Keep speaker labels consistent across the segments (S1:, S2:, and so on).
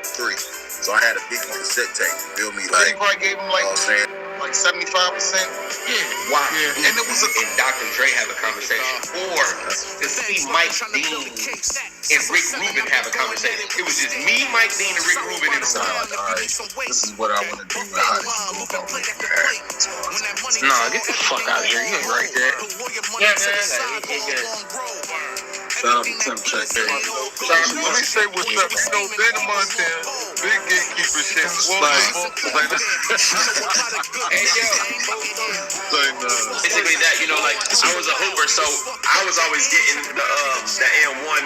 S1: 3. So I had a big cassette tape. You feel me? Like,
S2: probably gave him like 75%.
S1: Yeah.
S2: Wow.
S1: Yeah.
S2: And it was and Dr. Dre have a conversation, or to see Mike Dean and Rick Rubin have a conversation. It was just me, Mike Dean, and Rick Rubin in the room.
S1: Like, all right, this is what I want to do. How this is going to go.
S2: Nah, get the fuck out of here. You ain't right there. Yeah, man.
S1: Shout out to Tim Check.
S3: Let me say what's up. You know, Ben Montana, big gatekeeper shit.
S2: Hey, yo. Basically that, you know, like, I was a hooper, so I was always getting the M1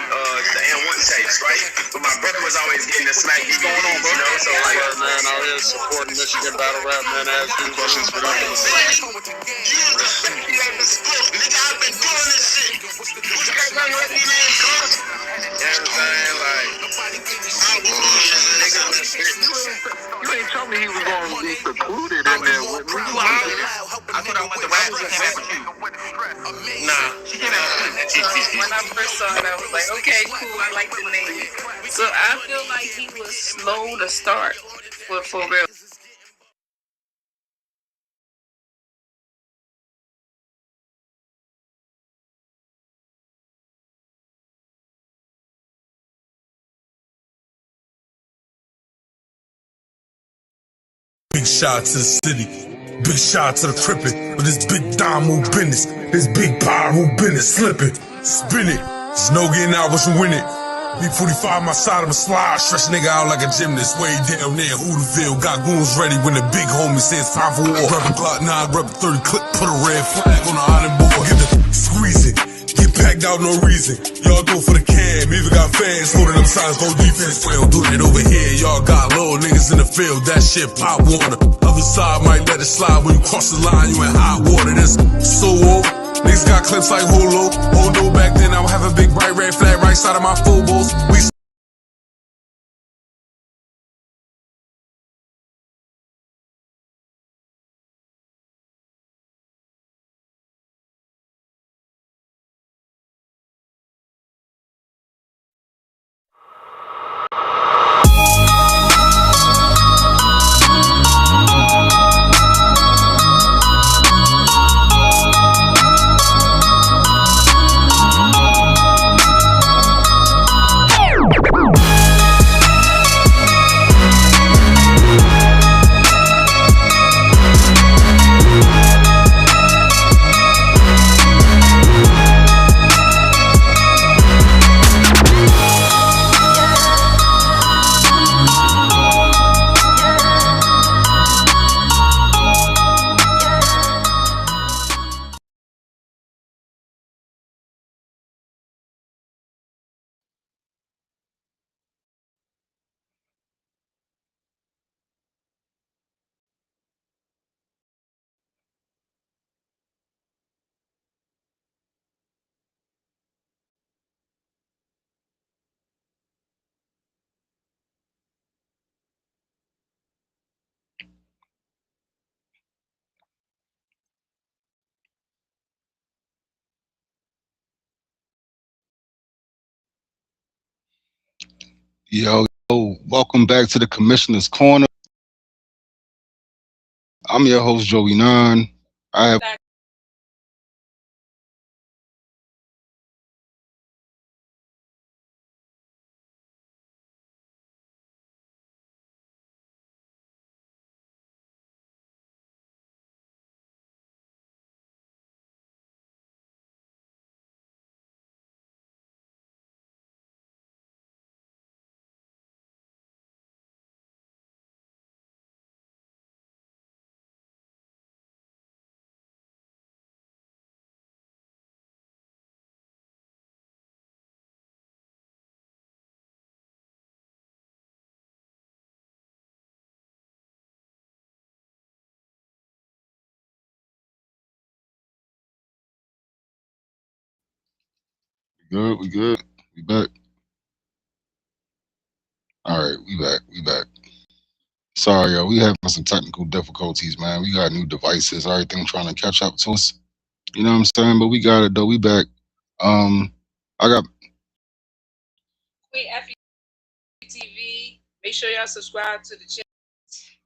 S2: tapes, right? But my brother was always getting the Smack DVDs, you know, so like,
S3: man, out here supporting Michigan battle rap, man. Ask you questions for them.
S2: Nigga, I've been doing this shit.
S3: You ain't told me he was going to be secluded in there with me.
S2: I thought I went to rap with you. Nah.
S4: When I first saw it, I was like, okay, cool, I like the name. So I feel like he was slow to start for real.
S5: Big shout to the city, big shout to the crippin'. With this big Damo business, this big pyro business, slippin', spin it. There's no getting out once you win it. B45 my side of a slide, stretch nigga out like a gymnast. Way down there, Hooterville, got goons ready when the big homie says time for war. Grab a Glock 9, grab a 30 clip, put a red flag on the iron board. Get the squeeze it, get packed out no reason. Y'all go for the cam, even got fans holding up signs, go defense. Well, do it over here, y'all got little niggas in the field, that shit pop water. Other side might let it slide when you cross the line, you in hot water. That's so old. Niggas got clips like Holo. Oh no, back then I would have a big bright red flag right side of my phobos. We
S3: Yo, welcome back to the Commissioner's Corner. I'm your host, Joey Nine. I have we good. We back. All right, we back. Sorry, yo, we having some technical difficulties, man. We got new devices, everything trying to catch up to us. You know what I'm saying? But we got it though. We back. I got
S4: Wait, TV. Make sure y'all subscribe to the channel.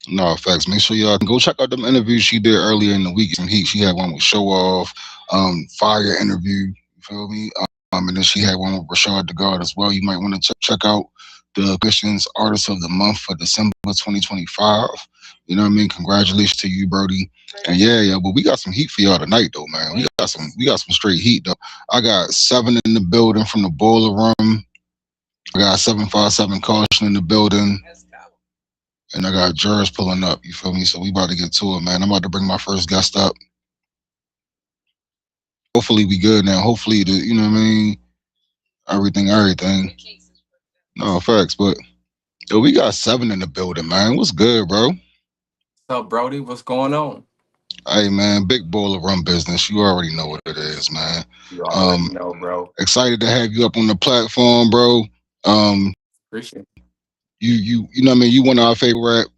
S3: No, facts. Make sure y'all go check out them interviews she did earlier in the week. Some heat. She had one with Show Off, Fire interview. You feel me? And then she had one with Rashad the God as well. You might want to check out the Christians Artist of the Month for December 2025. You know what I mean? Congratulations to you, Brody. And yeah, but we got some heat for y'all tonight, though, man. We got some straight heat, though. I got 7 in the building from the Boiler Room. I got 757 Kausion in the building. And I got Jers pulling up, you feel me? So we about to get to it, man. I'm about to bring my first guest up. Hopefully we good now. Hopefully, you know what I mean? Everything. No, facts. But, yo, we got 7 in the building, man. What's good, bro?
S6: What's up, Brody? What's going on?
S3: Hey, man, big Boiler Room business. You already know what it is, man.
S6: You already know, bro.
S3: Excited to have you up on the platform, bro.
S6: Appreciate it.
S3: You know what I mean? You one of our favorite.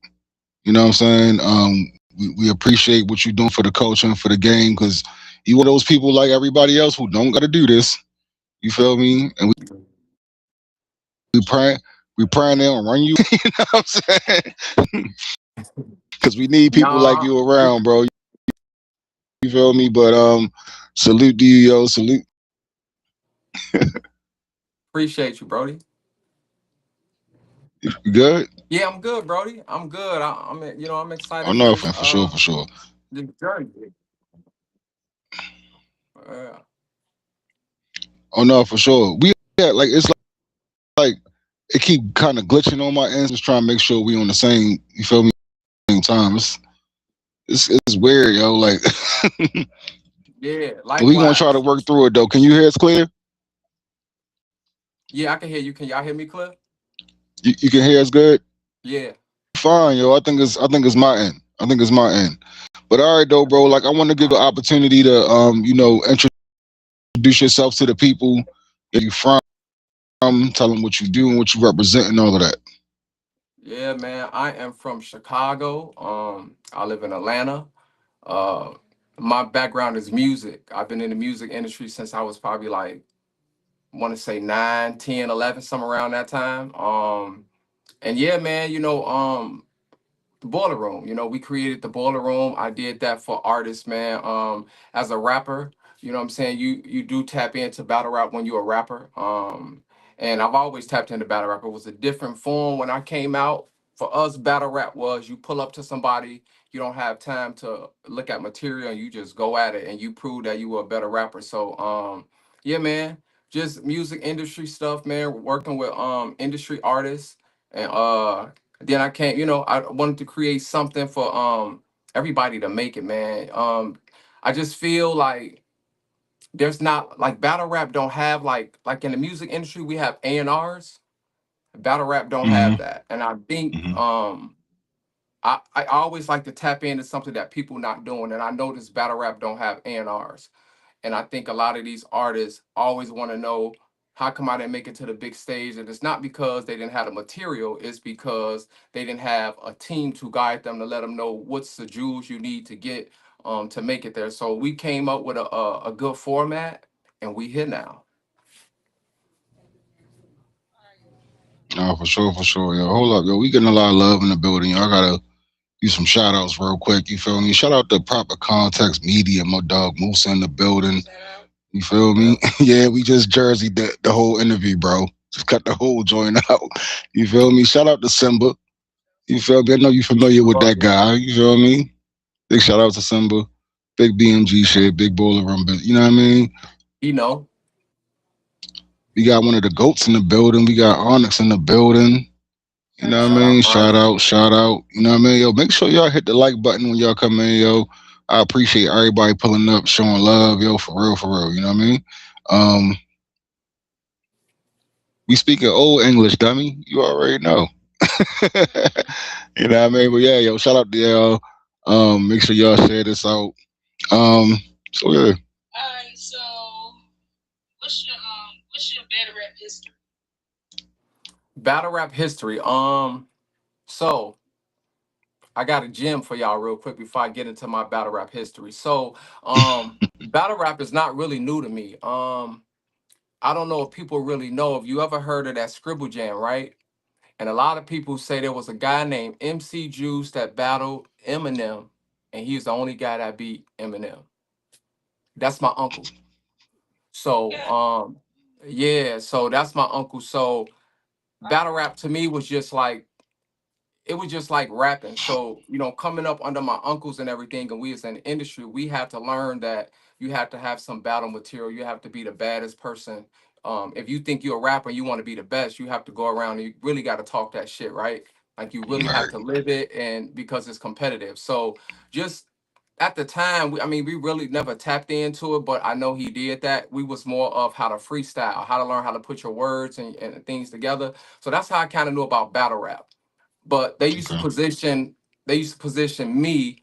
S3: You know what I'm saying? We appreciate what you're doing for the culture and for the game, because you one of those people like everybody else who don't got to do this. You feel me? And we praying they don't run you. You know what I'm saying? Because we need people like
S6: Nah,
S3: you around, bro. You feel me? But salute to you, yo. Salute.
S6: appreciate you, Brody.
S3: You good?
S6: Yeah, I'm good, Brody. I'm good. I'm
S3: Oh
S6: excited for
S3: no,
S6: this
S3: for sure, for sure.
S6: this journey. Yeah.
S3: Oh no, for sure. We like it's like it keep kind of glitching on my ends. Just trying to make sure we on the same. You feel me? Same time. It's weird, yo. Like
S6: Yeah,
S3: we gonna try to
S6: likewise.
S3: work through it though. Can you hear us clear?
S6: Yeah, I can hear you. Can y'all hear me clear?
S3: You can hear us good?
S6: Yeah.
S3: Fine, yo. I think it's my end. I think it's my end. But all right though, bro. Like I want to give you an opportunity to introduce yourself to the people that you from, tell them what you do and what you represent and all of that.
S6: Yeah, man. I am from Chicago. I live in Atlanta. Uh my background is music. I've been in the music industry since I was probably like want to say 9, 10, 11, somewhere around that time. And yeah, man, the Boiler Room. We created the Boiler Room. I did that for artists, man. As a rapper, you know what I'm saying? You do tap into battle rap when you're a rapper. And I've always tapped into battle rap. It was a different form when I came out. For us, battle rap was you pull up to somebody, you don't have time to look at material, and you just go at it and you prove that you were a better rapper. So yeah, man, just music industry stuff, man, working with industry artists. And then I came, I wanted to create something for everybody to make it, man. I just feel like there's not like battle rap don't have like in the music industry we have A&Rs. Battle rap don't
S3: Mm-hmm.
S6: have that. And I think
S3: Mm-hmm.
S6: I always like to tap into something that people not doing. And I noticed battle rap don't have A&Rs. And I think a lot of these artists always want to know how come I didn't make it to the big stage. And it's not because they didn't have the material, it's because they didn't have a team to guide them to let them know what's the jewels you need to make it there. So we came up with a good format, and we here now.
S3: No, for sure, for sure, yo. Hold up, yo. We getting a lot of love in the building. Yo. I gotta do some shout outs real quick. You feel me? Shout out to Proper Context Media, my dog Moose in the building. You feel
S6: Yeah.
S3: me? Yeah, we just jersey the whole interview, bro. Just cut the whole joint out. You feel me? Shout out to Simba. You feel me? I know you familiar with that guy. You feel me? Big shout out to Simba. Big BMG shit, big Bowler Room. You know what I mean?
S6: You know,
S3: We got one of the goats in the building. We got Onyx in the building. You know what I
S6: shout
S3: mean?
S6: out
S3: Shout
S6: Onyx.
S3: out, shout out. You know what I mean? Yo, make sure y'all hit the like button when y'all come in, yo. I appreciate everybody pulling up, showing love, yo, for real, for real. You know what I mean? Um, we speaking old English, dummy. You already know. You know what I mean? But yeah, yo, shout out to y'all. Make sure y'all share this out. Um, so yeah.
S4: Alright, so what's your battle rap history?
S6: Battle rap history. So I got a gem for y'all real quick before I get into my battle rap history. So, battle rap is not really new to me. I don't know if people really know if you ever heard of that Scribble Jam, right? And a lot of people say there was a guy named MC Juice that battled Eminem, and he's the only guy that beat Eminem. That's my uncle. So yeah, so that's my uncle. So battle rap to me was just like it was just like rapping. So, coming up under my uncles and everything, and we as an industry, we had to learn that you have to have some battle material. You have to be the baddest person. If you think you're a rapper and you want to be the best, you have to go around and you really got to talk that shit, right? Like you really have
S3: Right.
S6: to live it, and because it's competitive. So just at the time, I mean, we really never tapped into it, but I know he did that. We was more of how to freestyle, how to learn how to put your words and things together. So that's how I kind of knew about battle rap. But
S3: Okay.
S6: they used to position me.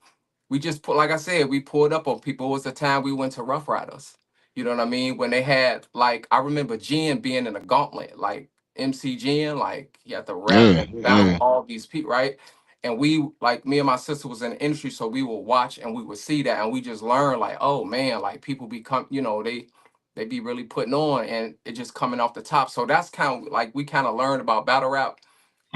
S6: We just put, like I said, we pulled up on people. It was the time we went to Rough Riders. You know what I mean? When they had like, I remember Jen being in a gauntlet, like MC Jen, like he had to rap
S3: Yeah.
S6: and battle
S3: Yeah.
S6: all these people, right? And we, like me and my sister was in the industry, so we would watch and we would see that, and we just learn like, oh man, like people become, they be really putting on, and it just coming off the top. So that's kind of like we kind of learned about battle rap,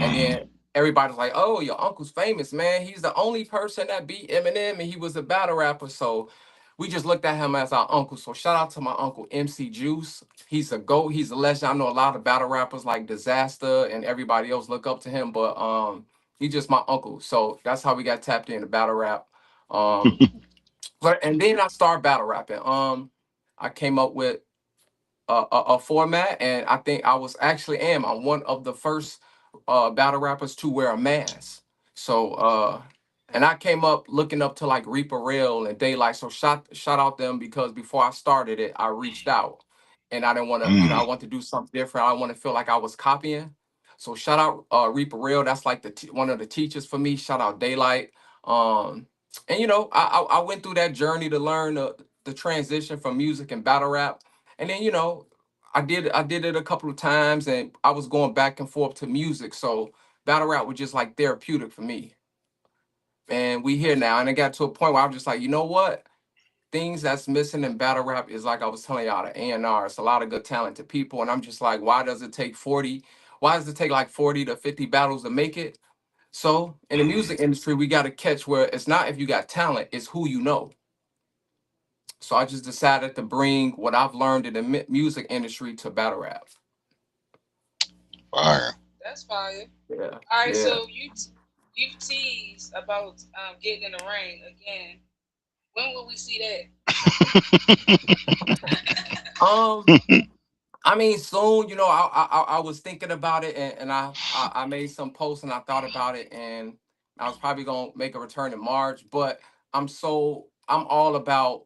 S6: and
S3: Mm-hmm.
S6: then everybody's like, "Oh, your uncle's famous, man. He's the only person that beat Eminem, and he was a battle rapper." So we just looked at him as our uncle. So shout out to my uncle MC Juice. He's a goat. He's a legend. I know a lot of battle rappers like Disaster and everybody else look up to him, but he's just my uncle. So that's how we got tapped into battle rap. Um, but and then I started battle rapping. I came up with a format, and I think I was actually am. I'm one of the first battle rappers to wear a mask. So and I came up looking up to like Reaper Rail and Daylight. So shout out them, because before I started it, I reached out, and I didn't want to, I
S3: Mm.
S6: want to do something different. I want to feel like I was copying. So shout out Reaper Rail. That's like one of the teachers for me. Shout out Daylight. Um, and I went through that journey to learn the transition from music and battle rap, and then I did it a couple of times, and I was going back and forth to music. So battle rap was just like therapeutic for me. And we here now, and it got to a point where I'm just like, you know what? Things that's missing in battle rap is, like I was telling y'all, the A&R. It's a lot of good talented people, and I'm just like, why does it take 40? Why does it take like 40 to 50 battles to make it? So in the music industry, we got to catch where it's not if you got talent, it's who you know. So I just decided to bring what I've learned in the music industry to battle rap.
S3: Fire.
S4: That's fire.
S6: Yeah,
S4: All right,
S6: yeah.
S4: so you teased about getting in the ring again. When will we see
S6: Um, I mean, soon. I was thinking about it, and I made some posts and I thought about it, and I was probably gonna make a return in March. But I'm all about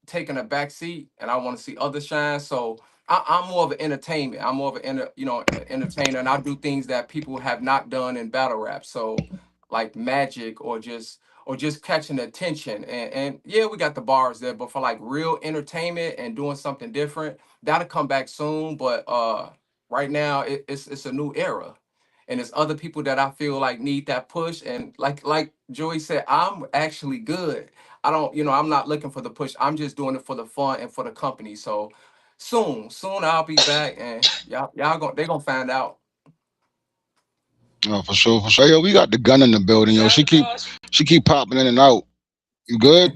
S6: taking a back seat, and I want to see others shine. So I'm more of an entertainment. I'm more of an entertainer, and I do things that people have not done in battle rap. So like magic, or just catching attention. And yeah, we got the bars there, but for like real entertainment and doing something different, that'll come back soon. But right now it's a new era. And there's other people that I feel like need that push. And like Joey said, I'm actually good. I don't, I'm not looking for the push. I'm just doing it for the fun and for the company. So soon I'll be back, and they gonna find out.
S3: Oh, for sure, for sure. Yo, we got the gun in the building, yo. She keep popping in and out. You good?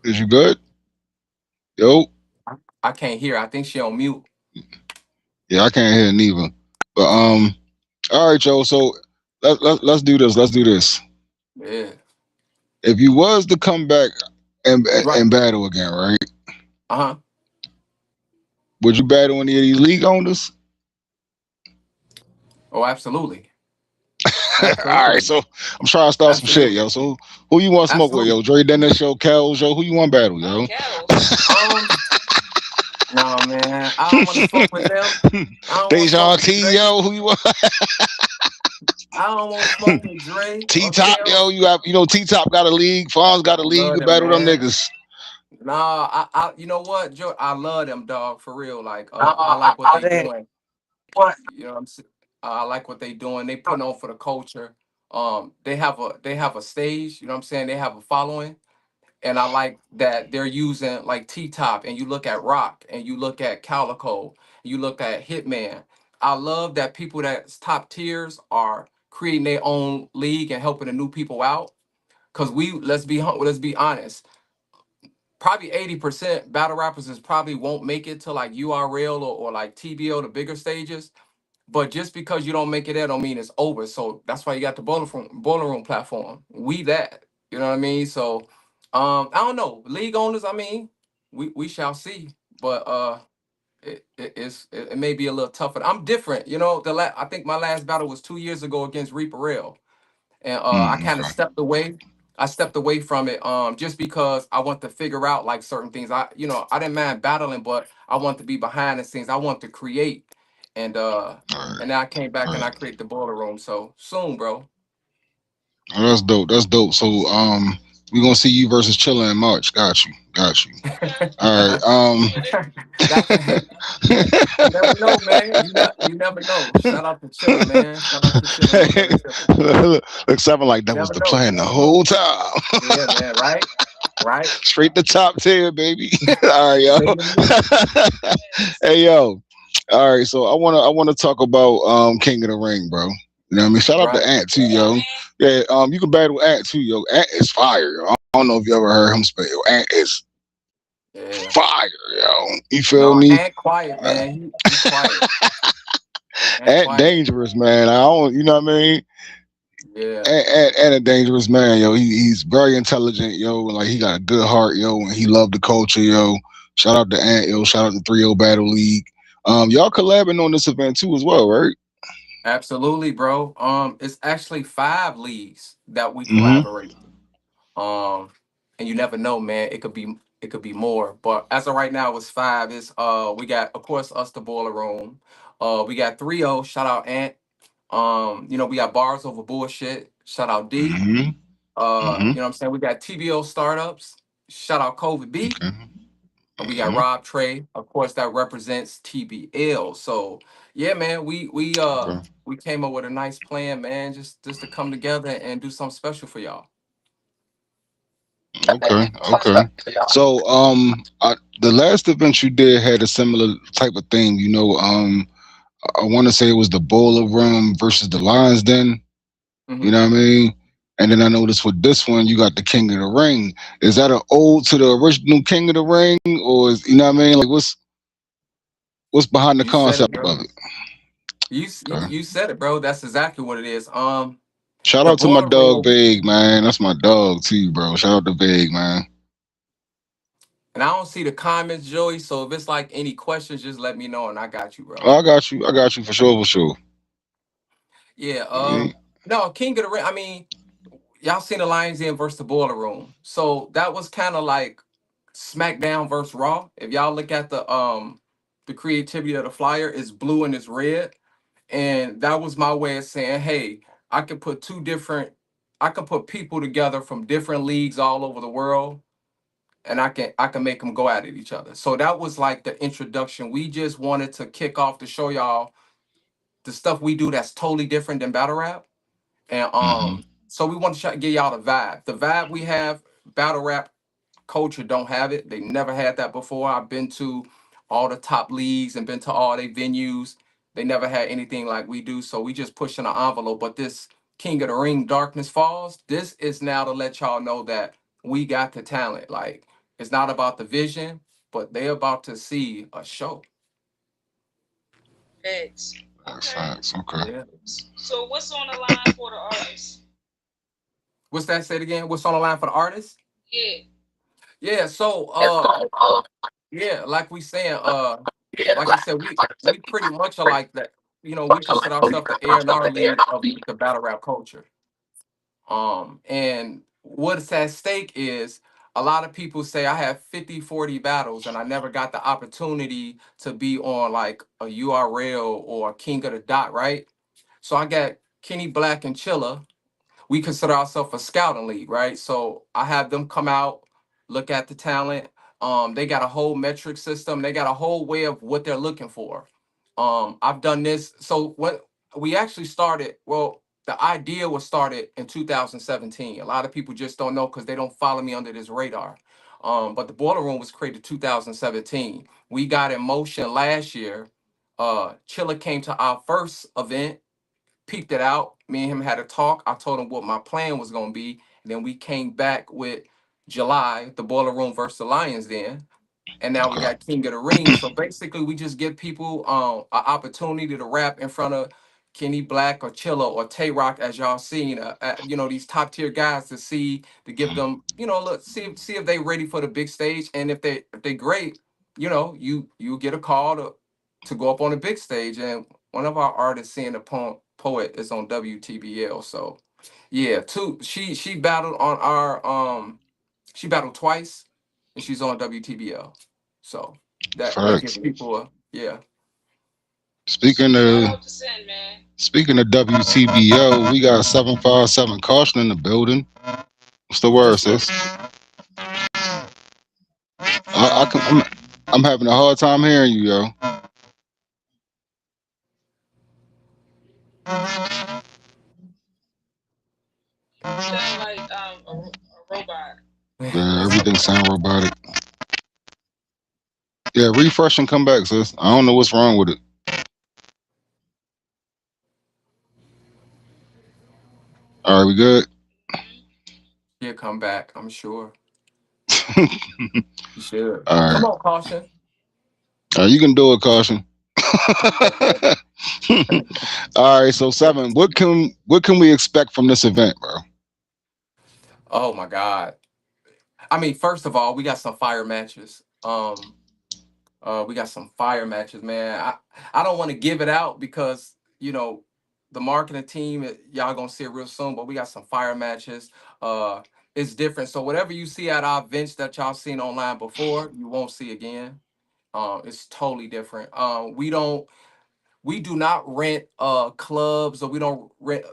S3: Is you good? Yo.
S6: I can't hear. I think she on mute.
S3: Yeah, I can't hear neither. But all right, yo. So let's do this. Let's do this.
S6: Yeah.
S3: If you was to come back and
S6: Right.
S3: and battle again, right?
S6: Uh-huh.
S3: Would you battle any of these league owners?
S6: Oh, absolutely.
S3: All right,
S6: Absolutely.
S3: so I'm trying to start some shit,
S6: Absolutely.
S3: yo. So who you want to smoke with, yo?
S6: Absolutely.
S3: Dre Dennis, yo, Kels, yo. Who you want to battle,
S4: that?
S3: yo?
S6: Um, no, man. I don't want to smoke with them. I don't want to smoke
S3: Dejan
S6: with
S3: T,
S6: Dre.
S3: yo. Who you want?
S6: I don't want to smoke with Dre
S3: T
S6: or
S3: Top, yo.
S6: Kels.
S3: T Top got a league. Fonz got a league. You
S6: Love
S3: can
S6: them,
S3: battle them
S6: man.
S3: niggas.
S6: Nah, you know what, Joe? I love them, dog, for real. Like, I like what they doing. You know what I'm saying? I like what they doing. They putting on for the culture. They have a stage. You know what I'm saying? They have a following, and I like that they're using like T Top. And you look at Rock, and you look at Calico, you look at Hitman. I love that people that's top tiers are creating their own league and helping the new people out. Cause let's be honest, probably 80% battle rappers is probably won't make it to like URL or like TBO, the bigger stages. But just because you don't make it there don't mean it's over. So that's why you got the boiler room platform. We that. You know what I mean? So I don't know. League owners, I mean, we shall see. But it may be a little tougher. I'm different, you know. I think my last battle was 2 years ago against Reaper Rail, and I kind of
S3: Okay.
S6: stepped away. I stepped away from it just because I want to figure out like certain things. I didn't mind battling, but I want to be behind the scenes. I want to create, and uh
S3: All right.
S6: and then I came back
S3: All
S6: and
S3: right.
S6: I create the boiler room. So soon, bro.
S3: Oh, that's dope. That's dope. So we gonna see you versus Chilla in March. Got you. Got you. All right.
S6: That's you never know, man. You never know. Shout out to Chilla, man. Shout out to Chilla, my brother Chilla.
S3: Look, something like
S6: You
S3: that was
S6: never
S3: the
S6: know.
S3: plan the whole time.
S6: Yeah, man. Right, right.
S3: Straight to top 10, baby. All right, yo.
S6: Making music.
S3: Hey, yo. All right, so I wanna talk about King of the Ring, bro. You know what I mean? Shout out to
S6: Right.
S3: Ant too, yo. Yeah, you can battle Ant too, yo. Ant is fire, yo. I don't know if you ever heard him spit. Yo. Ant is
S6: Yeah.
S3: fire, yo. You feel
S6: No,
S3: me?
S6: and quiet, man. He quiet and
S3: Ant
S6: quiet.
S3: dangerous, man. I don't, you know what I mean?
S6: Yeah.
S3: And a dangerous man, yo. He's very intelligent, yo. Like he got a good heart, yo, and he loved the culture, yo. Shout out to Ant, yo. Shout out to 3 Battle League. Y'all collabing on this event too, as well, right?
S6: Absolutely, bro. It's actually 5 leagues that we
S3: Mm-hmm.
S6: collaborate. Um, and you never know, man. It could be more. But as of right now, it's 5. It's we got of course us the boiler room. We got 3-0. Shout out Ant. We got bars over bullshit. Shout out D.
S3: Mm-hmm. Mm-hmm.
S6: What I'm saying? We got TBO startups. Shout out COVID B.
S3: Okay.
S6: We got
S3: Mm-hmm.
S6: Rob Trey, of course, that represents TBL. So yeah, man,
S3: Okay.
S6: we came up with a nice plan, man, just to come together and do something special for y'all.
S3: Okay. Okay. So the last event you did had a similar type of thing. I want to say it was the Boiler Room versus the Lions Den. You
S6: Hmm.
S3: know what I mean? And then I noticed with this one, you got the King of the Ring. Is that an ode to the original King of the Ring, or is, you know what I mean? Like, what's behind the
S6: You said it,
S3: concept
S6: bro.
S3: of it? Okay.
S6: You said it, bro. That's exactly what it is.
S3: Shout
S6: The
S3: out to my
S6: boiler
S3: dog
S6: room,
S3: Vague, man. That's my dog too, bro. Shout out to Vague, man.
S6: and I don't see the comments, Joey. So if it's like any questions, just let me know, and I got you, bro.
S3: Oh, I got you. I got you for sure, for sure.
S6: Yeah.
S3: Mm,
S6: No, King of the Ring. I mean, y'all seen the Lions Den versus the Boiler Room. So that was kind of like SmackDown versus Raw. If y'all look at the creativity of the flyer, it's blue and it's red. And that was my way of saying, hey, I could put I can put people together from different leagues all over the world, and I can make them go at it each other. So that was like the introduction. We just wanted to kick off to show y'all the stuff we do that's totally different than battle rap. And
S3: mm-hmm.
S6: so we want to try to give y'all the vibe. The vibe we have, battle rap culture don't have it. They never had that before. I've been to all the top leagues and been to all their venues. They never had anything like we do. So we just pushing the envelope. But this King of the Ring Darkness Falls, this is now to let y'all know that we got the talent. Like it's not about the vision, but they about to see a show.
S4: Facts.
S3: That's
S4: Okay.
S3: facts. Okay.
S6: Yeah.
S4: So what's on the line for the artists?
S6: What's that said again? What's on the line for the artist?
S4: Yeah.
S6: Yeah, so yeah, like we saying, like I said, we pretty much are like that. We consider ourselves the A&R league of the battle rap culture. And what's at stake is a lot of people say I have 50, 40 battles and I never got the opportunity to be on like a URL or a King of the Dot, right? So I got Kenny Black and Chilla. We consider ourselves a scouting league, right? So I have them come out, look at the talent. They got a whole metric system. They got a whole way of what they're looking for. I've done this. So what we actually started, well, the idea was started in 2017. A lot of people just don't know because they don't follow me under this radar. But the Boiler Room was created 2017. We got in motion last year. Chilla came to our first event, peeped it out. Me and him had a talk. I told him what my plan was gonna be. And then we came back with July, the Boiler Room versus the Lions then. And now we
S3: Okay.
S6: got King of the Ring. So basically we just give people an opportunity to rap in front of Kenny Black or Chilla or Tay Rock, as y'all seen, these top tier guys to give them, look, see if they ready for the big stage. And if they great, you get a call to go up on the big stage. And one of our artists, seeing the poet, is on WTBL. So yeah, she battled on our she battled twice, and she's on WTBL. So that gives
S3: Facts.
S6: people a yeah.
S3: Speaking
S4: Shout
S3: of
S4: out to Sin, man.
S3: speaking of WTBO, we got 757 Caution in the building. What's the word,
S6: What's up?
S3: sis? I'm having a hard time hearing you, yo.
S4: You sound like a robot.
S3: Yeah,
S6: It's
S3: everything sound robotic. Yeah, refresh and come back, sis. I don't know what's wrong with it. All right, we good?
S6: She'll come back, I'm sure.
S3: All
S6: She should. Come
S3: right.
S6: on, Caution.
S3: You can do it, Caution. All right, so seven. What can we expect from this event, bro?
S6: Oh my God. I mean, first of all, we got some fire matches. We got some fire matches, man. I don't want to give it out because the marketing team, y'all gonna see it real soon. But we got some fire matches. Uh, it's different. So whatever you see at our events that y'all seen online before, you won't see again. It's totally different. We do not rent clubs, or we don't rent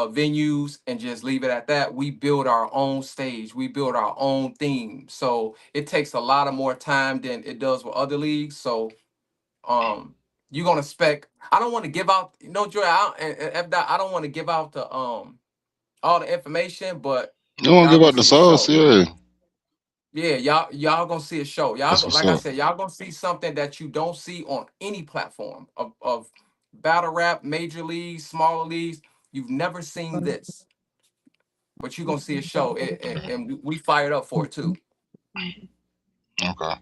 S6: venues and just leave it at that. We build our own stage. We build our own theme. So it takes a lot of more time than it does with other leagues. So um you're gonna spec. I don't want to give out no Joy. I don't want to give out the all the information, but
S3: You want to
S6: y'all
S3: give
S6: gonna
S3: out the
S6: see a
S3: sauce?
S6: show.
S3: Yeah,
S6: Yeah, y'all gonna see a show.
S3: that's what's
S6: Like I
S3: up.
S6: said, y'all gonna see something that you don't see on any platform of battle rap, major leagues, smaller leagues. You've never seen this, but you're gonna see a show, and we fired up for it too.
S3: Okay.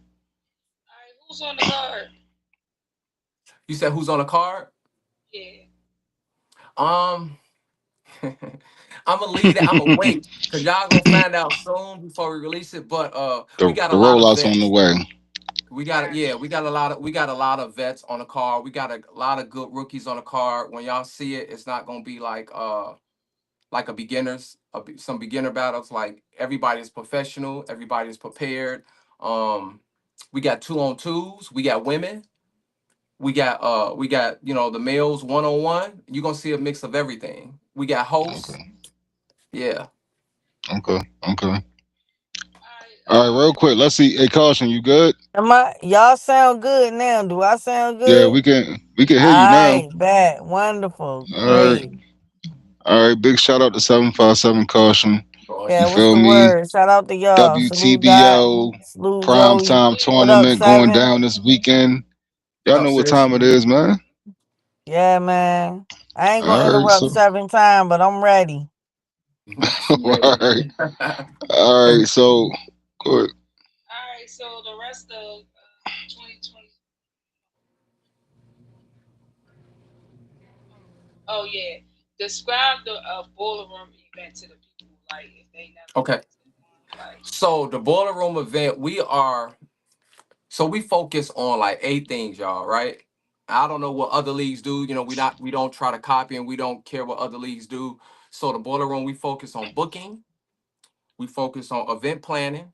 S4: All right, who's on the card?
S6: You said who's on the card?
S4: Yeah.
S6: Um, I'm gonna lead it. I'm gonna wait because y'all gonna find out soon before we release it. But we got
S3: The
S6: a lot of
S3: rollout's on the
S6: vets.
S3: way.
S6: Yeah,
S4: Gotcha.
S6: we got a lot of vets on the card. We got a lot of good rookies on the card. When y'all see it, it's not gonna be like a some beginner battles. Like everybody's professional, everybody's prepared. Um, we got 2-on-2s. We got women. We got the males 1-on-1. You're gonna see a mix of everything. We got hosts.
S3: Okay.
S6: Yeah.
S3: Okay. Okay.
S4: All right.
S3: All right, real quick. Let's see. Hey, Caution, you good?
S7: Y'all sound good now? Do I sound
S3: Yeah,
S7: good?
S3: we can hear you now.
S7: Alright, bad, wonderful,
S3: All right.
S7: great.
S3: All right. Big shout out to 757 Caution.
S6: Going
S7: Yeah,
S3: You
S7: what's
S3: feel
S7: the
S3: me?
S7: word? Shout out to y'all. Salute God.
S3: WTBO
S7: Salute Joey.
S3: primetime
S4: Yeah.
S7: What up,
S3: tournament going
S7: Seven?
S3: down this weekend.
S6: What
S3: Y'all
S6: up,
S3: know what
S6: sis?
S3: time it is, man.
S7: Yeah, man. I ain't gonna
S3: All right.
S7: interrupt
S3: So,
S7: 7 times, but I'm ready.
S6: She
S3: all
S6: ready.
S3: right. All right. So, good.
S4: All right. So the rest of 2020. Oh yeah. Describe the boiler room event to the people, like if they never
S6: Okay.
S4: been to one, like.
S6: So the boiler room event, we focus on like 8 things, y'all, right? I don't know what other leagues do. We don't try to copy, and we don't care what other leagues do. So the boiler room, we focus on booking, we focus on event planning,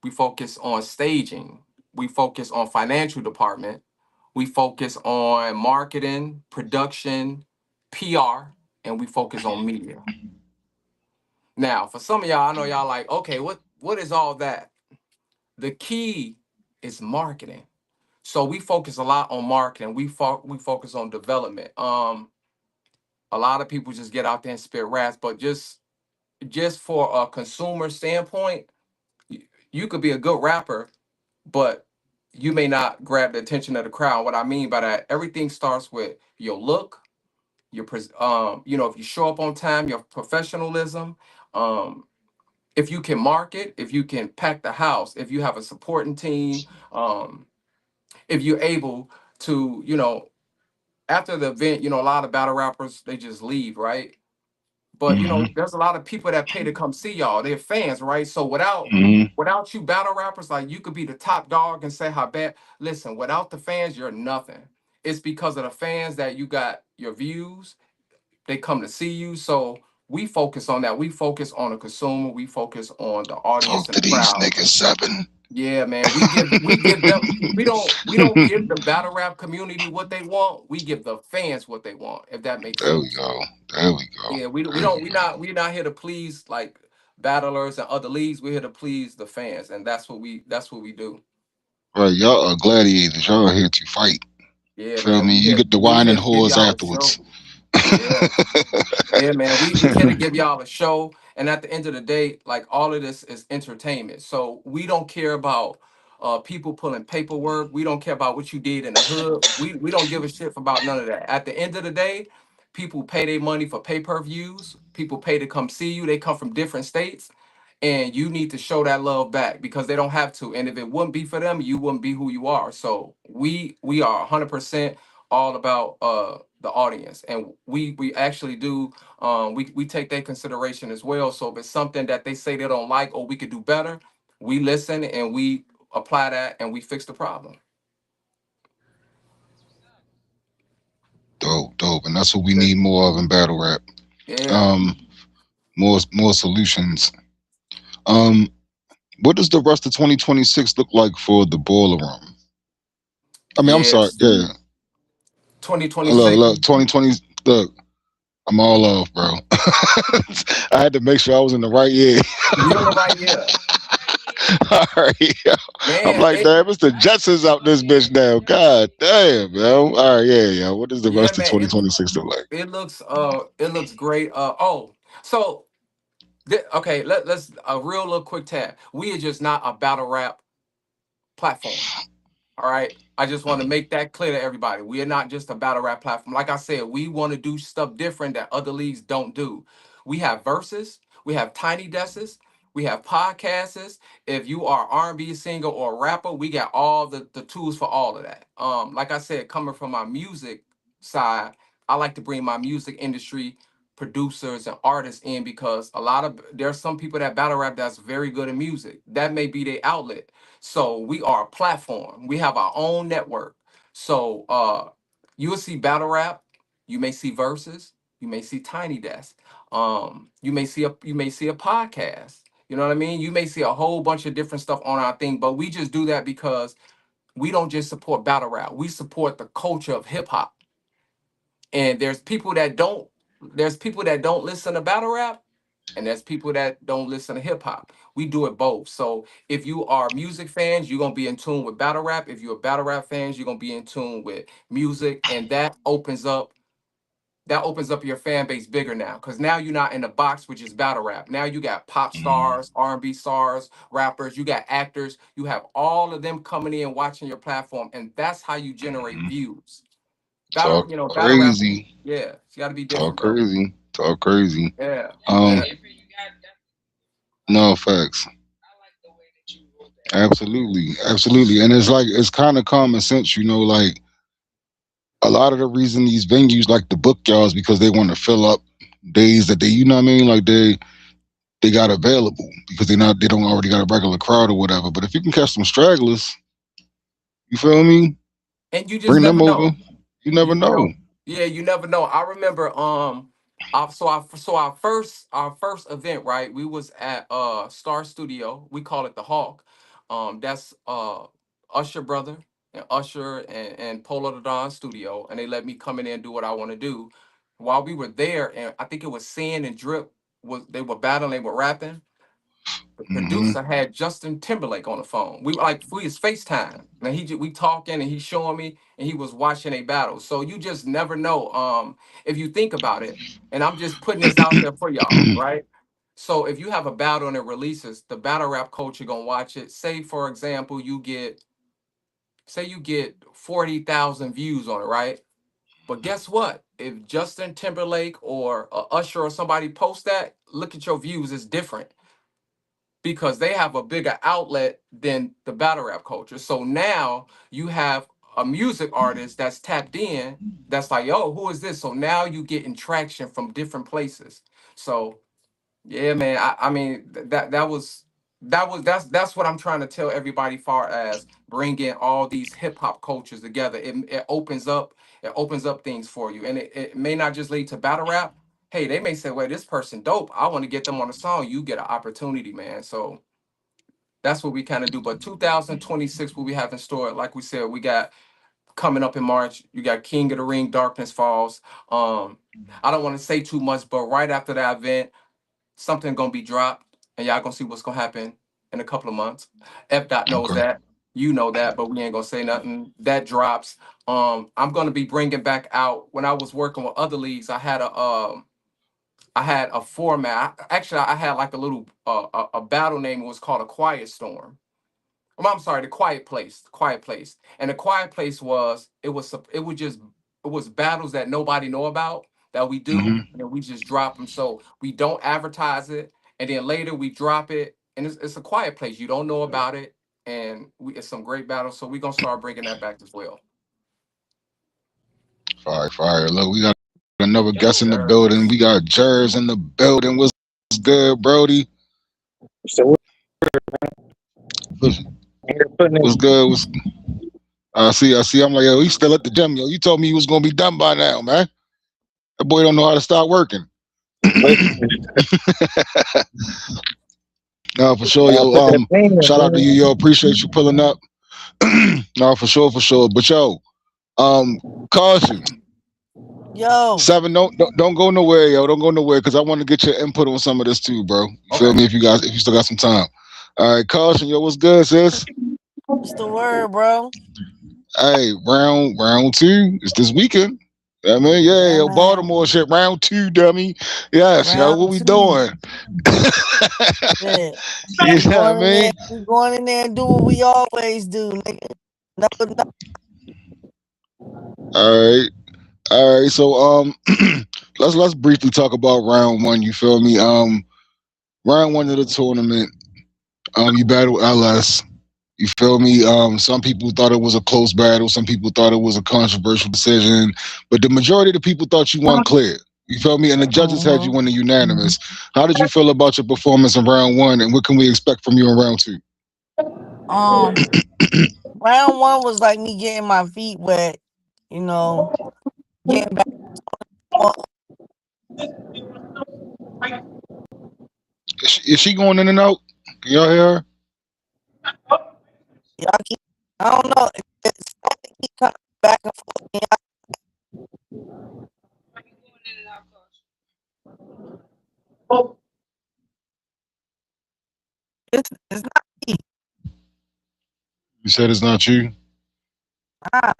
S6: we focus on staging, we focus on financial department, we focus on marketing, production, PR, and we focus on media. Now, for some of y'all, I know y'all like, okay, what is all that? The key is marketing. So we focus a lot on marketing. We focus on development. A lot of people just get out there and spit raps, but just for a consumer standpoint, you could be a good rapper, but you may not grab the attention of the crowd. What I mean by that, everything starts with your look, if you show up on time, your professionalism, um, if you can market, if you can pack the house, if you have a supporting team, if you're able to, after the event, a lot of battle rappers they just leave, right? But
S3: Hmm.
S6: there's a lot of people that pay to come see y'all. They're fans, right? So
S3: Hmm.
S6: without you battle rappers, like you could be the top dog and say how bad. Listen, without the fans, you're nothing. It's because of the fans that you got your views. They come to see you. So we focus on that. We focus on the consumer. We focus on the audience
S3: Talk
S6: and
S3: to
S6: the
S3: these
S6: crowd.
S3: niggas, Seven.
S6: Yeah, man. We give them we don't give the battle rap community what they want. We give the fans what they want, if that makes
S3: There we
S6: sense.
S3: go. There we go.
S6: Yeah, we
S3: There
S6: don't
S3: we go.
S6: we're not here to please like battlers and other leagues. We're here to please the fans, and that's what we do.
S3: Right, y'all are gladiators. Y'all are here to fight.
S6: Yeah,
S3: Feel
S6: man.
S3: me? You get the
S6: We
S3: wine
S6: here
S3: and
S6: to give
S3: whores
S6: y'all a show.
S3: afterwards.
S6: Yeah. Yeah, man. We here to give y'all a show, and at the end of the day, like all of this is entertainment. So we don't care about people pulling paperwork. We don't care about what you did in the hood. We don't give a shit about none of that. At the end of the day, people pay their money for pay-per-views. People pay to come see you. They come from different states, and you need to show that love back because they don't have to. And if it wouldn't be for them, you wouldn't be who you are. So we are 100% all about the audience, and we actually do we take that consideration as well. So if it's something that they say they don't like or we could do better, we listen and we apply that and we fix the problem.
S3: Dope, dope. And that's what we
S6: Yeah.
S3: need more of in battle rap.
S6: Yeah.
S3: Um, more solutions. Um, what does the rest of 2026 look like for the boiler room? I mean, I'm sorry.
S6: Yes.
S3: Yeah. Look,
S6: 2026.
S3: look, 2020. Look, I'm all off, bro. I had to make sure I was in the right year.
S6: You're in the right year.
S3: All right, yo. I'm
S6: Man,
S3: like, damn, it's the Jetsons out this bitch now. God damn, yo. All right, yeah, yo. What does the
S6: yeah,
S3: rest of
S6: man,
S3: 2026 look like?
S6: it looks great. So okay, let's a real little quick tab. We are just not a battle rap platform. All right. I just want to make that clear to everybody. We are not just a battle rap platform. Like I said, we want to do stuff different that other leagues don't do. We have verses, we have tiny desks, we have podcasts. If you are R&B singer or rapper, we got all the tools for all of that. Like I said, coming from my music side, I like to bring my music industry producers and artists in because there's some people that battle rap that's very good in music. That may be their outlet, so we are a platform. We have our own network. So you will see battle rap. You may see verses. You may see tiny desk. You may see a podcast. You know what I mean? You may see a whole bunch of different stuff on our thing, but we just do that because we don't just support battle rap. We support the culture of hip hop. And there's people that don't listen to battle rap, and there's people that don't listen to hip hop. We do it both. So if you are music fans, you're gonna be in tune with battle rap. If you're battle rap fans, you're gonna be in tune with music, and that opens up your fan base bigger now, because now you're not in the box which is battle rap. Now you got pop
S3: Mm,
S6: stars, R&B stars, rappers, you got actors, you have all of them coming in watching your platform, and that's how you generate
S3: mm.
S6: views.
S3: Talk
S6: Battle rap,
S3: crazy.
S6: yeah, it's got to be
S3: Talk
S6: different though.
S3: crazy. Talk crazy.
S6: Yeah,
S3: Um,
S6: yeah.
S3: no facts. Absolutely. Absolutely. And it's like it's kind of common sense, like a lot of the reason these venues like to book y'all is because they want to fill up days that what I mean? Like they got available because they don't already got a regular crowd or whatever. But if you can catch some stragglers, you feel me?
S6: And you just
S3: Bring them
S6: never
S3: over.
S6: know.
S3: You never know.
S6: Yeah, you never know. I remember our first event, right? We was at Star Studio. We call it the Hawk. That's Usher brother and Usher and Polo the Don studio, and they let me come in there and do what I want to do. While we were there, and I think it was Sin and Drip was they were battling, they were rapping. The
S3: Hmm.
S6: producer had Justin Timberlake on the phone. We was FaceTime. And we talking and he's showing me and he was watching a battle. So you just never know. If you think about it, and I'm just putting this out there for y'all, right? So if you have a battle and it releases, the battle rap culture gonna watch it. Say for example, you get say you get 40,000 views on it, right? But guess what? If Justin Timberlake or Usher or somebody post that, look at your views. It's different because they have a bigger outlet than the battle rap culture. So now you have a music artist that's tapped in. That's like, yo, who is this? So now you getting traction from different places. So yeah, man. I mean that's what I'm trying to tell everybody. Far as bringing all these hip hop cultures together, it opens up things for you, and it may not just lead to battle rap. Hey, they may say, "Well, this person dope. I want to get them on a song." You get an opportunity, man. So that's what we kind of do. But 2026, what we have in store, like we said, we got coming up in March. You got King of the Ring, Darkness Falls. Um, I don't want to say too much, but right after that event something gonna be dropped, and y'all gonna see what's gonna happen in a couple of months. F dot knows
S3: Okay.
S6: that, you know that, but we ain't gonna say nothing. That drops. I'm gonna be bringing back out. When I was working with other leagues, I had a format. Actually, I had like a little a battle name. It was called a Quiet Storm. I'm sorry, the Quiet Place. The Quiet Place. And the Quiet Place it was battles that nobody know about that we do,
S3: Hmm.
S6: and we just drop them. So we don't advertise it, and then later we drop it, and it's a quiet place. You don't know about it, and it's some great battles. So we're gonna start bringing that back as well.
S3: Fire, fire. Look, we got another guest in the building.
S6: Yes.
S3: We got Jers in the building. What's good, Brody?
S8: So
S3: What's,
S8: we're putting
S3: what's
S8: in
S3: good? I see. I'm like, yo, he's still at the gym, yo. You told me he was gonna be done by now, man. That boy don't know how to stop working.
S8: listen,
S3: No, for sure, yo.
S8: put that pain in,
S3: Shout out to you,
S8: man.
S3: yo. Appreciate you pulling up. No, for sure, for sure. But yo, um, Kausion,
S7: Yo,
S3: 7. Don't go nowhere, yo. Don't go nowhere, because I want to get your input on some of this too, bro. You feel
S6: Okay.
S3: me? If you still got some time. All right, Kausion, yo, what's good, sis?
S7: what's the word, bro?
S3: Hey, round 2 is this weekend. I mean, yeah,
S7: Yeah,
S3: yo,
S7: man.
S3: Baltimore shit, round 2, dummy. Yes, yo, what
S7: Round
S3: we
S7: two.
S3: doing?
S7: Shit.
S3: You
S7: We
S3: know what I
S7: going in there.
S3: mean?
S7: We going in there and do what we always do, nigga. No, no.
S3: All right. All right, so let's briefly talk about round 1. You feel me? Round 1 of the tournament. You battled LS. You feel me? Some people thought it was a close battle. Some people thought it was a controversial decision, but the majority of the people thought you won clear. You feel me? And the judges had you
S7: Mm-hmm.
S3: winning unanimous. How did you feel about your performance in round 1, and what can we expect from you in round 2?
S7: Um, round one was like me getting my feet wet, you know, getting back on.
S3: Is she going in and out? Can y'all hear her?
S7: Y'all keep, I don't know. It's keep coming back and forth. It's not me.
S3: You said it's not you.
S7: Ah,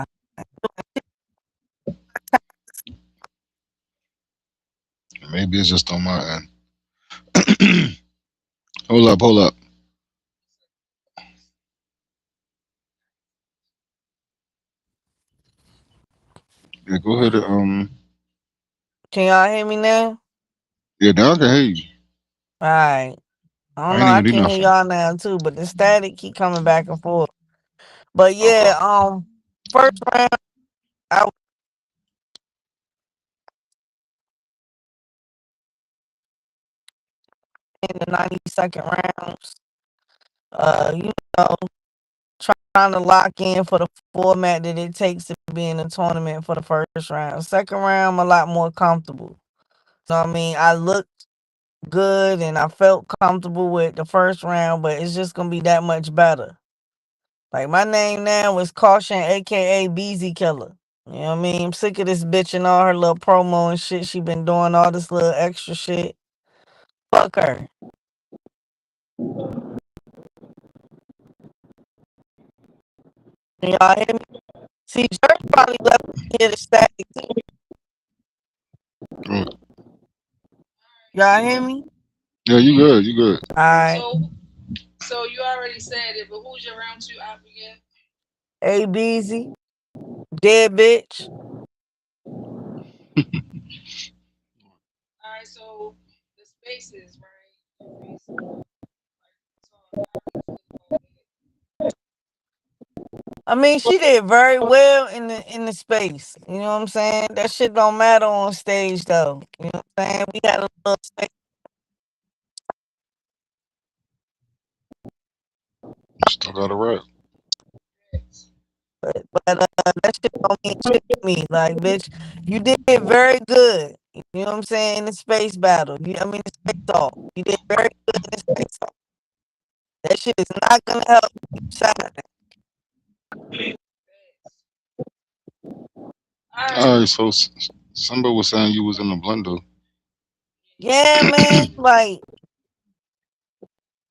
S3: Maybe it's just on my end. Hold up. Yeah, go ahead.
S7: can y'all hear me now?
S3: Yeah, now I can hear you.
S7: All right. I don't
S3: I
S7: know.
S3: ain't
S7: I
S3: even do
S7: can hear
S3: nothing.
S7: y'all now too, but the static keep coming back and forth. But
S3: Okay.
S7: yeah, first round I was in the 90-second rounds. You know, trying to lock in for the format that it takes to be in the tournament for the first round. Second round, I'm a lot more comfortable. So I mean, I looked good and I felt comfortable with the first round, but it's just gonna be that much better. Like my name now is Kausion, aka Beezy Killer. You know what I mean? I'm sick of this bitch and all her little promo and shit. She been doing all this little extra shit. Fuck her. Can y'all hear me? See, Jers probably left me here to static too.
S3: Mm.
S7: Y'all hear me?
S3: Yeah, you good. You good.
S7: Alright.
S4: So you already said it, but who's your round two op again?
S7: Aye Beezy, dead bitch.
S4: Alright, so the spaces, right?
S7: I mean, she did very well in the space. You know what I'm saying? That shit don't matter on stage though. You know what I'm saying? We had a little space,
S3: Still got a rap.
S7: but that shit don't mean shit to me. Like, bitch, you did very good. You know what I'm saying? In the space battle. I mean, the space off. You did very good in the space off. That shit is not gonna help you Saturday.
S3: All right, so somebody was saying you was in the blender.
S7: Yeah, man. Like,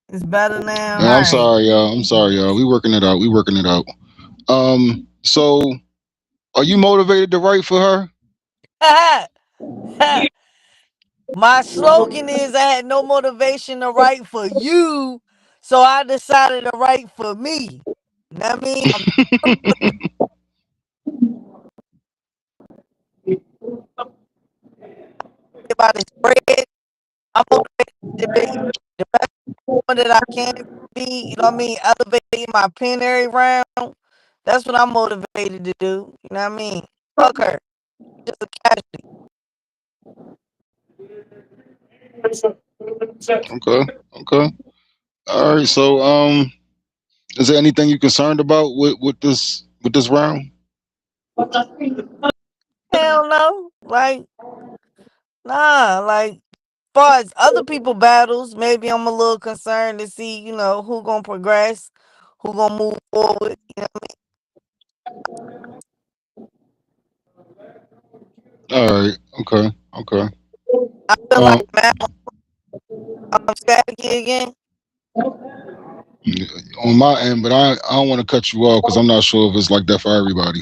S7: it's better now. All
S3: Yeah, I'm
S7: right.
S3: sorry, y'all. I'm sorry, y'all. We working it out. We working it out. So are you motivated to write for her?
S7: My slogan is I had no motivation to write for you, so I decided to write for me. You know what I mean? I'm about this bread. I'm motivated to be the best one that I can be. You know what I mean? Elevating my pen every round. That's what I'm motivated to do. You know what I mean? Fuck her. Just a casualty.
S3: Okay, okay. All right. So is there anything you concerned about with this round?
S7: Hell no. Like, nah, like far as other people battles, maybe I'm a little concerned to see, who gonna progress, who gonna move forward. You know,
S3: All right. Okay. Okay.
S7: I feel like
S3: Um,
S7: Mal Staticky again.
S3: on my end, but I don't want to cut you off because I'm not sure if it's like that for everybody.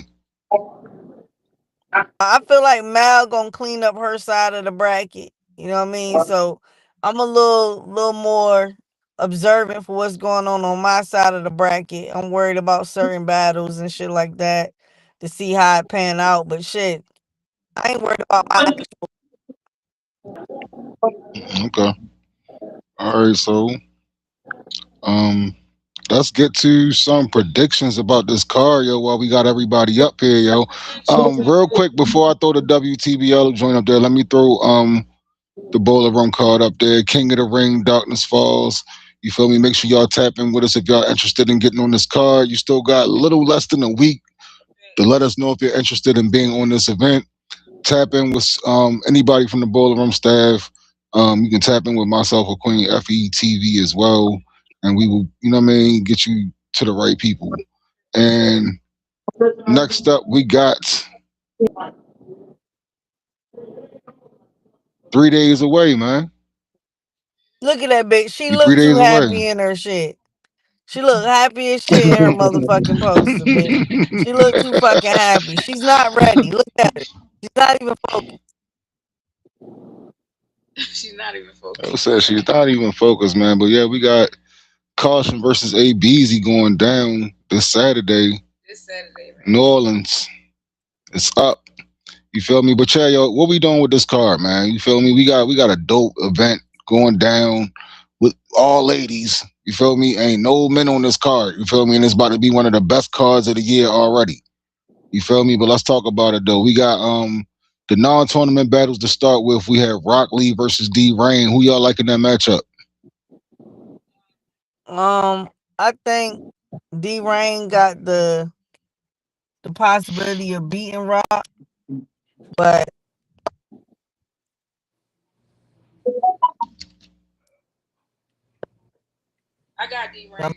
S7: I feel like Mal gonna clean up her side of the bracket. You know what I mean? So I'm a little more observant for what's going on my side of the bracket. I'm worried about certain battles and shit like that to see how it pan out. But shit, I ain't worried about my.
S3: Okay. All right. So um, let's get to some predictions about this card, yo. While we got everybody up here, yo. Real quick before I throw the WTBL joint up there, let me throw the Bowler Room card up there. King of the Ring, Darkness Falls. You feel me? Make sure y'all tap in with us if y'all interested in getting on this card. You still got a little less than a week to let us know if you're interested in being on this event. Tap in with anybody from the Bowler Room staff. You can tap in with myself or Queen FETV as well. And we will, you know what I mean, get you to the right people. And next up, we got 3 days away, man.
S7: Look at that bitch. She
S3: We three
S7: looked too
S3: days away.
S7: happy in her shit. She looked happy as shit in her motherfucking poster, bitch. She looked too fucking happy. She's not ready. Look at her. She's not even focused.
S4: She's not even
S3: I
S4: focused.
S3: said she's not even focused, man. But yeah, we got Kausion versus Aye Beezy going down this Saturday.
S4: This Saturday, right?
S3: New Orleans. It's up. You feel me? But yeah, yo, what we doing with this card, man? You feel me? We got a dope event going down with all ladies. You feel me? Ain't no men on this card. You feel me? And it's about to be one of the best cards of the year already. You feel me? But let's talk about it though. We got the non-tournament battles to start with. We have Rock Lee versus D Rain. Who y'all like in that matchup?
S7: I think D Rain got the possibility of beating Rock, but
S4: I got D
S7: I
S4: Rain.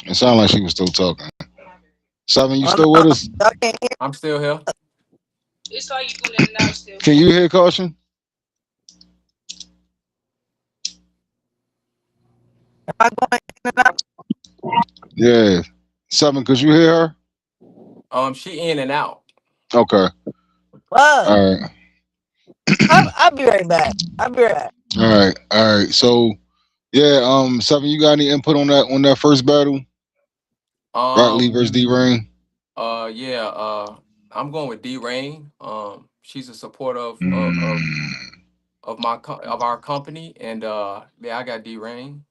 S3: It sounded like she was still talking. Seven, you
S7: Oh,
S3: still
S7: no,
S3: with us?
S7: y'all can't hear.
S6: I'm still here.
S4: It's like you going in and out still.
S3: Can you hear Caution?
S7: Am I going in and out?
S3: Yeah. Seven, could you hear her?
S6: She in and out.
S3: Okay.
S7: What?
S3: All right.
S7: I'll be right back. I'll be right back.
S3: All right. All right. So Yeah, Seven, you got any input on that first battle? Rock Lee
S6: Um,
S3: versus D Rain?
S6: yeah, I'm going with D Rain. She's a supporter
S3: Mm,
S6: of of our company, and yeah, I got D Rain.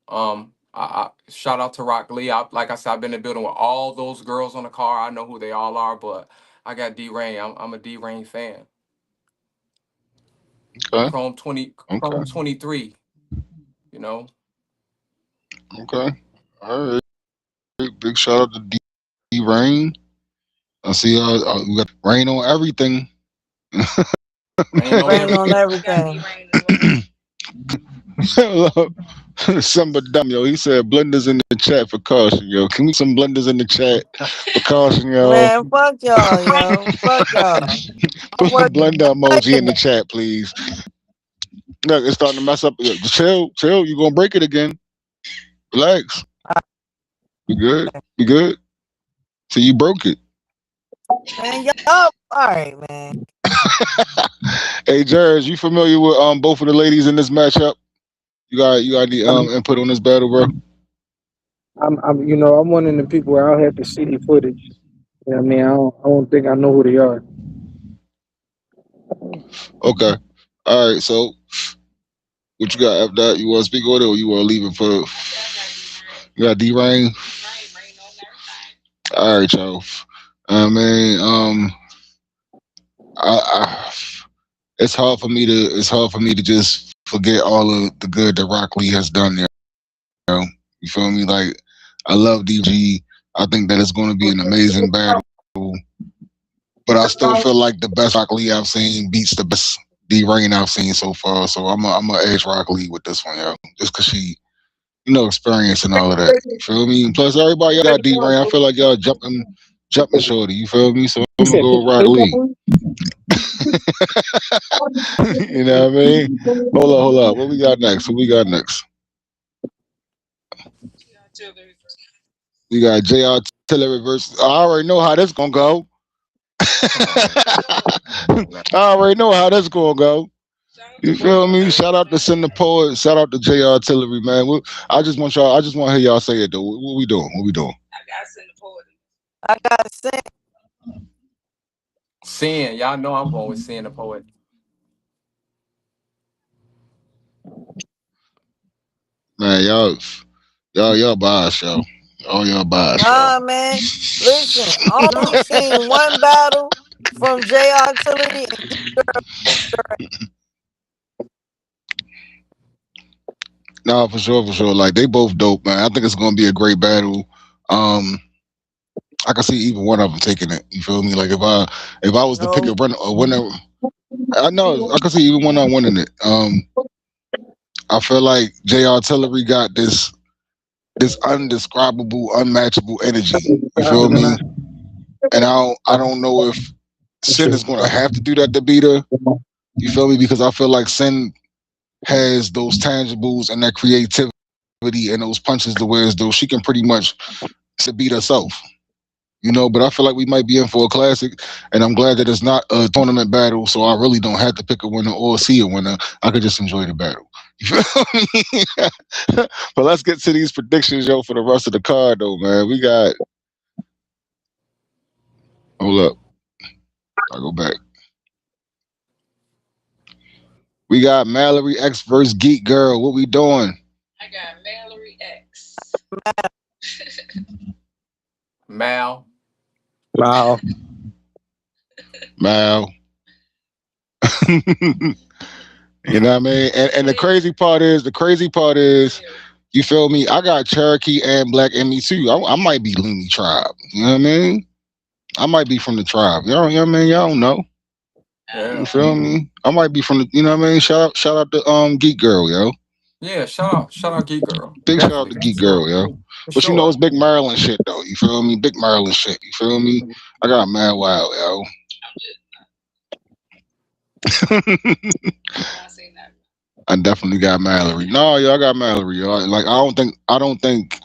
S6: I shout out to Rock Lee. Like I said, I've been in the building with all those girls on the car. I know who they all are, but I got D Rain. I'm a D Rain fan.
S3: okay,
S6: Chrome
S3: okay,
S6: 23. You know,
S3: okay. All right. Big shout out to D Rain. I see we got rain on everything.
S6: rain on
S7: Rain on
S6: everything.
S4: We got D
S7: everything.
S4: Rain as well.
S3: Simba dumb, yo. He said blenders in the chat for caution, yo. Can we some blenders in the chat for caution, yo?
S7: Man, fuck y'all, yo. Fuck y'all. I'm
S3: Put a
S7: working
S3: blender emoji in the
S7: today.
S3: chat, please. Look, it's starting to mess up. Chill, chill. You gonna break it again? Relax. We good? We good? So you broke it.
S7: Man, y'all. All right, man.
S3: Hey, Jers, you familiar with both of the ladies in this matchup? You got the
S8: I'm,
S3: input on this battle, bro?
S8: I'm one of the people where I'll have to see the footage. You know what I mean, I don't think I know who they are.
S3: Okay. All right. So what you got after that? You want to speak on it, or you want to leave it for? You got D Rain. All right, y'all. I mean, I it's hard for me to just forget all of the good that Rock Lee has done there. You feel me? Like I love DG. I think that it's going to be an amazing battle, but I still feel like the best Rock Lee I've seen beats the best D Rain I've seen so far. So I'm gonna edge Rock Lee with this one, yo. Just cause she, experience and all of that. You feel me? Plus everybody else got D Rain. I feel like y'all jumping shorty. You feel me? So
S8: You
S3: I'm gonna
S8: said
S3: go with Rock Lee. You know what I mean? Hold up. What we got next? What we got next? We got JR Tiller versus. I already know how this gonna go.
S6: Come on, man.
S3: I already know how this gonna go. You feel me? Shout out to Send the Poet. Shout out to JR Tillery, man. I just want y'all. I just want to hear y'all say it though. What we doing? What we doing?
S7: I got to say,
S6: Sin, y'all know I'm going with Sin the Poet.
S3: Man, y'all biased, yo. Oh, y'all biased, yo.
S7: nah, man. Listen, I only seen one battle from J Artillery and Geek Girl.
S3: No, for sure, for sure. Like they both dope, man. I think it's gonna be a great battle. Um, I can see even one of them taking it. You feel me? Like if I was to pick
S7: No,
S3: a winner, I know I can see even one of them winning it. I feel like J Artillery got this undescribable, unmatchable energy. You feel me? And I don't know if Sin is gonna have to do that to beat her. You feel me? Because I feel like Sin has those tangibles and that creativity and those punches to where as though she can pretty much beat herself. But I feel like we might be in for a classic, and I'm glad that it's not a tournament battle, so I really don't have to pick a winner or see a winner. I could just enjoy the battle. You feel me? But let's get to these predictions, yo, for the rest of the card, though, man. We got. Hold up. I go back. We got Mallory X versus Geek Girl. What we doing?
S4: I got Mallory X.
S6: Mal.
S8: Wow.
S3: Mal. You know what I mean? And the crazy part is, you feel me? I got Cherokee and Black in me too. I might be Looney Tribe. You know what I mean? I might be from the tribe. You know what I mean? Y'all don't know. You
S6: Yeah.
S3: feel me? I might be from the, you know what I mean? Shout out to Geek Girl, yo.
S6: Yeah, shout out Geek Girl.
S3: Big shout out
S6: Definitely,
S3: to
S6: for
S3: Geek Girl,
S6: sure.
S3: yo.
S6: For
S3: But it's
S6: sure.
S3: Big Maryland shit though. You feel me? Big Maryland shit. You feel me? I got Mad Wild, yo. I definitely got Mallory. No, yo, I got Mallory, yo. Like I don't think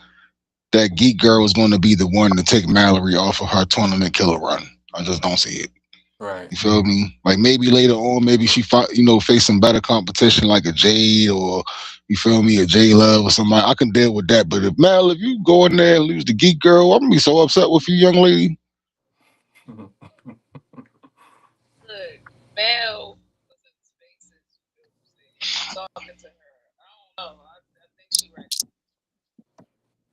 S3: that Geek Girl is going to be the one to take Mallory off of her tournament killer run. I just don't see it.
S6: Right.
S3: You feel me? Like maybe later on, maybe she facing better competition like a Jade or you feel me, a J Love or somebody, I can deal with that. But if Mel, if you go in there and lose the Geek Girl, I'm gonna be so upset with you, young lady.
S4: Look, Mel was in spaces talking to her. I don't know. I think she right. I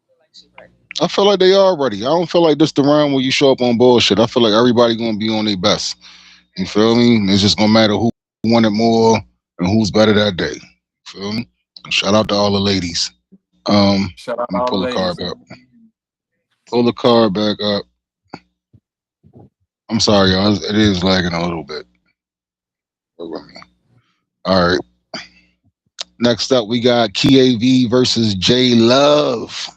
S4: feel like she right.
S3: I feel like they are ready. I don't feel like this the round where you show up on bullshit. I feel like everybody gonna be on their best. You feel me? It's just gonna matter who wanted more and who's better that day. Feel me? Shout out to all the ladies.
S6: Shout out
S3: Let me
S6: all the
S3: pull the
S6: ladies,
S3: card back.
S6: man.
S3: Pull the card back up. I'm sorry, y'all. It is lagging a little bit. All right. Next up, we got KAV versus J Love.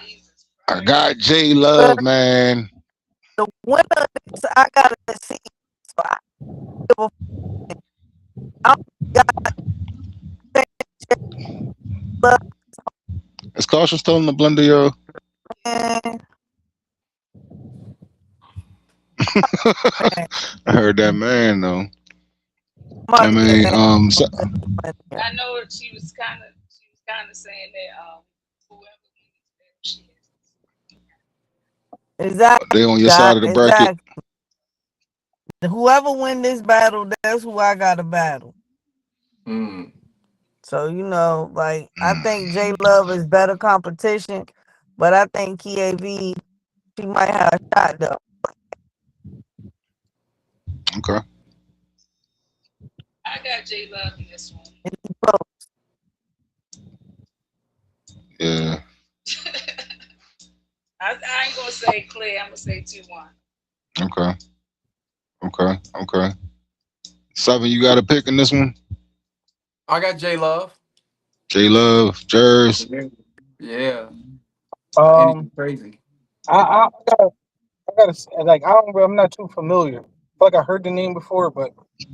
S4: Jesus
S3: I
S4: Christ.
S3: got J Love, man.
S7: The winner of this, I gotta see. So I give a I got love,
S3: Is Caution still in the blender, yo?
S7: man. Man,
S3: I heard that man though.
S7: I'm about
S3: I
S7: to get
S3: mean,
S7: that.
S4: I know she was kind of saying that whoever wins, she
S3: they on
S7: Exactly,
S3: your side
S7: Doc.
S3: of the bracket.
S7: Exactly. Whoever win this battle, that's who I got to battle.
S6: Mm.
S7: So like I think
S3: Mm,
S7: J Love is better competition, but I think KAV she might have a shot though.
S3: okay.
S4: I got J Love in this one.
S3: Yeah.
S4: I ain't gonna say Clay. I'm gonna say 2-1.
S3: Okay. Okay. Seven, you got a pick in this one?
S6: I got J Love.
S3: J Love, Jers.
S6: Yeah.
S8: Um,
S6: Anything crazy.
S8: I gotta like I'm not too familiar. I feel like I heard the name before, but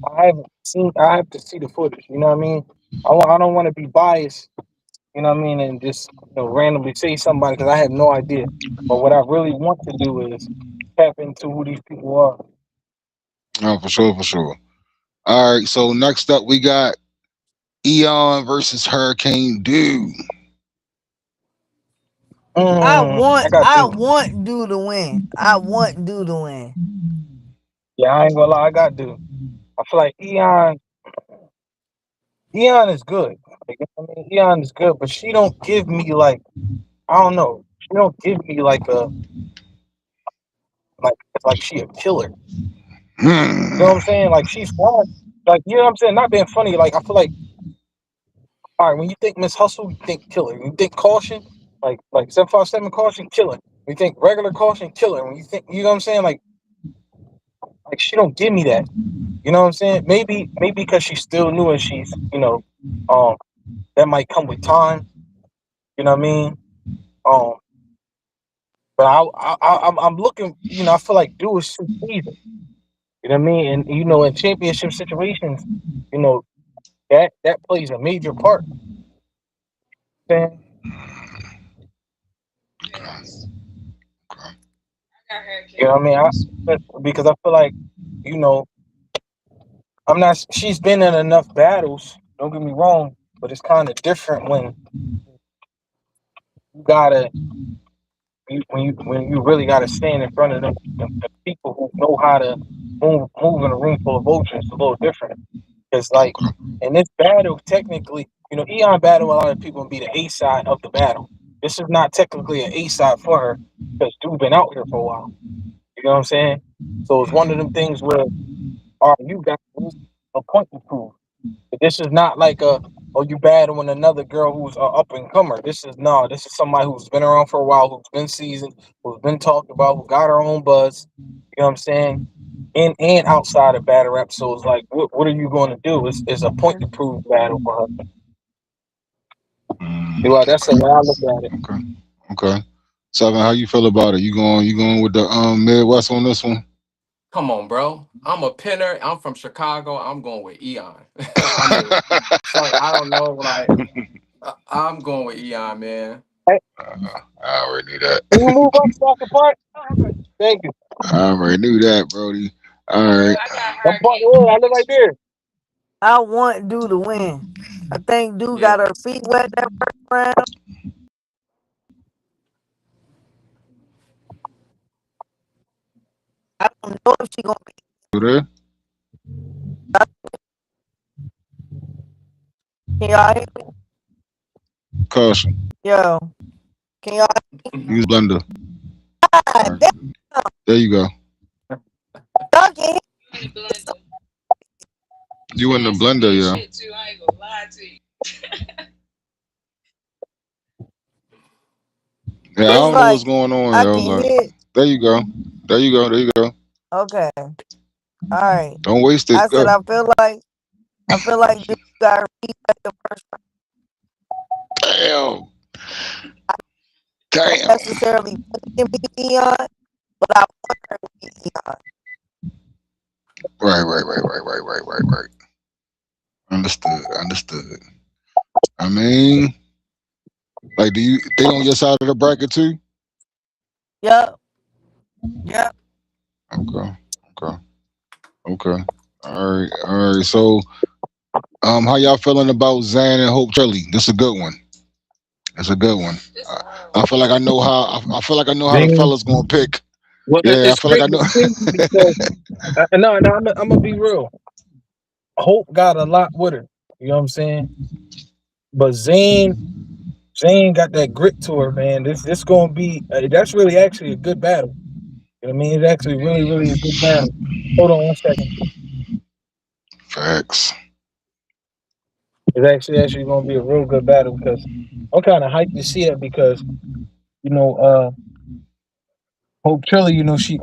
S8: I haven't seen. I have to see the footage. You know what I mean? I don't want to be biased. You know what I mean? And just randomly say somebody because I have no idea. But what I really want to do is tap into who these people are.
S3: Oh, for sure. All right, so next up we got Eon versus Hurricane Dude.
S8: I got
S7: I
S8: dude.
S7: want Dude to win. I want Dude to win.
S8: Yeah, I ain't gonna lie. I got dude. I feel like Eon is good. Like, you know what I mean, Eon is good, but she don't give me like I don't know. She don't give me like like she a killer. You know
S3: Hmm.
S8: what I'm saying? Like she's fine. Like you know what I'm saying? Not being funny. Like I feel like all right, when you think Miss Hustle, you think killer. When you think caution, like 757 caution, killer. When you think regular caution, killer. When you think you know what I'm saying? Like she don't give me that. You know what I'm saying? Maybe because she's still new and she's um that might come with time. You know what I mean? Um, but I'm looking. I feel like do is too season. You know what I mean? And in championship situations, you know that plays a major part. Man.
S4: Yes, I got
S8: You know
S4: Hurricane
S8: what I mean?
S4: in this one.
S8: Because I feel like you know I'm not. She's been in enough battles. Don't get me wrong, but it's kind of different when you gotta when you really gotta stand in front of them people who know how to move in a room full of vultures. It's a little different. Because like
S3: Okay.
S8: in this battle, technically, Eon battle a lot of people and be the A side of the battle. This is not technically an A side for her because dude been out here for a while. You know what I'm saying? So it's one of them things where, all right, you got a point to prove. But this is not like you battling another girl who's a up and comer. This is somebody who's been around for a while, who's been seasoned, who's been talked about, who got her own buzz. You know what I'm saying? In and outside of battle rap. So it's like, what are you going to do? It's a point to prove battle for her. Well, that's the
S3: Okay.
S8: way I look at it.
S3: Okay. Okay. Seven, how you feel about it? You going with the Midwest on this one?
S6: Come on, bro. I'm a pinner. I'm from Chicago. I'm going with Eon. I mean, so I don't know. Like, I'm going with Eon, man.
S8: Hey,
S3: I already knew that.
S8: can you move up so I can part? Thank you.
S3: I already knew that, Brody. All
S4: Well,
S3: right.
S4: I got
S8: I'm parting.
S4: Hurricane
S8: Oh,
S4: in
S8: I live right
S4: this one.
S8: there.
S7: I want Dude to win. I think Dude
S6: Yeah.
S7: got her feet wet that first round. I don't know if she gonna be.
S3: You there?
S7: Can y'all hear me?
S3: Caution.
S7: Yo, can y'all?
S3: Use blender. All
S7: God
S3: right.
S7: damn,
S3: There you go.
S7: y'all can hear
S3: You in the blender, yeah.
S4: Shit too, I ain't gonna lie to you.
S3: Yeah, I
S7: It's
S3: don't know what's
S7: like
S3: going on,
S7: I
S3: yo.
S7: can
S3: Look.
S7: hear it.
S3: There you go. There you go. There you go.
S7: Okay, all right.
S3: Don't waste it.
S7: I said
S3: Go.
S7: I feel like Dude got her feet wet the first round.
S3: Damn.
S7: Don't
S3: Damn.
S7: necessarily think it be Eon, but I want her to be Eon.
S3: Right. Understood. Understood. I mean, like, do you they on your side of the bracket too?
S7: Yep, yep.
S3: Okay. Okay. Okay. All right. So, how y'all feeling about Zan and Hope Shirley? This is a good one. It's a good one. I feel like I know how. I feel like I know how the
S8: Then,
S3: fellas gonna pick.
S8: well,
S3: Yeah, I
S8: it's
S3: feel like I
S8: crazy
S3: know.
S8: too because no, I'm gonna be real. Hope got a lot with her. You know what I'm saying? But Zane got that grit to her, man. This gonna be that's really actually a good battle. You know what I mean? It's actually really a good battle. Hold on one second.
S3: Facts.
S8: It's actually gonna be a real good battle because I'm kind of hyped to see it because you know Hope Trilly, she's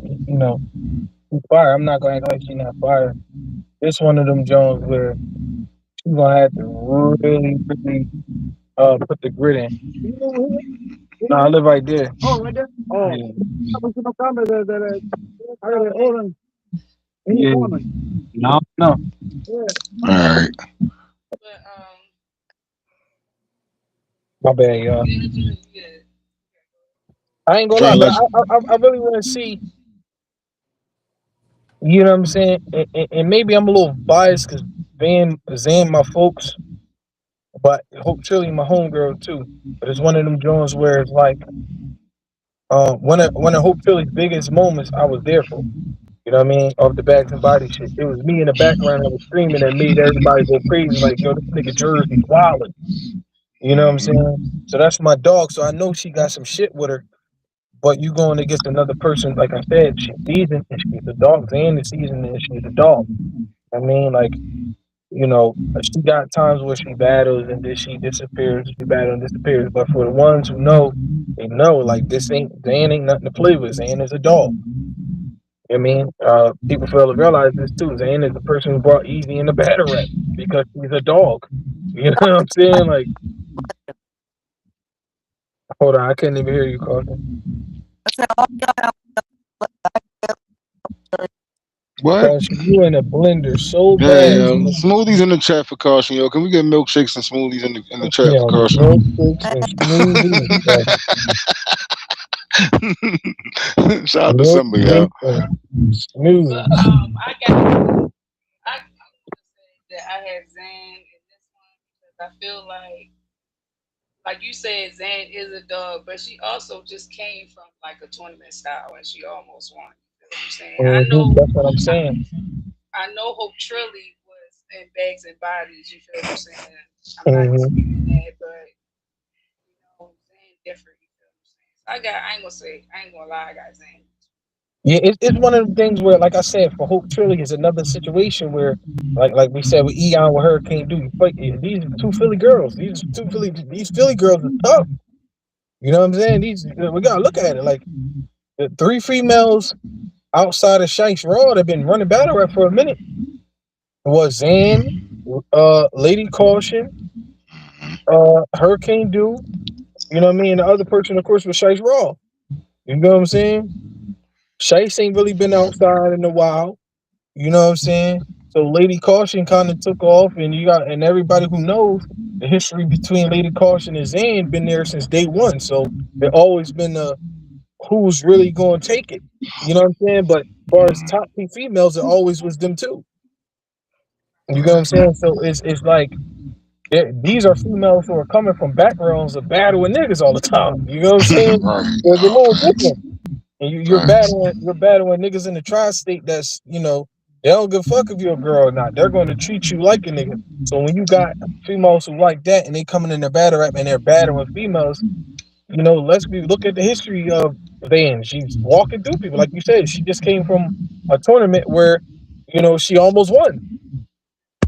S8: fire. I'm not gonna act like she's not fire. It's one of them Jones where she's gonna have to really put the grit in. No, I live right there. Oh, right there. Oh, yeah. Yeah. No, no.
S3: All right.
S4: But
S8: My bad, y'all.
S4: yeah.
S8: I ain't gonna
S3: Trying
S8: lie,
S3: to
S8: but
S3: let you.
S8: I really want to see. You know what I'm saying? And maybe I'm a little biased because Zan, my folks, but Hope Chili, my homegirl too. But it's one of them Jones where it's like, one of Hope Chili's biggest moments, I was there for. You know what I mean? Off the backs and body shit. It was me in the background that was screaming that made everybody go crazy. Like, yo, this nigga Jers, he's wildin'. You know what I'm saying? So that's my dog. So I know she got some shit with her. But you going against another person, like I said, she's seasoned and she's a dog. Zan is seasoned and she's a dog. I mean, like, she got times where she battles and then she disappears, she battles and disappears. But for the ones who know, they know, like, Zan ain't nothing to play with. Zan is a dog. You know what I mean? People fail to realize this too. Zan is the person who brought Easy in the battle rap because he's a dog. You know what I'm saying? Like, hold on, I couldn't even hear you, Carson.
S7: I said all y'all have
S3: What?
S8: Carson, you in a blender so
S3: Yeah,
S8: bad.
S3: yeah. Smoothies in the chat for caution, yo. Can we get milkshakes and smoothies in the chat for
S8: Yeah,
S3: caution?
S8: milkshakes and smoothies. Like,
S3: Shout out to Simba, yo.
S8: milkshakes and
S4: But
S8: smoothies.
S4: I would say that I had Zan in this one because I feel like you said, Zan is a dog, but she also just came from like a tournament style and she almost won. You know what I'm saying?
S8: That's what I'm saying.
S4: I know Hope Trilly was in bags and bodies. You feel what I'm saying? I'm not
S8: hmm
S4: disputing that, but Zan different. You feel what I'm saying? So I ain't gonna lie, I got Zan.
S8: Yeah, it's one of the things where, like I said, for Hope Trilly is another situation where, like we said with Eon with Hurricane Dude, these are two Philly girls. These Philly girls are tough. You know what I'm saying? We gotta look at it like the three females outside of Shice Raw that have been running battle rap for a minute was Zan, Lady Caution, Hurricane Dude. You know what I mean? The other person, of course, was Shice Raw. You know what I'm saying? Shice ain't really been outside in a while. You know what I'm saying? So Lady Caution kind of took off, and everybody who knows the history between Lady Caution and Zan been there since day one. So it always been who's really going to take it. You know what I'm saying? But as far as top two females, it always was them too. You know what I'm saying? So it's like these are females who are coming from backgrounds of battling niggas all the time. You know what I'm saying?
S3: Right.
S8: There's a little
S3: Facts.
S8: different. And
S3: Facts.
S8: you're battling niggas in the tri-state that's, they don't give a fuck if you're a girl or not. They're going to treat you like a nigga. So when you got females who like that and they coming in their battle rap and they're battling females, look at the history of Van. She's walking through people. Like you said, she just came from a tournament where, she almost won.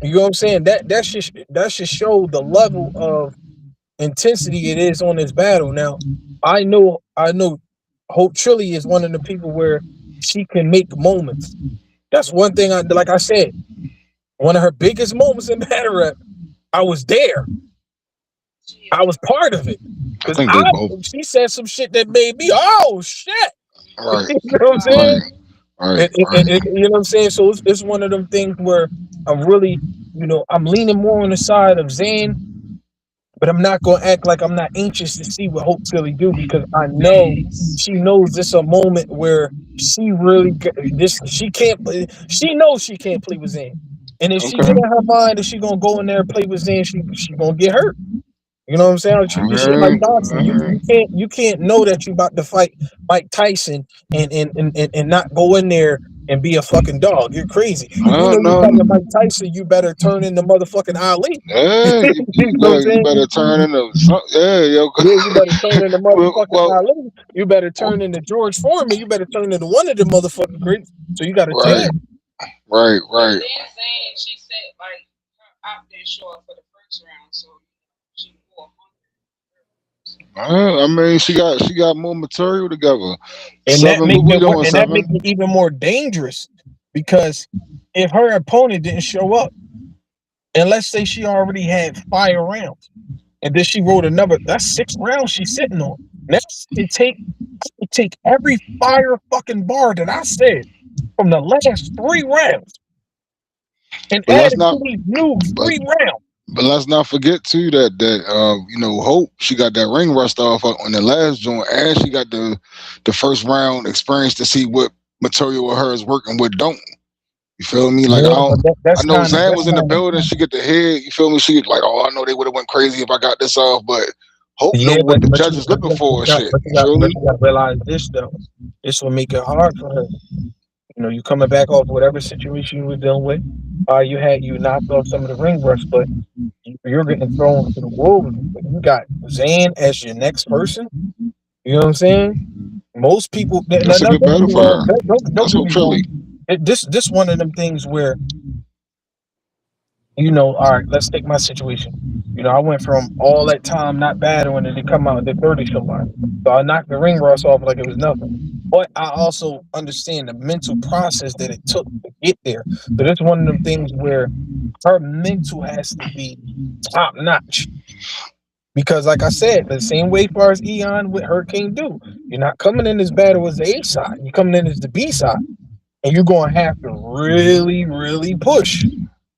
S8: You know what I'm saying? That should show the level of intensity it is on this battle. Now, I know Hope Trilly is one of the people where she can make moments. That's one thing like I said, one of her biggest moments in battle rap, I was there. I was part of it.
S3: I
S8: Because
S3: think they both.
S8: she said some shit that made me, oh shit.
S3: Right.
S8: You know what I'm saying?
S3: Right. Right. Right.
S8: You know what I'm saying? So it's one of them things where I'm really, I'm leaning more on the side of Zane, but I'm not gonna act like I'm not anxious to see what Hope Philly do, because I know she knows this a moment where she really she can't, she knows she can't play with Zane, and if she
S3: Okay.
S8: get in her mind that she gonna go in there and play with Zane, she gonna get hurt. You know what I'm saying? Treat this shit like
S3: Okay.
S8: boxing. You can't know that you about to fight Mike Tyson and not go in there and be a fucking dog. You're crazy. If you know you're
S3: No.
S8: fighting Mike Tyson, you better turn into motherfucking Ali.
S3: Yeah,
S8: You know what I'm
S3: you
S8: saying?
S3: better turn into some, yeah, yo.
S8: Yeah, you better turn into motherfucking
S3: well,
S8: Ali. You better turn into George Foreman. You better turn into one of the motherfucking greats. So you got a
S3: right,
S8: chance.
S3: right,
S4: And
S3: right.
S4: then saying she said like her out didn't show up for the first round, so she wore
S3: I mean, she got more material together.
S8: And that
S3: Seven,
S8: make
S3: what we
S8: it
S3: doing?
S8: and that make it
S3: Seven.
S8: even more dangerous, because if her opponent didn't show up, and let's say she already had fire rounds, and then she wrote another, that's 6 rounds she's sitting on. Now it take every fire fucking bar that I said from the last 3 rounds and
S3: But
S8: add
S3: let's
S8: it
S3: not.
S8: to these new
S3: But
S8: 3 rounds.
S3: but let's not forget too that Hope, she got that ring rust off on the last joint, and she got the first round experience to see what material of hers work and what don't. You feel me? Like I
S8: Yeah,
S3: don't.
S8: but
S3: I
S8: that's
S3: know
S8: kind of
S3: Zan was in the building. She get the head. You feel me? She like, oh, I know they would have went crazy if I got this off, but Hope know
S8: yeah,
S3: what the judges looking for and shit. You feel
S8: but
S3: me?
S8: you got to realize this though. This will make it hard for her. You coming back off whatever situation you were dealing with. You knocked off some of the ring rust, but you're getting thrown to the wolves. You got Zan as your next person. You know what I'm saying? Most people. Now,
S3: That's a
S8: don't
S3: good
S8: get
S3: battle
S8: me
S3: for
S8: wrong.
S3: her.
S8: Don't
S3: That's
S8: get
S3: Hope
S8: me wrong.
S3: Philly.
S8: This one of them things where, all right, let's take my situation. I went from all that time not battling and they come out and they're 30 somebody. So I knocked the ring rust off like it was nothing. But I also understand the mental process that it took to get there. So that's one of them things where her mental has to be top notch. Because like I said, the same way far as Eon with Hurricane do, you're not coming in this battle as the A side. You're coming in as the B side. And you're gonna have to really, really push.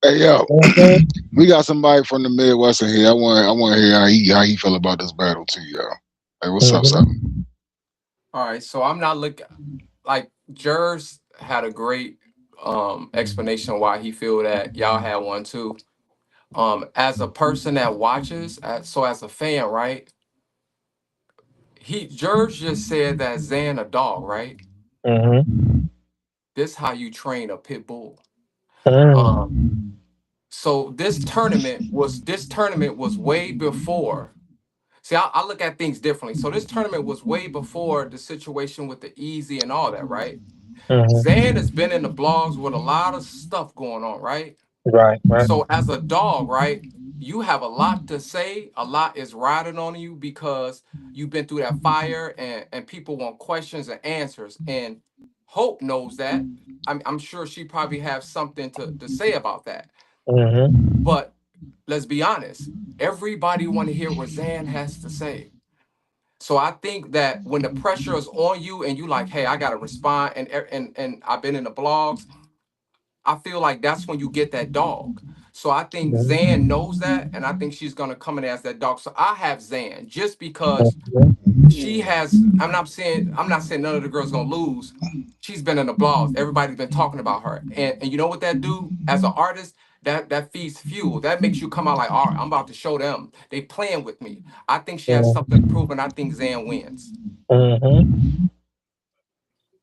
S3: Hey yo,
S8: You know what I'm saying?
S3: we got somebody from the Midwest in here. I want to hear how he feel about this battle too, yo. Hey, what's up,
S8: Mhm.
S3: Seven?
S6: All right, so I'm not looking like Jers had a great explanation why he feel that y'all had one too. As a person that watches, so as a fan, right? Jers just said that Zan a dog, right?
S8: Mhm.
S6: This how you train a pit bull. Um,
S8: Mhm.
S6: so this tournament was way before. See, I look at things differently. So this tournament was way before the situation with the easy and all that, right?
S8: Mhm.
S6: Zan has been in the blogs with a lot of stuff going on, right?
S8: Right. Right.
S6: So as a dog, right, you have a lot to say. A lot is riding on you because you've been through that fire, and people want questions and answers. And Hope knows that. I'm sure she probably has something to say about that.
S8: Mhm.
S6: But let's be honest, everybody want to hear what Zan has to say. So I think that when the pressure is on you and you like, hey, I gotta respond, and I've been in the blogs, I feel like that's when you get that dog. So I think Zan knows that, and I think she's gonna come in as that dog. So I have Zan just because she has. I'm not saying none of the girls gonna lose. She's been in the blogs. Everybody's been talking about her, and you know what that do as an artist? that feeds fuel. That makes you come out like, all right, I'm about to show them. They playing with me. I think she has
S8: Yeah.
S6: something to prove, and I think Zan wins.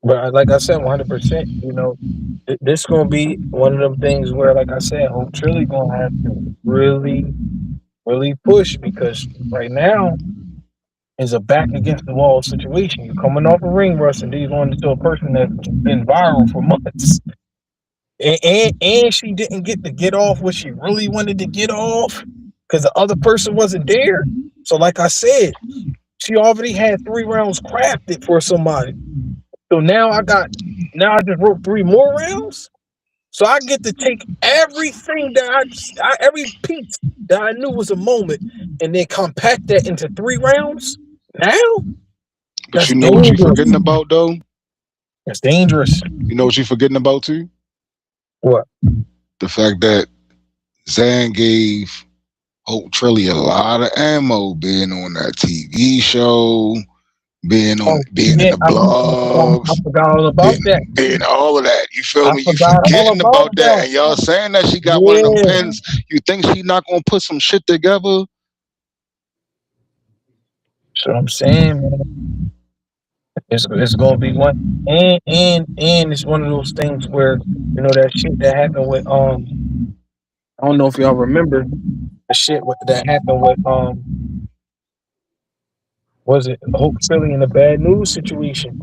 S8: But like I said, 100%. You know, this gonna be one of them things where, like I said, Hope Trilly gonna have to really, really push, because right now is a back against the wall situation. You're coming off a ring rust, and he's on to a person that's been viral for months. And she didn't get off what she really wanted to get off because the other person wasn't there. So, like I said, she already had 3 rounds crafted for somebody. So now I just wrote 3 more rounds. So I get to take everything that every piece that I knew was a moment, and then compact that into 3 rounds. Now
S3: But
S8: that's
S3: you know what you're
S8: dangerous.
S3: forgetting about though?
S8: That's dangerous.
S3: You know what you're forgetting about too?
S8: What?
S3: The fact that Zan gave Hope Trilly a lot of ammo being on that TV show, being in
S8: Yeah,
S3: the blogs,
S8: I forgot all about that.
S3: being all of that. You feel
S8: I
S3: me? You
S8: forgot all
S3: forgetting
S8: about
S3: about that,
S8: that.
S3: and y'all saying that she got one of them
S8: Yeah.
S3: pins. You think she not gonna put some shit together?
S8: So I'm saying, man, it's gonna be one, and it's one of those things where, you know, that shit that happened with I don't know if y'all remember the shit that happened with was it Hope Philly in the Bad News situation?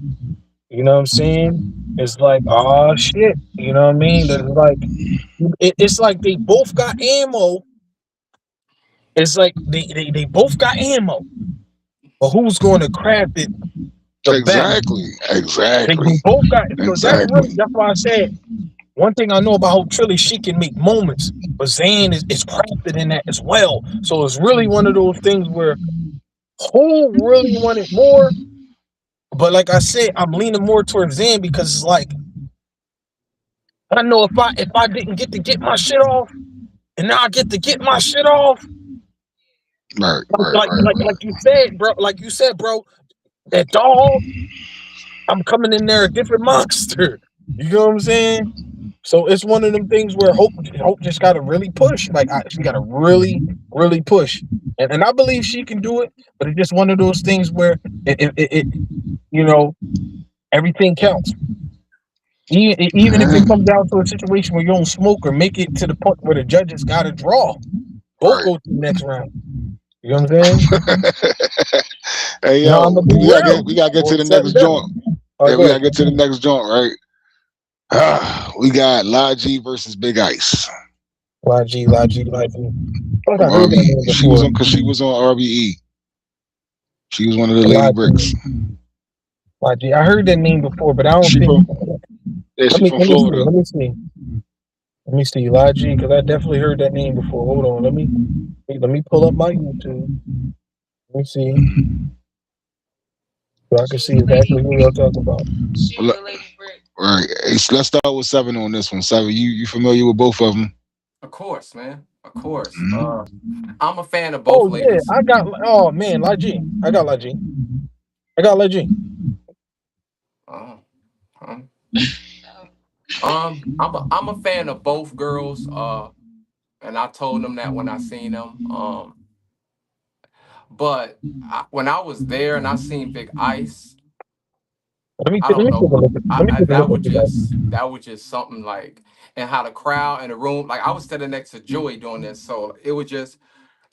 S8: You know what I'm saying? It's like, oh shit, you know what I mean? That's like, it's like they both got ammo. It's like they both got ammo, but who's going to craft it the best? They both got, so that's why I said, one thing I know about Hope Trilly, she can make moments, but Zan is crafted in that as well. So it's really one of those things where who really wanted more? But like I said, I'm leaning more towards Zan, because it's like, I know if I didn't get to get my shit off, and now I get to get my shit off.
S3: Right.
S8: Like you said, bro. Like you said, bro. That dog, I'm coming in there a different monster. You know what I'm saying? So it's one of them things where Hope just got to really push. Like she got to really, really push, and I believe she can do it. But it's just one of those things where it you know, everything counts. Even if it comes down to a situation where you don't smoke or make it to the point where the judges got to draw, both go to the next round. You know what I'm saying?
S3: Hey
S8: No,
S3: yo,
S8: I'm gonna be real.
S3: we gotta get to the
S8: Set
S3: next
S8: and done.
S3: joint.
S8: All right,
S3: Yeah,
S8: go
S3: we
S8: ahead.
S3: gotta get to the next joint, right? We got Logi versus Big Ice.
S8: Logi. I think I
S3: From
S8: heard that name
S3: RBE.
S8: before.
S3: She was on RBE. She was one of the Lady
S8: Logi.
S3: Bricks.
S8: I heard that name before, but I don't
S3: She
S8: think.
S3: from
S8: Let
S3: she
S8: me
S3: from Florida.
S8: Let me see. Logi, because I definitely heard that name before. Hold on. Let me pull up my YouTube. Let me see, so I can see exactly who y'all talking about.
S4: She was a Lady Brick.
S3: Right. Let's start with 7 on this one. 7, you familiar with both of them?
S6: Of course, man. Of course.
S3: Mm-hmm.
S6: I'm a fan of both
S8: Oh yeah,
S6: ladies.
S8: oh man, Logi. I got Logi.
S6: Uh, um, I'm a fan of both girls. And I told them that when I seen them. But when I was there and I seen Big Ice, I
S8: Let
S6: don't
S8: me take a
S6: know.
S8: look at
S6: That would
S8: that.
S6: just something like, and how the crowd in the room, like I was standing next to Joey doing this, so it was just,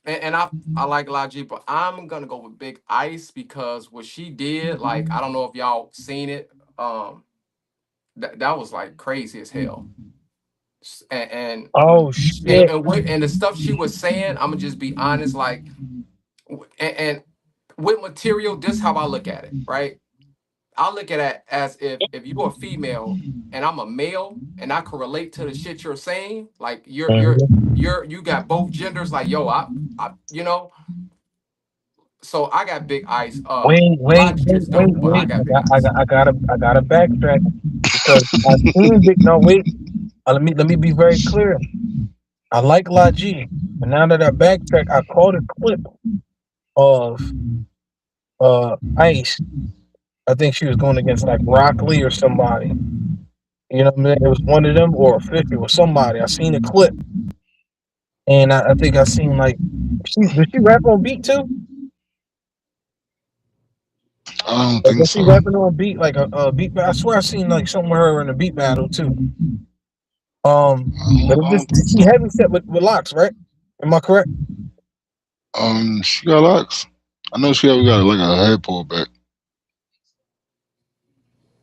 S6: and I like Logic, but I'm gonna go with Big Ice because what she did, like I don't know if y'all seen it, that was like crazy as hell, and
S8: Oh shit.
S6: and the stuff she was saying, I'm gonna just be honest, like, and with material, this how I look at it, right? I look at it as if you're a female and I'm a male and I can relate to the shit you're saying, like you got both genders, like yo, I you know, so I got Big Ice. Logic is dope, but I
S8: Wait.
S6: got Big Ice.
S8: I gotta backtrack, because I seen Big. No, wait. Let me be very clear. I like Logi, but now that I backtrack, I caught a clip of Ice. I think she was going against like Rock Lee or somebody. You know what I mean? It was one of them, or 50 or somebody. I seen a clip. and I think I seen like does she rap on beat too?
S3: I don't
S8: Like
S3: think
S8: was she
S3: so.
S8: rapping on beat like a beat? I swear I seen like something with her in a beat battle too. But
S3: I
S8: it
S3: don't
S8: just
S3: think
S8: she
S3: so.
S8: heavy set with locks, right? Am I correct?
S3: She got locks. I know she ever got like a head pulled back.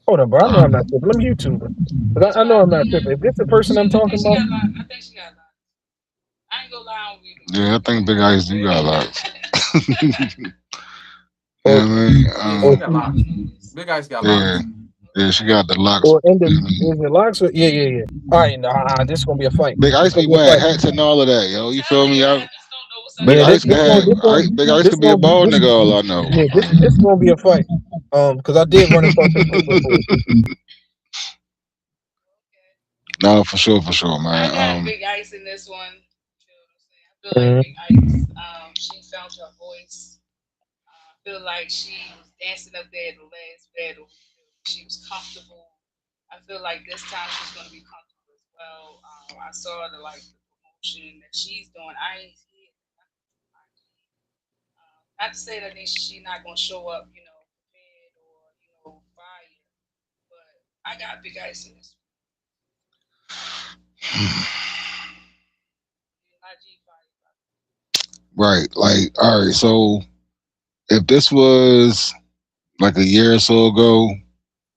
S8: Hold on, bro. I know I'm
S3: Um,
S8: not tripping. Let me YouTube her. 'Cause
S4: That's
S8: I
S4: why
S8: know
S4: I
S8: I'm
S4: think
S8: not tripping. If this the person I'm
S4: I think
S8: talking
S4: she
S8: about,
S4: got locked. I think she got locked. I ain't gonna lie on you.
S3: yeah, I think Big Ice do got locks. You know what
S8: or
S3: I mean?
S6: Yeah,
S8: or
S6: she got locks. Big Ice got
S3: Yeah,
S6: locks.
S3: yeah, she got the locks.
S8: or in the
S3: You know what I mean?
S8: is it locks? Or, yeah. All right, nah, this gonna be a fight.
S3: Big
S8: This
S3: Ice
S8: gonna
S3: be
S8: be a
S3: wearing
S8: fight.
S3: hats and all of that, yo. You feel me?
S4: I just don't know what's
S3: Big
S8: Yeah,
S3: Ice can have. Big Ice
S8: this
S3: could be a bald
S8: this
S3: nigga. All I know.
S8: yeah this gonna be a fight. Because I did run across her tweet before.
S3: No, for sure,
S4: I
S3: man.
S4: got Big Ice in this one. You know what I'm saying? I feel like
S8: Mhm.
S4: Big Ice, she found her voice. I feel like she was dancing up there at the last battle. She was comfortable. I feel like this time she's going to be comfortable as well. I saw the promotion that she's doing. I ain't see it. Not to say that she's not going to show up, prepared or fire, but I got Big Ice in this one. IG fire.
S3: Right. Like, all right. So if this was like a year or so ago,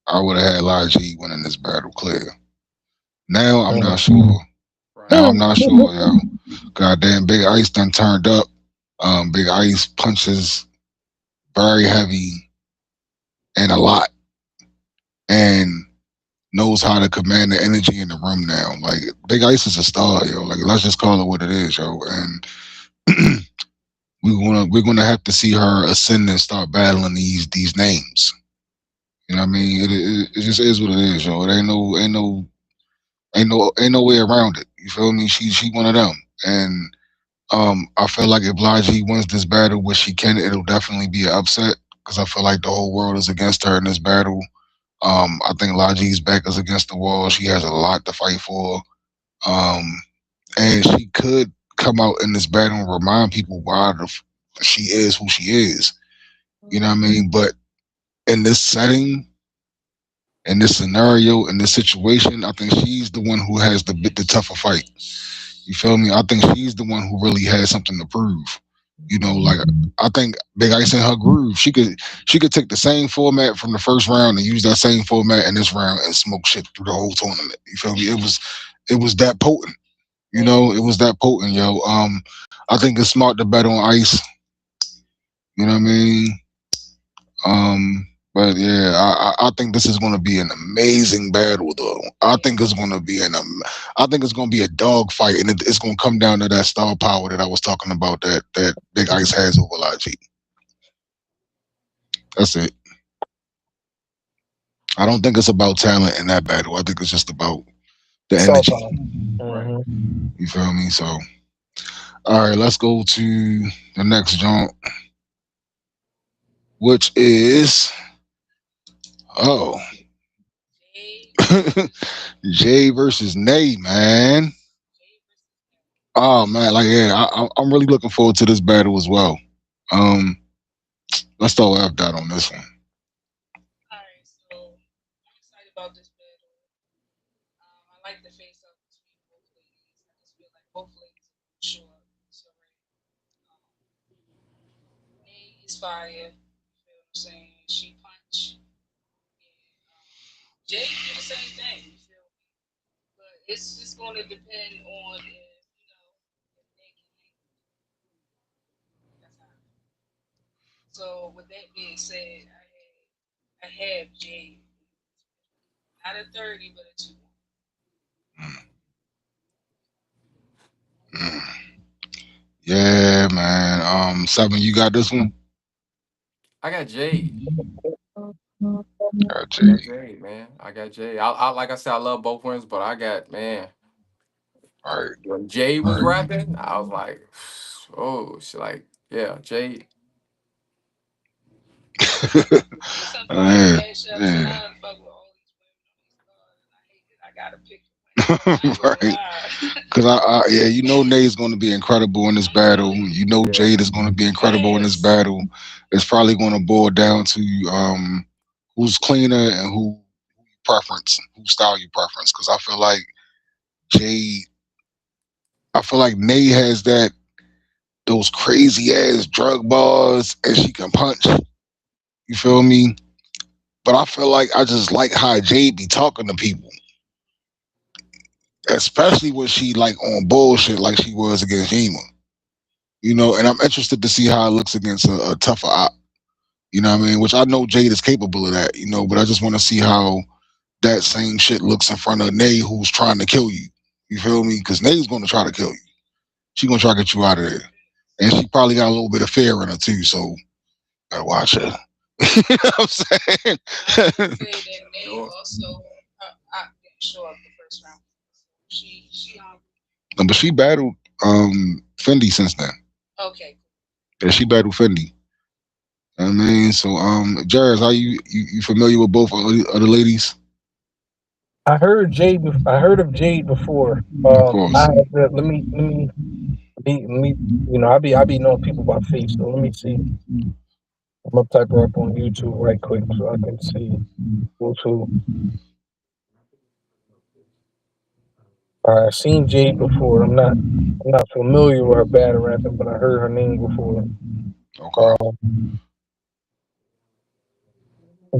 S3: I would have had Logi winning this battle clear. Now I'm not sure.
S6: Right.
S3: Now I'm not sure, yo. Goddamn, Big Ice done turned up. Big Ice punches very heavy and a lot, and knows how to command the energy in the room now. Like Big Ice is a star, yo. Like let's just call it what it is, yo. And we're gonna have to see her ascend and start battling these names. You know what I mean? It just is what it is, yo. It ain't no way around it. You feel me? She one of them. And I feel like if Logi wins this battle, which she can, it'll definitely be an upset because I feel like the whole world is against her in this battle. I think Logi's back is against the wall. She has a lot to fight for. Um, and she could come out in this battle and remind people why she is who she is. You know what I mean? But in this setting, in this scenario, in this situation, I think she's the one who has the tougher fight. You feel me? I think she's the one who really has something to prove. You know, like I think Big Ice in her groove. She could take the same format from the first round and use that same format in this round and smoke shit through the whole tournament. You feel me? It was that potent. You know, it was that potent, yo. I think it's smart to bet on Ice. You know what I mean? But yeah, I think this is going to be an amazing battle, though. I think it's going to be I think it's going to be a dog fight, and it's going to come down to that star power that I was talking about that Big Ice has over Logi. That's it. I don't think it's about talent in that battle. I think it's just about the
S8: Star
S3: energy.
S8: power.
S6: Right.
S3: You feel me? So, all right, let's go to the next jump, which is oh Jay versus Nay, man. Oh man, like yeah, I'm really looking forward to this battle as well. Um, let's start with F dot on this one.
S4: All right, so I'm excited about this battle. I like the face up between both ladies. I just feel like both ladies are sure. So, um, Nay is fire. You feel what I'm saying? She punch. And, Jay do the same thing. You feel me? But it's just going to depend on if Nay can hang. That's how. So with that being said, I have Jay. Not a 30, but a 2.
S3: Mm. Yeah, man. Seven, you got this one.
S6: I got Jade.
S3: Got
S6: I got
S3: Jay.
S6: Jade, man. I got Jade. I like I said, I love both wins, but I got man.
S3: All right,
S6: When Jade
S3: all
S6: was
S3: right.
S6: rapping, I was like, oh, she like, yeah, Jade.
S4: It's unfair
S3: yeah,
S4: matchups, and
S3: yeah.
S4: I fuck with all these women on these cards, and I hate that I gotta pick a winner. I ain't gonna
S3: Right.
S4: lie.
S3: Cause yeah, you know Nate's going to be incredible in this battle. You know
S6: Yeah.
S3: Jade is going to be incredible in this battle. It's probably going to boil down to who's cleaner and who preference, who style you preference. Cause I feel like Jade, I feel like Nate has those crazy ass drug bars and she can punch. You feel me? But I feel like I just like how Jade be talking to people, especially when she like on bullshit like she was against Yema. You know, and I'm interested to see how it looks against a tougher op. You know what I mean? Which I know Jade is capable of that, you know, but I just want to see how that same shit looks in front of Nay, who's trying to kill you. You feel me? Because Nay's going to try to kill you. She's going to try to get you out of there. And she probably got a little bit of fear in her, too, so gotta watch her. You know what I'm saying?
S4: Say that Nate also didn't show up the first round. She
S3: But she battled Fendi since then.
S4: okay.
S3: Yeah, she battled Fendi. I mean, so Jers, how you familiar with both other ladies?
S8: I heard Jade. I heard of Jade before.
S3: Of course.
S8: Let me. You know, I be knowing people by face. So let me see. I'm gonna type her up on YouTube right quick so I can see who's who. I've seen Jade before. I'm not familiar with her battle rapping, but I heard her name before.
S3: Okay.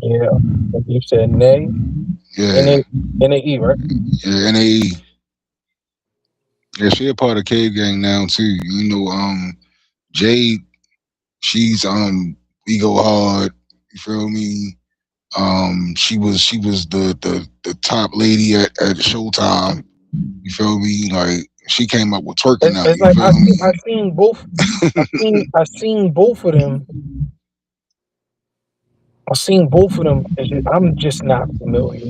S8: Yeah, you said Nay.
S3: Yeah.
S8: N-A-E, right?
S3: Yeah, NAE. Yeah, she a part of Cave Gang now too. You know, Jade, she's we go hard. You feel me? She was the top lady at Showtime. You feel me? Like she came up with twerking out.
S8: It's
S3: You
S8: like
S3: feel me?
S8: I seen both. I seen both of them. I seen both of them. I'm just not familiar.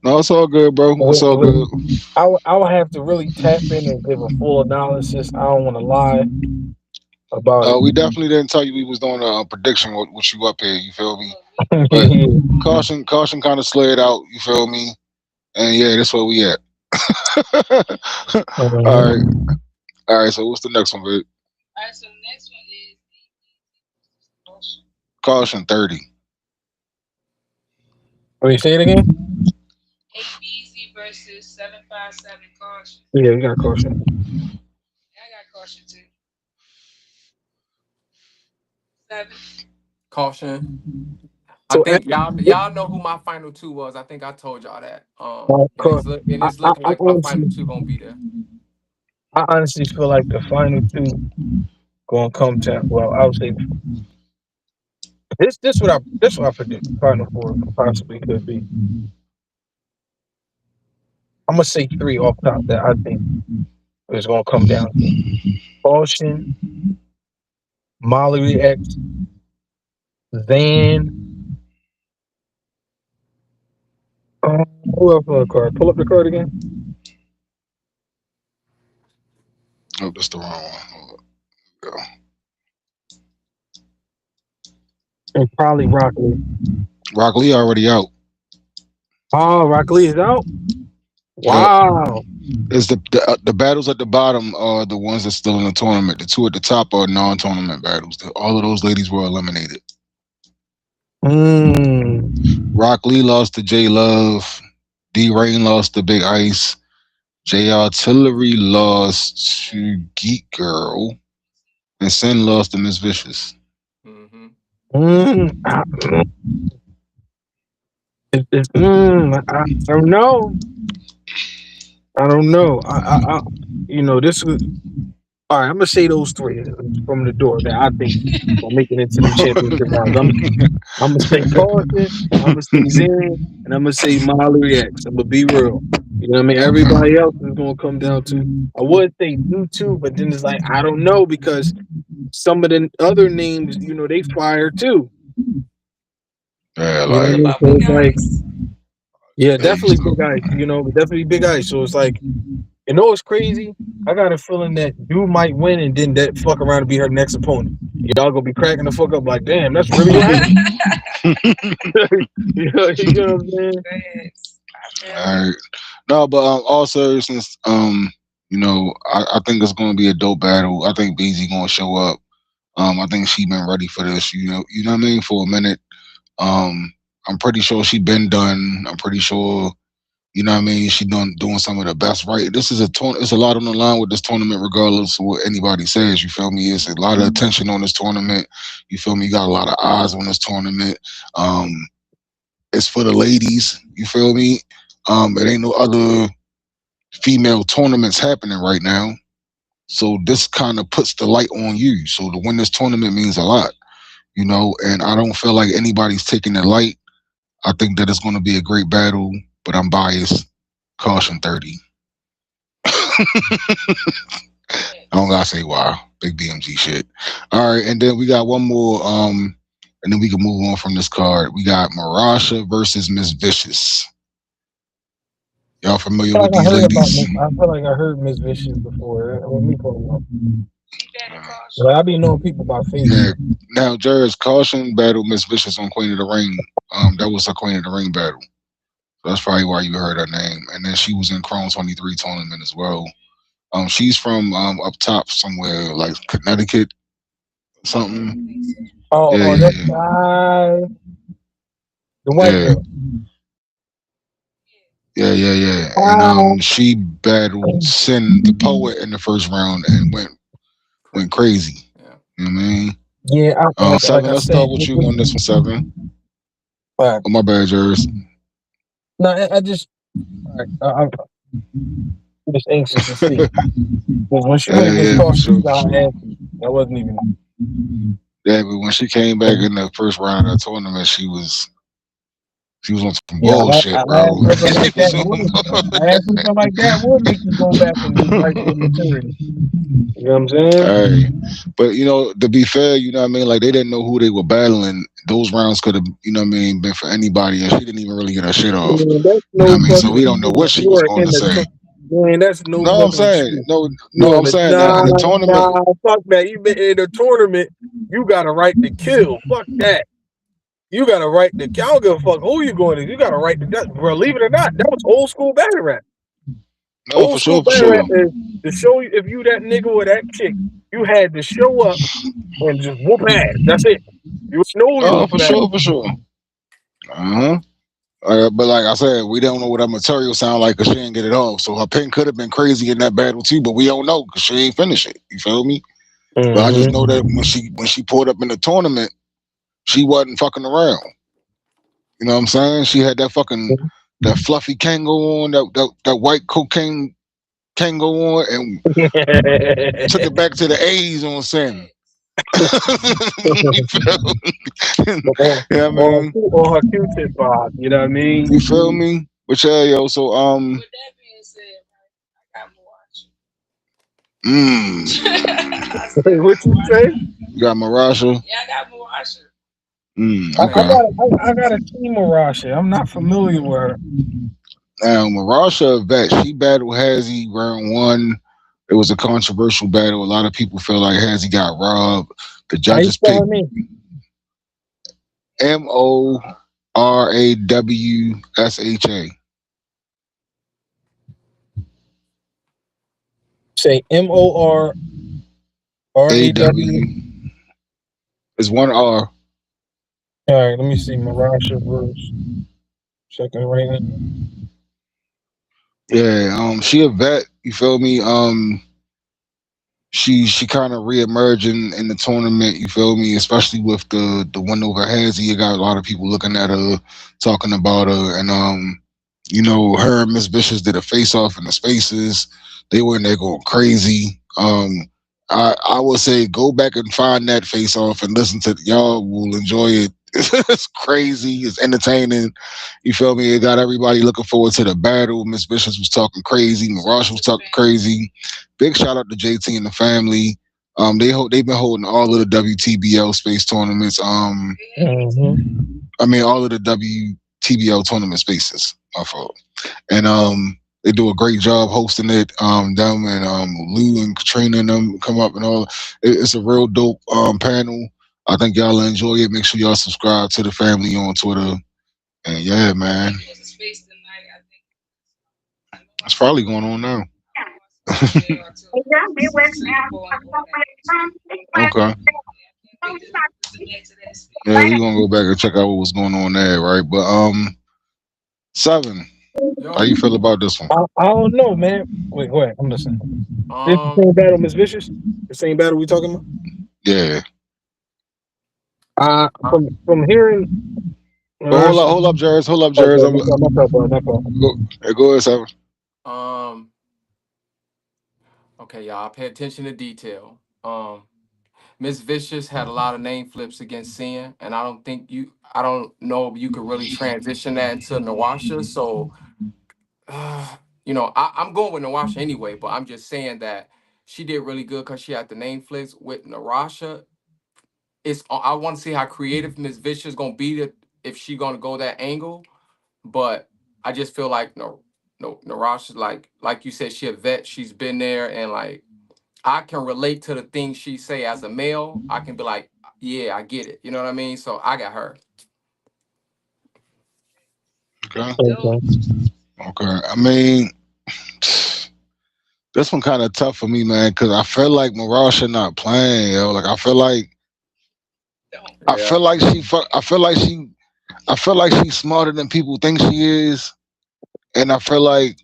S3: No, it's all good, bro. It's all good.
S8: I would have to really tap in and give a full analysis. I don't want to lie about it.
S3: We definitely didn't tell you we was doing a prediction with you up here. You feel me? But
S8: Yeah.
S3: caution kind of slid out. You feel me? And yeah, that's where we at. All right. So what's the next one, babe?
S4: All right, so the next one is Kausion.
S3: Caution 30.
S8: Wait, say it again.
S4: Aye Beezy versus 757 Kausion.
S8: Yeah, you got Kausion.
S4: I got Kausion too. 7.
S6: Kausion.
S8: So,
S6: I think y'all know who my final two was. I think I told y'all that. And it's looking like my final two gonna be there.
S8: I honestly feel like the final two gonna come to. Well, I would say this what I predict. Final four possibly could be. I'm gonna say 3 off top that I think is gonna come down to Kausion, Molly X, Zan. Who else on the card? Pull up the card again.
S3: Oh, that's the wrong one. Hold on.
S8: And probably Rock Lee.
S3: Rock Lee already out.
S8: Oh, Rock Lee is out. Wow.
S3: Is the battles at the bottom are the ones that's still in the tournament. The two at the top are non-tournament battles. All of those ladies were eliminated. Rock Lee lost to J Love. D Rain lost to Big Ice. J Artillery lost to Geek Girl. And Sin lost to Miss Vicious.
S8: I don't know. I don't know. I you know, this was all right. I'm gonna say those 3 from the door that I think will make it into the championship rounds. I'm gonna say Kausion, I'm gonna say Zan, and I'm gonna say Molly X. I'm gonna be real. You know what I mean? Everybody else is gonna come down to. I would say you too, but then it's like I don't know because some of the other names, you know, they fire too.
S3: Yeah,
S8: You know what I mean? So it's like, yeah, definitely Big Ice. You know, definitely Big Ice. So it's like, you know, it's crazy. I got a feeling that you might win, and then that fuck around and be her next opponent. Y'all gonna be cracking the fuck up like, damn, that's really what happened. You know what I'm saying?
S3: all right. No, but all seriousness, You know, I think it's gonna be a dope battle. I think Beezy gonna show up. I think she been ready for this. You know what I mean, for a minute. I'm pretty sure she been done. I'm pretty sure. You know what I mean? She doing some of the best right. This is it's a lot on the line with this tournament, regardless of what anybody says. You feel me? It's a lot of attention on this tournament. You feel me? You got a lot of eyes on this tournament. It's for the ladies. You feel me? It ain't no other female tournaments happening right now. So this kind of puts the light on you. So to win this tournament means a lot, you know, and I don't feel like anybody's taking the light. I think that it's going to be a great battle, but I'm biased. Caution 30. I don't gotta say why. Big BMG shit. All right, and then we got one more, and then we can move on from this card. We got Marasha versus Miss Vicious. Y'all familiar with these ladies?
S8: I feel like I heard Miss Vicious before. Let me pull up. But I be knowing people by face.
S3: Yeah. Now, Jers, Kausion battled Miss Vicious on Queen of the Ring. That was her Queen of the Ring battle. So that's probably why you heard her name. And then she was in Chrome 23 tournament as well. She's from up top somewhere, like Connecticut, something.
S8: That's the white girl.
S3: Yeah. And she battled Sin the Poet in the first round and went crazy. You know what I mean?
S8: Yeah.
S3: Seven, let's start with you on this one, Seven. Oh, my bad, Jers.
S8: No, I just I'm just anxious to see. Because when she went this I wasn't even.
S3: Yeah, but when she came back in the first round of the tournament, she was on some bullshit, bro.
S8: I had something like that would make you go back and rewrite your material. You know what I'm saying?
S3: All right. But, you know, to be fair, you know what I mean? Like, they didn't know who they were battling. Those rounds could have, you know what I mean, been for anybody, and she didn't even really get her shit off. You know what I mean? So we don't know what she was going to say.
S8: Man, that's
S3: I'm saying. I'm saying in the tournament.
S8: Nah, fuck that. You been in the tournament, you got a right to kill. Fuck that. You got a right to kill. I don't give a fuck who you going to. You got a right to that. Bro, believe it or not, that was old school battle rap.
S3: No, for sure.
S8: Rap is to show you if you that nigga or that chick, you had to show up and just whoop ass. That's it. You know
S3: for sure. But like I said, we don't know what her material sound like because she didn't get it off. So her pen could have been crazy in that battle too, but we don't know because she ain't finished it. You feel me? But I just know that when she pulled up in the tournament, she wasn't fucking around. You know what I'm saying? She had that fluffy Kango on, that white cocaine Kango on, and took it back to the A's on Sin. You feel me? Yeah, man.
S8: Or her Q-tip vibe, you know what I mean?
S3: You feel me? But yeah, yo, so
S4: With that being said, I got Marasha.
S8: What you say?
S3: You got Marasha?
S4: Yeah, I got Marasha.
S3: Okay.
S8: I got a team Marasha. I'm not familiar with her.
S3: Now, Marasha vet, she battled Hazzy round one. It was a controversial battle. A lot of people feel like Hazzy got robbed. The judges picked Morawsha.
S8: Say MORRAW.
S3: It's one R.
S8: All right, let me see. Marasha verse. Checking right now.
S3: Yeah, she a vet. You feel me? She kind of reemerging in the tournament. You feel me? Especially with the win over Hazzy, you got a lot of people looking at her, talking about her, and you know, her and Miss Vicious did a face off in the spaces. They were in there going crazy. I would say go back and find that face off and listen to it. Y'all will enjoy it. It's crazy. It's entertaining. You feel me? It got everybody looking forward to the battle. Miss Vicious was talking crazy. Marasha was talking crazy. Big shout out to JT and the family. They've been holding all of the WTBL space tournaments. I mean all of the WTBL tournament spaces. My fault. And they do a great job hosting it. Them and Lou and Katrina and them come up and all. It's a real dope panel. I think y'all will enjoy it. Make sure y'all subscribe to the family on Twitter. And yeah, man. It's probably going on now.
S4: Yeah, October 24 and 09.
S3: Okay.
S4: Yeah, I can't wait to listen back to that speech.
S3: Yeah, we're gonna go back and check out what was going on there, right? But 7. How
S6: Yo,
S3: you feel about this one?
S8: I don't know, man. Wait, go ahead. I'm listening. This the
S6: um,
S8: same battle, Miss Vicious. The same battle we talking about.
S3: Yeah.
S8: From hearing.
S3: But hold up, Jers. Hold up, Jers.
S8: Okay, my fault, bro. My fault.
S3: Go ahead, 7.
S6: um, okay, y'all, pay attention to detail. Miss Vicious had a lot of name flips against Sin, and I don't know if you could really transition that into Nawasha. So, I'm going with Nawasha anyway, but I'm just saying that she did really good because she had the name flips with Nawasha. I want to see how creative Miss Vicious gonna be if she gonna go that angle, but I just feel like no, Nawasha, like you said, she a vet. She's been there, and like I can relate to the things she say as a male. I can be like, yeah, I get it. You know what I mean? So I got her.
S3: Okay.
S4: Dope.
S3: Okay. I mean, this one kind of tough for me, man, because I feel like Marasha not playing, yo. Like I
S6: Yeah.
S3: feel like I feel like she's smarter than people think she is, and I feel like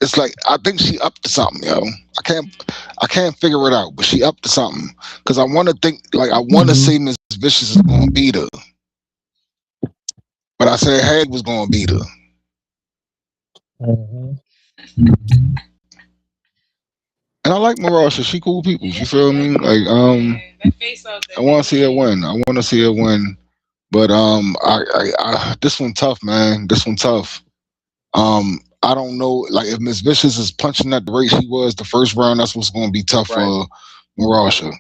S3: it's like I think she up to something, yo. I can't figure it out, but she up to something because I want to think like I want to say Miss Vicious is gonna beat her, but I said Hag was gonna beat her.
S8: Mhm.
S3: And I like Marasha. She cool people. You
S4: Yeah,
S3: feel me? Like
S4: that face off
S3: I
S4: that
S3: want to
S4: they
S3: see her
S4: did.
S3: win. I want to see her win. But this one tough, man. This one tough. I don't know. Like if Miss Vicious is punching at the rate she was the first round, that's what's going to be tough
S6: Right.
S3: for Marasha.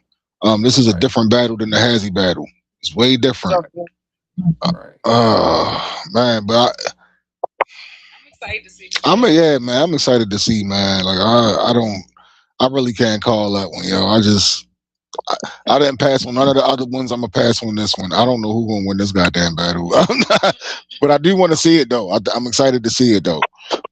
S3: This is a
S6: Right.
S3: different battle than the Hazzy battle. It's way different.
S6: Right.
S3: Man, but
S4: I'm excited to see the
S3: yeah, man. I'm excited to see, man. Like I really can't call that one, yo. I didn't pass on none of the other ones. I'm gonna pass on this one. I don't know who's gonna win this goddamn battle, but I do want to see it though. I'm excited to see it though.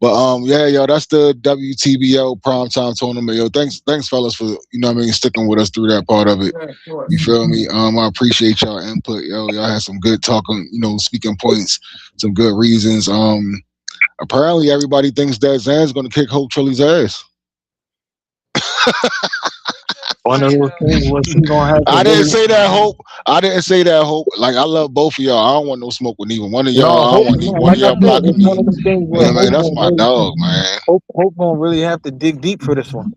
S3: But yeah, yo, that's the WTBL Primetime Tournament, yo. Thanks, fellas, for what I mean, sticking with us through that part of it.
S6: Yeah, of
S3: You
S6: course.
S3: feel me? I appreciate y'all input, yo. Y'all had some good talking, speaking points, some good reasons. Apparently everybody thinks that Zan's gonna kick Hope Trilly's ass.
S8: One of those things where she gonna have to
S3: I didn't
S8: really.
S3: say that, Hope. I didn't say that, Hope. Like I love both of y'all. I don't want no smoke with neither one of y'all.
S8: No,
S3: I don't
S8: Hope.
S3: want neither one
S8: Like
S3: of
S8: I
S3: y'all
S8: said,
S3: blocking
S8: it's one
S3: me.
S8: of them things where
S3: Yeah, man,
S8: Hope
S3: that's
S8: gonna
S3: my
S8: really,
S3: dog, man.
S8: Hope gonna really have to dig deep for this one.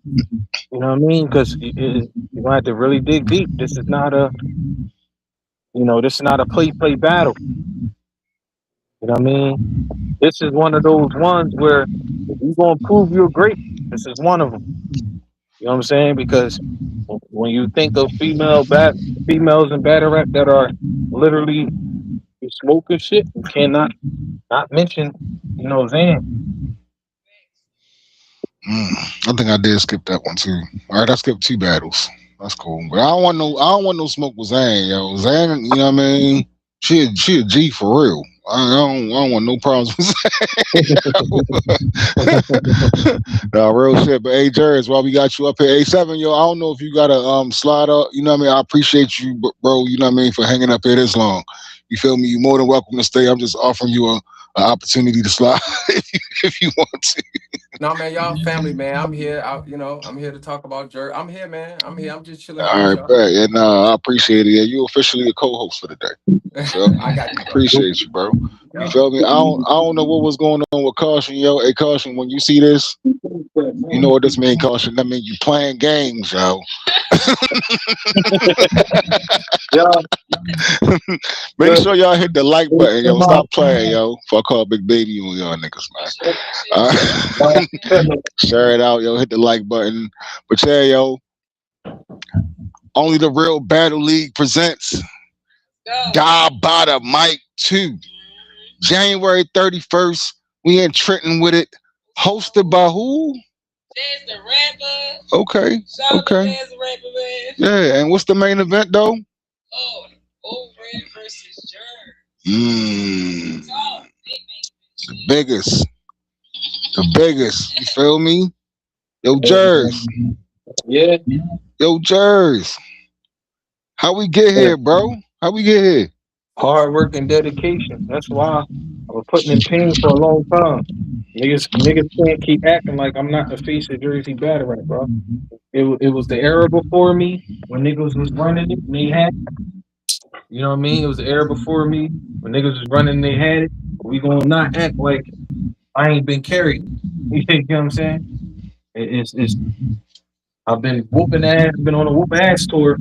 S8: You know what I mean? Because you're gonna have to really dig deep. This is not a play battle. You know what I mean? This is one of those ones where if you're gonna prove you're great, this is one of them. You know what I'm saying? Because when you think of females in battle rap that are literally smoking shit, you cannot not mention, Zan.
S3: I think I did skip that one too. All right, I skipped 2 battles. That's cool. But I don't want no smoke with Zan, yo. Zan, you know what I mean? She a G for real. I don't want no problems with Zan. No, real shit. But hey, Jers, while we got you up here, A7, yo, I don't know if you got a slide up. You know what I mean? I appreciate you, bro. You know what I mean, for hanging up here this long. You feel me? You're more than welcome to stay. I'm just offering you an opportunity to slide if you want to.
S6: No, man, y'all family, man. I'm here. I'm here to talk about Jer. I'm here, man. I'm here. I'm just chilling out
S3: All
S6: with
S3: right,
S6: y'all.
S3: bet. And I appreciate it. Yeah, you officially a co-host for the day. You feel me?
S6: I got you, bro.
S3: Appreciate you, bro. You
S6: Yeah.
S3: feel me? I don't know what was going on with Caution, yo. Hey, Caution, when you see this, you know what this mean, Caution. That mean you playing games, yo.
S8: Yeah,
S3: Make sure y'all hit the like button, yo.
S8: come on.
S3: Stop playing, yo. Before I call Big Baby on y'all niggas, man. Share it out, yo. Hit the like button. But yeah, yo. Only the Real Battle League presents God by the Mic 2. January 31st. We in Trenton with it. Hosted by who?
S4: Jers the rapper.
S3: Okay.
S4: Shout out to
S3: Okay.
S4: Jers the rapper, man.
S3: Yeah, and what's the main event though?
S4: Oh, Old Red versus Jers.
S3: Mmm.
S4: Talk. Big man.
S3: The biggest. The biggest. You feel me? Yo, Jers.
S8: Yeah.
S3: Yo, Jers. How we get here, bro? How we get here?
S8: Hard work and dedication. That's why I was putting in pain for a long time. Niggas can't keep acting like I'm not the face of Jersey Battering, bro. It was the era before me when niggas was running it and they had it. You know what I mean? It was the era before me when niggas was running and they had it. We gonna not act like I ain't been carried. You know what I'm saying? It's I've been whooping ass, been on a whoop ass tour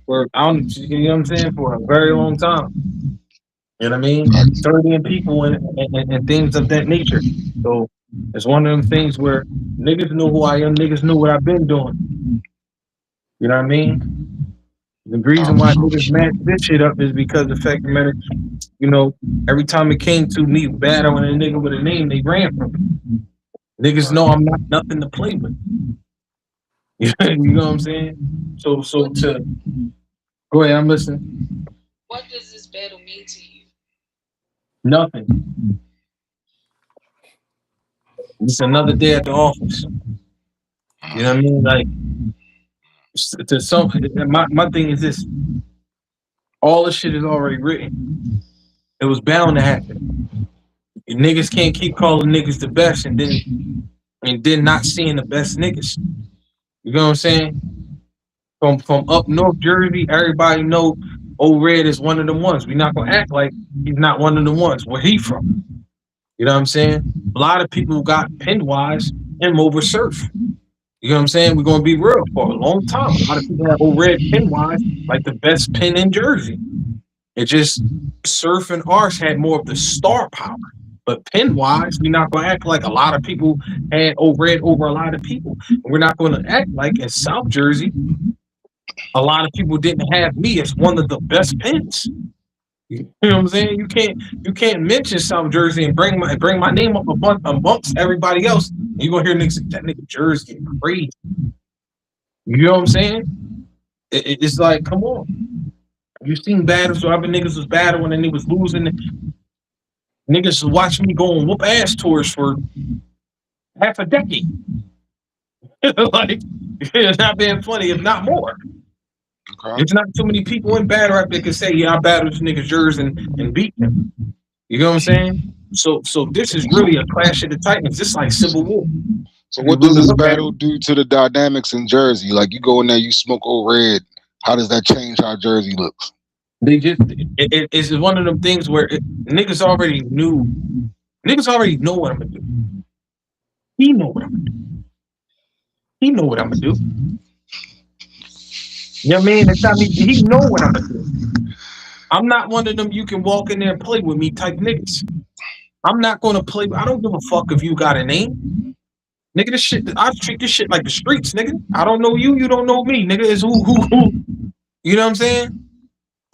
S8: for I don't you know what I'm saying, for a very long time. You know what I mean? Studying people and things of that nature. So it's one of them things where niggas know who I am, niggas know what I've been doing. You know what I mean? The reason why niggas match this shit up is because the fact of the matter, you know, every time it came to me battling a nigga with a name, they ran from me. Niggas know I'm not nothing to play with. You know what I'm saying? So to go ahead, I'm listening.
S4: What does this battle mean to you?
S8: Nothing. It's another day at the office. You know what I mean? Like to some, my thing is this: all the shit is already written. It was bound to happen. Niggas can't keep calling niggas the best and then not seeing the best niggas. You know what I'm saying? From up north Jersey, everybody know Old Red is one of the ones. We're not gonna act like he's not one of the ones. Where he from? You know what I'm saying? A lot of people got Pennwise and over Surf. You know what I'm saying? We're gonna be real for a long time. A lot of people have Old Red Pennwise like the best pen in Jersey. It just Surf and Arse had more of the star power. But pen-wise, we're not going to act like a lot of people had Red over a lot of people. We're not going to act like in South Jersey, a lot of people didn't have me as one of the best pens. You know what I'm saying? You can't mention South Jersey and bring my name up amongst everybody else. You're going to hear niggas, that nigga Jersey getting crazy. You know what I'm saying? It's like, come on. You've seen battles where other niggas was battling and they was losing. Niggas was watching me go on whoop ass tours for half a decade. Like, it's not being funny, if not more. Okay. There's not too many people in battle rap that can say, yeah, I battled this nigga Jers and beat him. You know what I'm saying? So this is really a clash of the titans. This is like Civil War.
S3: So what does this battle do to the dynamics in Jersey? Like, you go in there, you smoke Old Red. How does that change how Jersey looks?
S8: They just it's one of them things where niggas already know what I'm gonna do. He know what I'm gonna do. He know what I'm gonna do. You know what I mean? It's not me. He know what I'm gonna do. I'm not one of them you can walk in there and play with me type niggas. I'm not gonna play. I don't give a fuck if you got a name. Nigga, this shit, I treat this shit like the streets, nigga. I don't know you, you don't know me. Nigga, it's who. You know what I'm saying?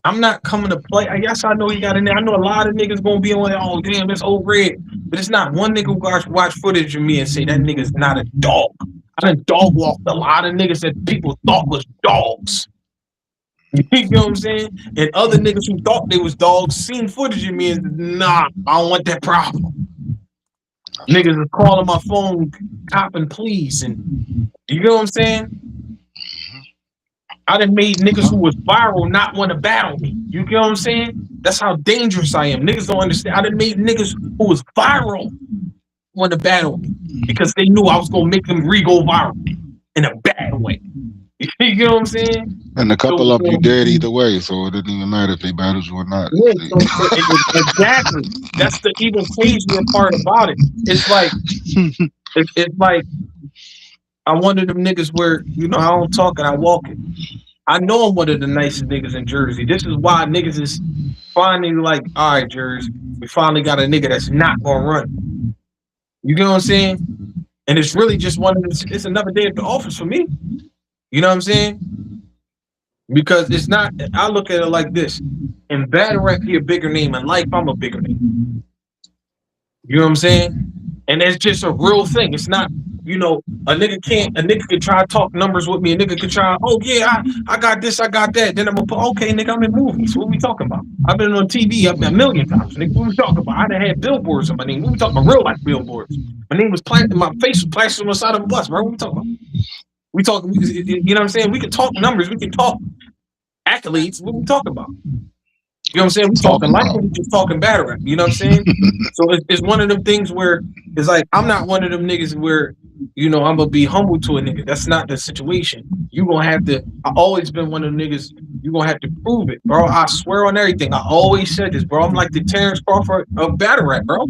S8: I'm not coming to play. Yes, I know he got in there. I know a lot of niggas gonna be on there. Oh, damn, it's Old Red. But it's not one nigga who watch footage of me and say that nigga's not a dog. I done dog walked a lot of niggas that people thought was dogs. You know what I'm saying? And other niggas who thought they was dogs seen footage of me and nah, I don't want that problem. Niggas is calling my phone, copping please, and you know what I'm saying? I done made niggas who was viral not want to battle me. You know what I'm saying? That's how dangerous I am. Niggas don't understand. I done made niggas who was viral want to battle me because they knew I was gonna make them go viral in a bad way. You know what I'm saying?
S3: And a couple of you dead either way, so it didn't even matter if they battled you or not.
S8: Yeah, exactly. That's the even crazier part about it. It's like it's like I'm one of them niggas where, you know, I don't talk and I walk it. I know I'm one of the nicest niggas in Jersey. This is why niggas is finally like, all right, Jers, we finally got a nigga that's not gonna run. You know what I'm saying? And it's really just it's another day at the office for me. You know what I'm saying? Because it's not, I look at it like this. In battle rap, you're a bigger name. In life, I'm a bigger name. You know what I'm saying? And it's just a real thing. It's not you know, a nigga can try to talk numbers with me. A nigga can try, oh yeah, I got this, I got that. Then I'm gonna put, okay, nigga, I'm in movies. What we talking about? I've been on TV up a million times, nigga. What we talking about? I done had billboards on my name. What we talking about? Real life billboards. My name was my face was plastered on the side of a bus, bro. What we talking about? We talk, you know what I'm saying? We can talk numbers, we can talk accolades. What we talking about? You know what I'm saying? We talking like we just talking battle rap. You know what I'm saying? So it's one of them things where it's like I'm not one of them niggas where, you know, I'm gonna be humble to a nigga. That's not the situation. You gonna have to. I always been one of them niggas. You gonna have to prove it, bro. I swear on everything. I always said this, bro. I'm like the Terrence Crawford of battle rap, bro.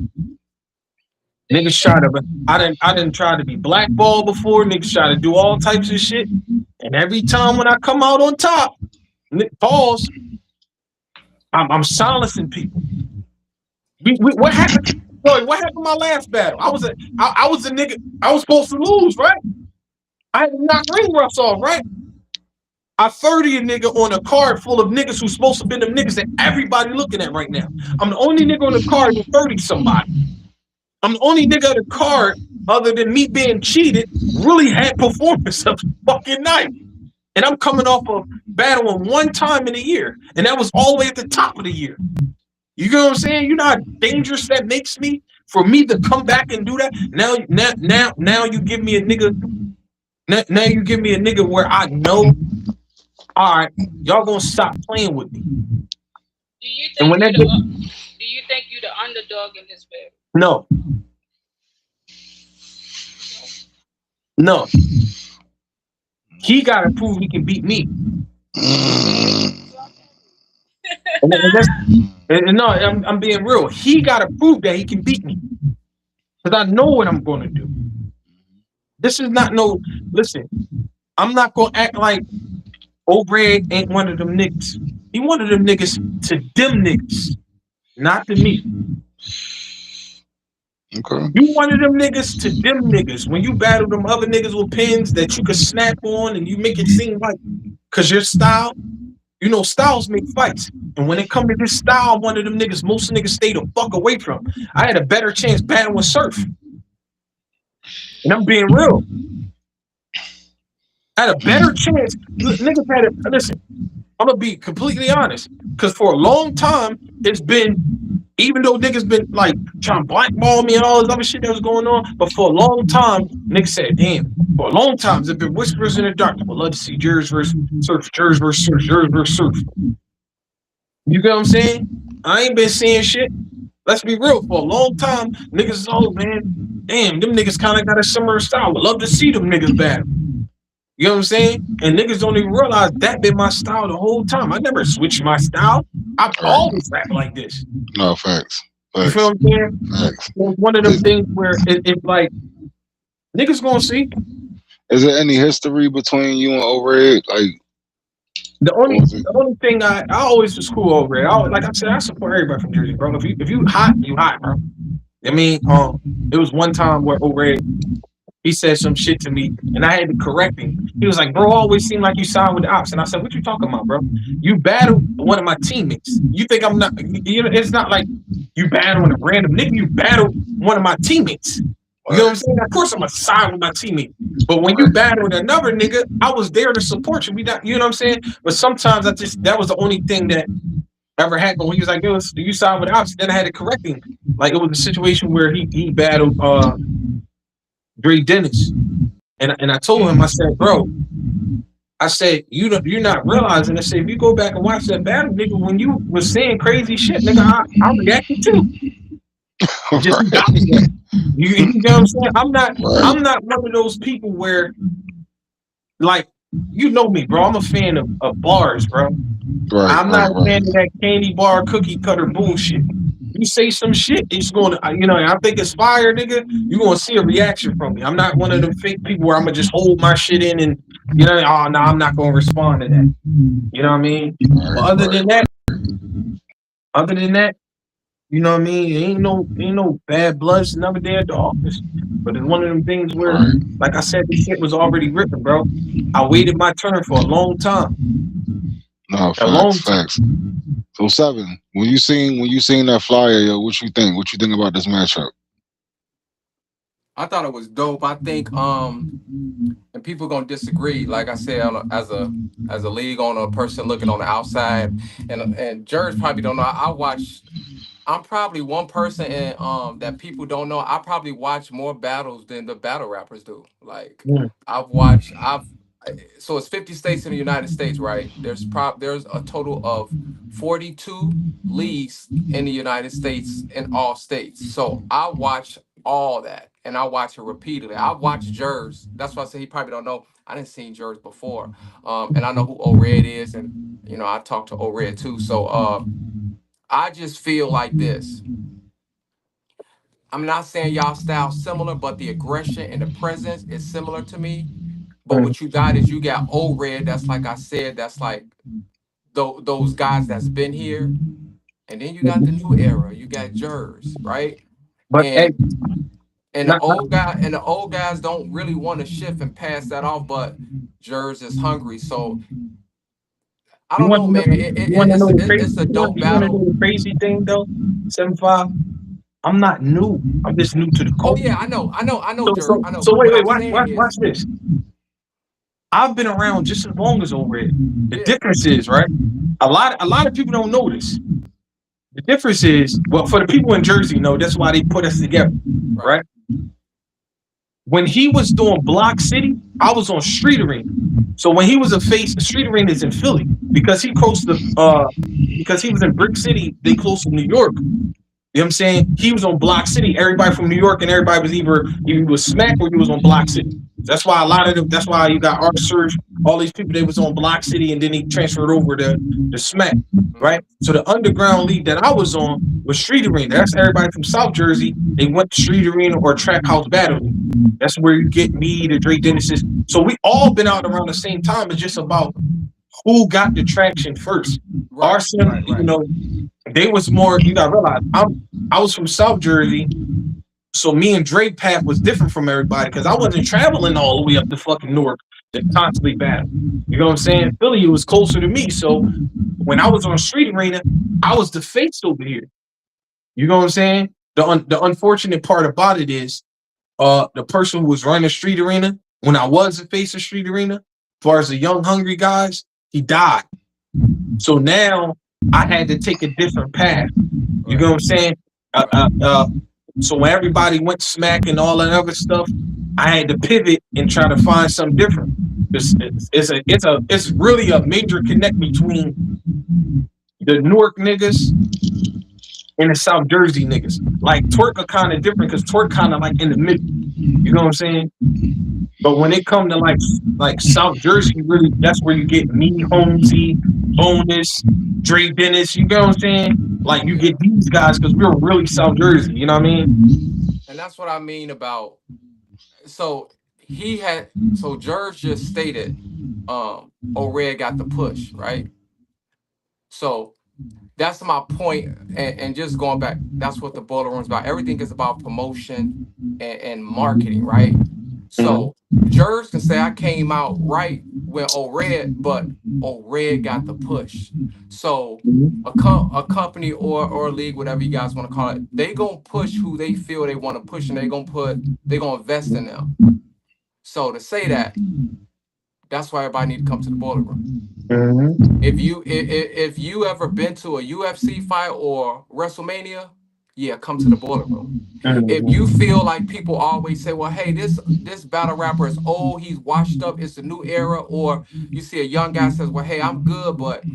S8: Niggas try to. I didn't try to be blackballed before. Niggas try to do all types of shit. And every time when I come out on top, pause. I'm silencing people. What happened? Boy, what happened in my last battle? I was a nigga. I was supposed to lose, right? I had to knock ring roughs off, right? I 30 a nigga on a card full of niggas who's supposed to be them niggas that everybody looking at right now. I'm the only nigga on the card who 30 somebody. I'm the only nigga on the card, other than me being cheated, really had performance of fucking night. And I'm coming off of battling one time in a year, and that was all the way at the top of the year. You know what I'm saying? You know how dangerous that makes me for me to come back and do that. Now you give me a nigga. Now you give me a nigga where I know. All right, y'all gonna stop playing with me.
S4: Do you think you the underdog in this battle?
S8: No. No. He gotta prove he can beat me. No, I'm being real. He gotta prove that he can beat me. Because I know what I'm gonna do. This is not no, listen, I'm not gonna act like O'Brien ain't one of them niggas. He one of them niggas to them niggas, not to me.
S3: Okay.
S8: You one of them niggas to them niggas. When you battle them other niggas with pins that you can snap on and you make it seem like, cause your style, you know, styles make fights. And when it come to this style, one of them niggas, most niggas stay the fuck away from. I had a better chance battling Surf. And I'm being real. I had a better chance. Niggas had it. Listen, I'm gonna be completely honest. Cause for a long time, it's been, even though niggas been like trying to blackball me and all this other shit that was going on, but for a long time, niggas said, damn, for a long time, there's been whispers in the dark. I would love to see Jers versus Surf, Jers versus Surf, Jers versus Surf. You get what I'm saying? I ain't been seeing shit. Let's be real. For a long time, niggas is, oh man, damn, them niggas kind of got a similar style. Would love to see them niggas battle. You know what I'm saying? And niggas don't even realize that been my style the whole time. I never switched my style. I've always rapped like this.
S3: No, facts.
S8: You feel what I'm saying?
S3: Facts.
S8: It's one of them things where it's like, niggas gonna see.
S3: Is there any history between you and Overhead? Like,
S8: the only thing I always was cool over it. Like I said, I support everybody from Jersey, bro. If you hot, you hot, bro. I mean, it was one time where Overhead, he said some shit to me, and I had to correct him. He was like, bro, always seem like you signed with the ops. And I said, what you talking about, bro? You battled one of my teammates. You think I'm not, you know, it's not like you battling a random nigga. You battled one of my teammates. You know what I'm saying? Of course I'm going to side with my teammate. But when you battle with another nigga, I was there to support you. You know what I'm saying? But sometimes that was the only thing that ever happened when he was like, yo, do you side with the ops? Then I had to correct him. Like, it was a situation where he battled Dre Dennis, and I told him, I said, bro, I said, you're not realizing. I said, if you go back and watch that battle, nigga, when you was saying crazy shit, nigga, I reacted too. Just right. You know what I'm saying? I'm not one of those people where, like, you know me, bro. I'm a fan of bars, bro. Right, I'm not a fan of that candy bar cookie cutter bullshit. You say some shit, it's going to, you know, I think it's fire, nigga. You're going to see a reaction from me. I'm not one of them fake people where I'm going to just hold my shit in and, you know, oh, no, I'm not going to respond to that. You know what I mean? But other than that, you know what I mean? Ain't no bad bloods, never there at the office. But it's one of them things where, like I said, this shit was already written, bro. I waited my turn for a long time.
S3: No, facts. So 7, when you seen that flyer, yo, what you think? What you think about this matchup?
S6: I thought it was dope. I think and people gonna disagree. Like I said, as a league owner, a person looking on the outside, and Jers probably don't know. I watch. I'm probably one person in, that people don't know. I probably watch more battles than the battle rappers do. Like
S8: Mm,
S6: I've so it's 50 states in the United States, right? There's a total of 42 leagues in the United States in all states. So I watch all that and I watch it repeatedly. I watch Jers. That's why I say he probably don't know. I didn't seen Jers before. And I know who O Red is, and I talked to O Red too. So I just feel like this. I'm not saying y'all style similar, but the aggression and the presence is similar to me. But
S8: mm,
S6: what you got is you got old red. That's like I said. That's like those guys that's been here, and then you got the new era. You got Jers, right?
S8: but hey,
S6: And
S8: not
S6: the old guys don't really want to shift and pass that off. But Jers is hungry, so I
S8: you
S6: don't
S8: want
S6: know,
S8: to know
S6: man.
S8: you want to know the crazy
S6: It's a dope
S8: you want to
S6: battle.
S8: know the crazy thing though, 75. I'm not new. I'm just new to the
S6: Oh
S8: culture.
S6: yeah, I know,
S8: So
S6: Jers.
S8: so
S6: I know.
S8: so
S6: But
S8: wait
S6: what
S8: wait
S6: I'm
S8: watch
S6: saying
S8: watch watch
S6: is,
S8: this. I've been around just as long as Red. The
S6: yeah,
S8: difference is right. A lot of people don't know this. The difference is well for the people in Jersey know that's why they put us together,
S6: right,
S8: right? When he was doing Block City, I was on Street Arena. So when he was a face, Street Arena is in Philly because he close to because he was in Brick City, they close to New York. You know what I'm saying? He was on Block City. Everybody from New York and everybody was either he was Smack or he was on Block City. That's why a lot of them. That's why you got Art Surge, all these people. They was on Block City and then he transferred over to Smack,
S6: hmm,
S8: right? So the underground league that I was on was Street Arena. That's everybody from South Jersey. They went to Street Arena or Track House Battle League. That's where you get me, the Drake Dennis's. So we all been out around the same time. It's just about who got the traction first.
S6: right,
S8: Arson,
S6: right,
S8: you
S6: right.
S8: know, they was more. You got to realize I was from South Jersey, so me and Drake path was different from everybody because I wasn't traveling all the way up to fucking Newark to constantly battle. You know what I'm saying? Philly was closer to me, so when I was on Street Arena, I was the face over here. You know what I'm saying? The unfortunate part about it is, the person who was running Street Arena when I was the face of Street Arena, as far as the young hungry guys, he died. So now I had to take a different path. You know
S6: Right,
S8: what I'm saying? Uh,
S6: right.
S8: uh, uh, so when everybody went Smack and all that other stuff, I had to pivot and try to find something different. It's really a major connect between the Newark niggas and the South Jersey niggas. Like Twerk are kind of different because Twerk kind of like in the middle. You know what I'm saying? But when it come to like South Jersey, really that's where you get me, Holmesy, Bonus, Dre Dennis. You know what I'm saying? Like you get
S6: Yeah,
S8: these guys because we're really South Jersey. You know what I mean?
S6: and that's what I mean about. So Jers just stated, O'Red got the push, right? So that's my point, and just going back, that's what the boiler room is about. Everything is about promotion and marketing, right?
S8: Mm-hmm.
S6: So Jers can say I came out right when O-Red, but O-Red got the push. So a company or a league, whatever you guys want to call it, they gonna push who they feel they want to push, and they gonna invest in them. So to say that, that's why everybody need to come to the boiler room.
S8: Mm-hmm.
S6: If you ever been to a UFC fight or WrestleMania, yeah, come to the boiler room. If you
S8: Mm-hmm.
S6: feel like people always say, well, hey, this battle rapper is old, he's washed up, it's a new era, or you see a young guy says, well, hey, I'm good, but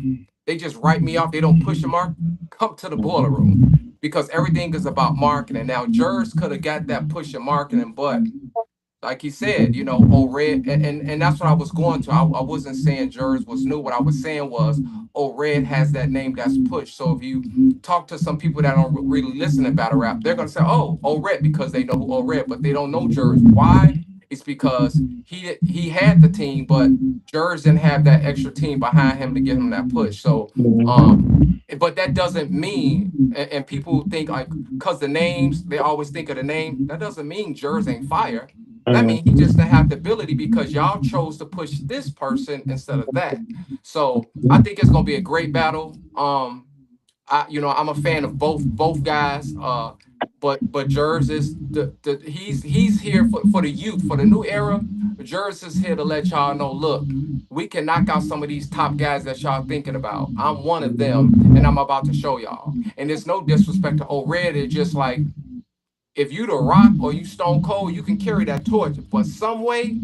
S6: they just write me off, they don't push a mark, come to the boiler room. Because everything is about marketing. Now, Jers could have got that push of marketing, but like he said, Red, and that's what I was going to. I wasn't saying Jers was new. What I was saying was, Red has that name that's pushed. So if you talk to some people that don't really listen to battle rap, they're gonna say, "Oh, Red," because they know who Red, but they don't know Jers. Why? It's because he had the team, but Jers didn't have that extra team behind him to give him that push. So, but that doesn't mean, and people think like, cause the names, they always think of the name. That doesn't mean Jers ain't fire. That means he just didn't have the ability because y'all chose to push this person instead of that. So I think it's gonna be a great battle. I'm a fan of both guys. but Jers is the he's here for the youth, for the new era. Jers is here to let y'all know, look, we can knock out some of these top guys that y'all thinking about. I'm one of them, and I'm about to show y'all. And there's no disrespect to old Red. It's just like, if you the Rock or you Stone Cold, you can carry that torch. But some way,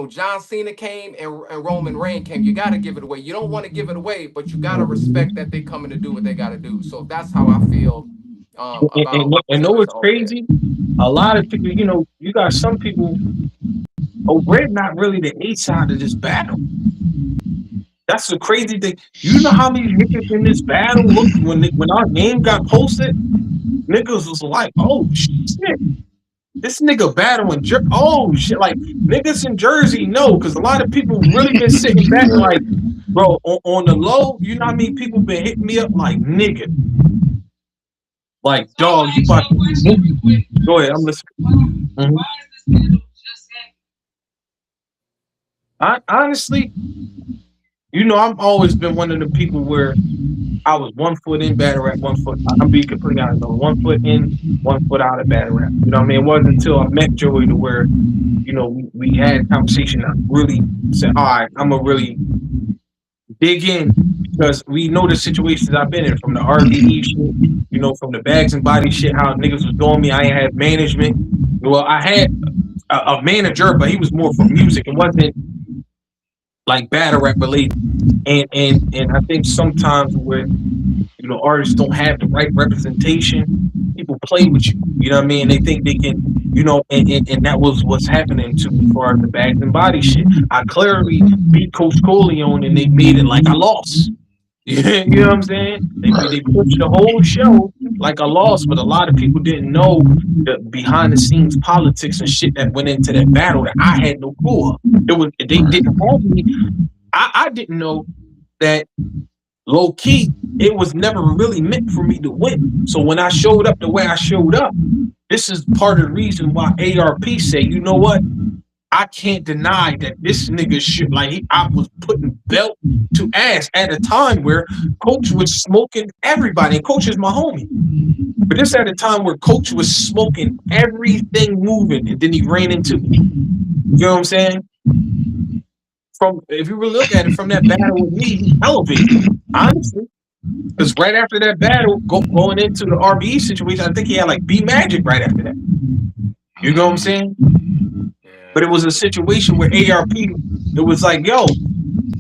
S6: John Cena came and Roman Reigns came. You got to give it away. You don't want to give it away, but you got to respect that they coming to do what they got to do. So that's how I feel about
S8: And know
S6: Jers
S8: what's
S6: and Old Red.
S8: crazy? A lot of people, you got some people. Oh, Red not really the A side of this battle. That's the crazy thing. You know how many niggas in this battle looked when our name got posted? Niggas was like, "Oh shit, this nigga battling oh shit!" Like niggas in Jersey know, because a lot of people really been sitting back like, bro, on the low. You know how many people been hitting me up like, nigga, like,
S4: So I
S8: dog,
S4: want
S8: you
S4: to ask
S8: about
S4: you a question real quick.
S8: to go ahead. I'm listening.
S4: Why is this battle just happening?
S8: Honestly, I've always been one of the people where I was 1 foot in battle rap, 1 foot. I'm being completely honest. 1 foot in, 1 foot out of battle rap. You know what I mean? It wasn't until I met Joey to where, we had a conversation. I really said, all right, I'm gonna really dig in, because we know the situations I've been in, from the RBE shit, from the bags and body shit, how niggas was doing me. I ain't had management. Well, I had a manager, but he was more for music. It wasn't like battle rap related. And I think sometimes when artists don't have the right representation, people play with you. You know what I mean? They think they can, and that was what's happening to me for the bags and body shit. I clearly beat Coach Corleone and they made it like I lost. You know what I'm saying? They pushed the whole show like I lost, but a lot of people didn't know the behind the scenes politics and shit that went into that battle that I had no clue of. They didn't have me. I didn't know that low key, it was never really meant for me to win. So when I showed up the way I showed up, this is part of the reason why ARP say, you know what? I can't deny that this nigga shit, like I was putting belt to ass at a time where Coach was smoking everybody. And Coach is my homie. But this at a time where Coach was smoking everything moving, and then he ran into me. You know what I'm saying? If you really look at it from that battle with me, he elevated, honestly. Because right after that battle, going into the RBE situation, I think he had like B Magic right after that. You know what I'm saying?
S6: Yeah.
S8: But it was a situation where ARP, it was like, yo,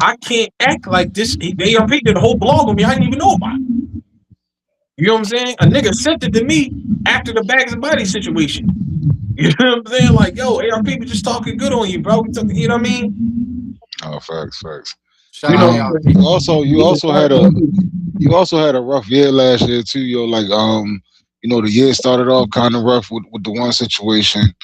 S8: I can't act like this. ARP did a whole blog on me. I didn't even know about it. You know what I'm saying? A nigga sent it to me after the bags and body situation. You know what I'm saying? Like, yo, ARP was just talking good on you, bro. You know what I mean?
S3: Oh, facts.
S6: Shout out ARP.
S3: You also had a rough year last year too, yo. Like the year started off kind of rough with the one situation,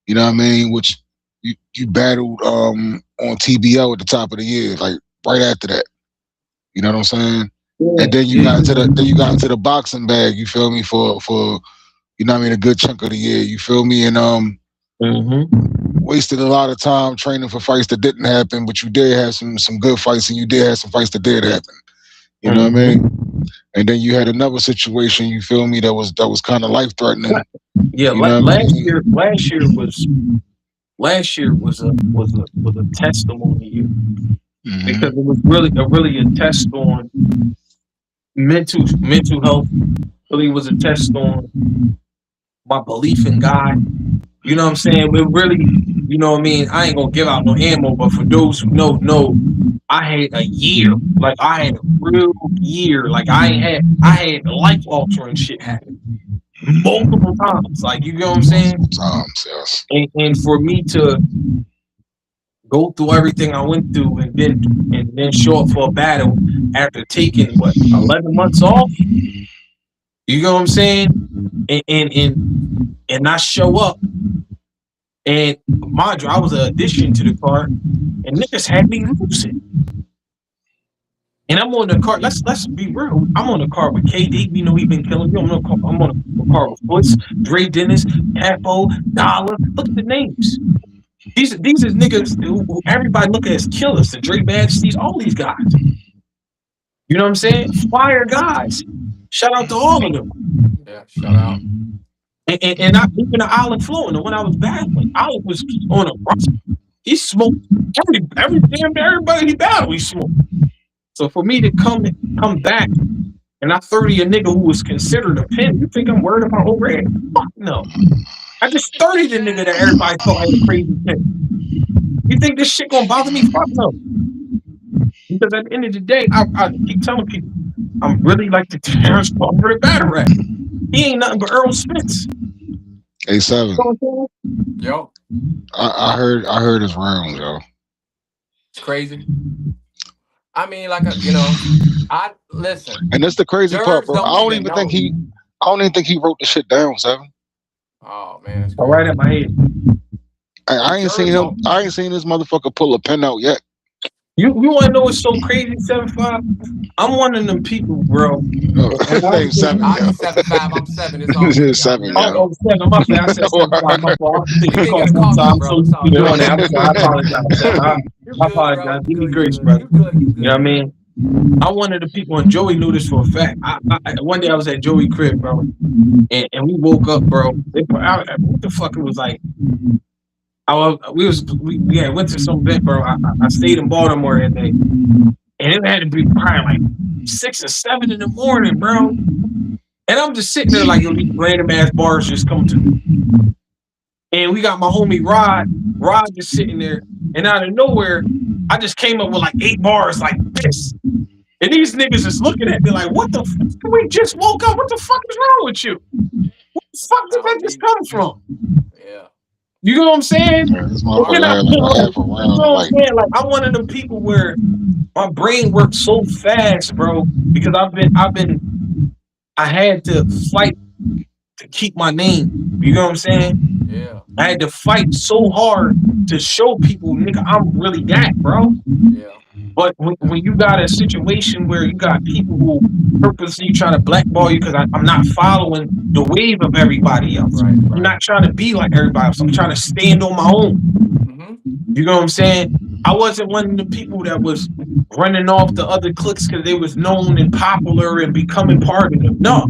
S3: you know what I mean, which you battled on TBL at the top of the year, like right after that. You know what I'm saying? Yeah, and then you got into the boxing bag, you feel me, for you know what I mean, a good chunk of the year, you feel me? And wasted a lot of time training for fights that didn't happen, but you did have some good fights, and you did have some fights that did happen. You know what I mean? And then you had another situation, you feel me, that was kind of life threatening.
S8: Yeah, last year was a testimony year. Because it was really a test on mental health. Really was a test on my belief in God. You know what I'm saying? It really, you know what I mean? I ain't gonna give out no ammo, but for those who know, I had a year. Like I had a real year. Like I had life altering shit happen multiple times. Like, you know what I'm saying?
S3: Times, yes.
S8: And for me to go through everything I went through and then show up for a battle after taking 11 months off. You know what I'm saying? And I show up, and mind you, I was an addition to the card, and niggas had me losing. And I'm on the card. Let's be real. I'm on the card with KD. You know he been killing me. I'm on the card with Foots, Dre Dennis, Capo, Dollar. Look at the names. These is niggas who everybody look at as killers. The Dre Majesties, all these guys. You know what I'm saying? Fire guys. Shout out to all of them.
S6: Yeah, shout out.
S9: And not even the Olive Fluent. And when I was battling, Olive was on a rush. He smoked everybody he battled, he smoked. So for me to come back and I 30 a nigga who was considered a pin, you think I'm worried about overhead? Fuck no. I just 30 the nigga that everybody thought had a crazy pin. You think this shit gonna bother me? Fuck no. Because at the end of the day, I keep telling people, I'm really like the Terrence Crawford of battle rap. He ain't nothing but Earl Spence.
S3: A7.
S6: Yo.
S3: I heard his rounds, yo.
S6: It's crazy. I mean, like I listen.
S3: And that's the crazy part, bro. I don't even think he wrote the shit down, 7.
S6: Oh man, it's
S9: right at my head.
S3: I ain't seen him. I ain't seen this motherfucker pull a pen out yet.
S9: You want to know what's so crazy, 7'5"? I'm one of them people, bro.
S3: I'm 7.
S6: I'm 7'5". I'm 7. It's all
S3: 7.
S9: Oh, 7. My bad. I said 7'5". My fault. I'm so used to doing that. I apologize. I apologize. Give me grace, brother. You know what I mean? I'm one of the people, and Joey knew this for a fact. One day I was at Joey crib, bro, and we woke up, bro. What the fuck it was like? We had went to some event, bro. I stayed in Baltimore that day, and it had to be probably like 6 or 7 in the morning, bro. And I'm just sitting there like, yo, these random ass bars just come to me. And we got my homie Rod just sitting there, and out of nowhere, I just came up with like 8 bars like this. And these niggas is looking at me like, what the fuck? We just woke up. What the fuck is wrong with you? What the fuck did that just come from?
S6: Yeah.
S9: You know what I'm saying?
S3: Yeah, this motherfucker had like half a round.
S9: You know what I'm saying? Like, I'm one of them people where my brain works so fast, bro, because I had to fight to keep my name. You know what I'm saying?
S6: Yeah.
S9: I had to fight so hard to show people, nigga, I'm really that, bro.
S6: Yeah.
S9: But when you got a situation where you got people who purposely trying to blackball you because I'm not following the wave of everybody else.
S6: Right.
S9: I'm not trying to be like everybody else. I'm trying to stand on my own.
S6: Mm-hmm.
S9: You know what I'm saying? I wasn't one of the people that was running off the other cliques because they was known and popular and becoming part of them. No.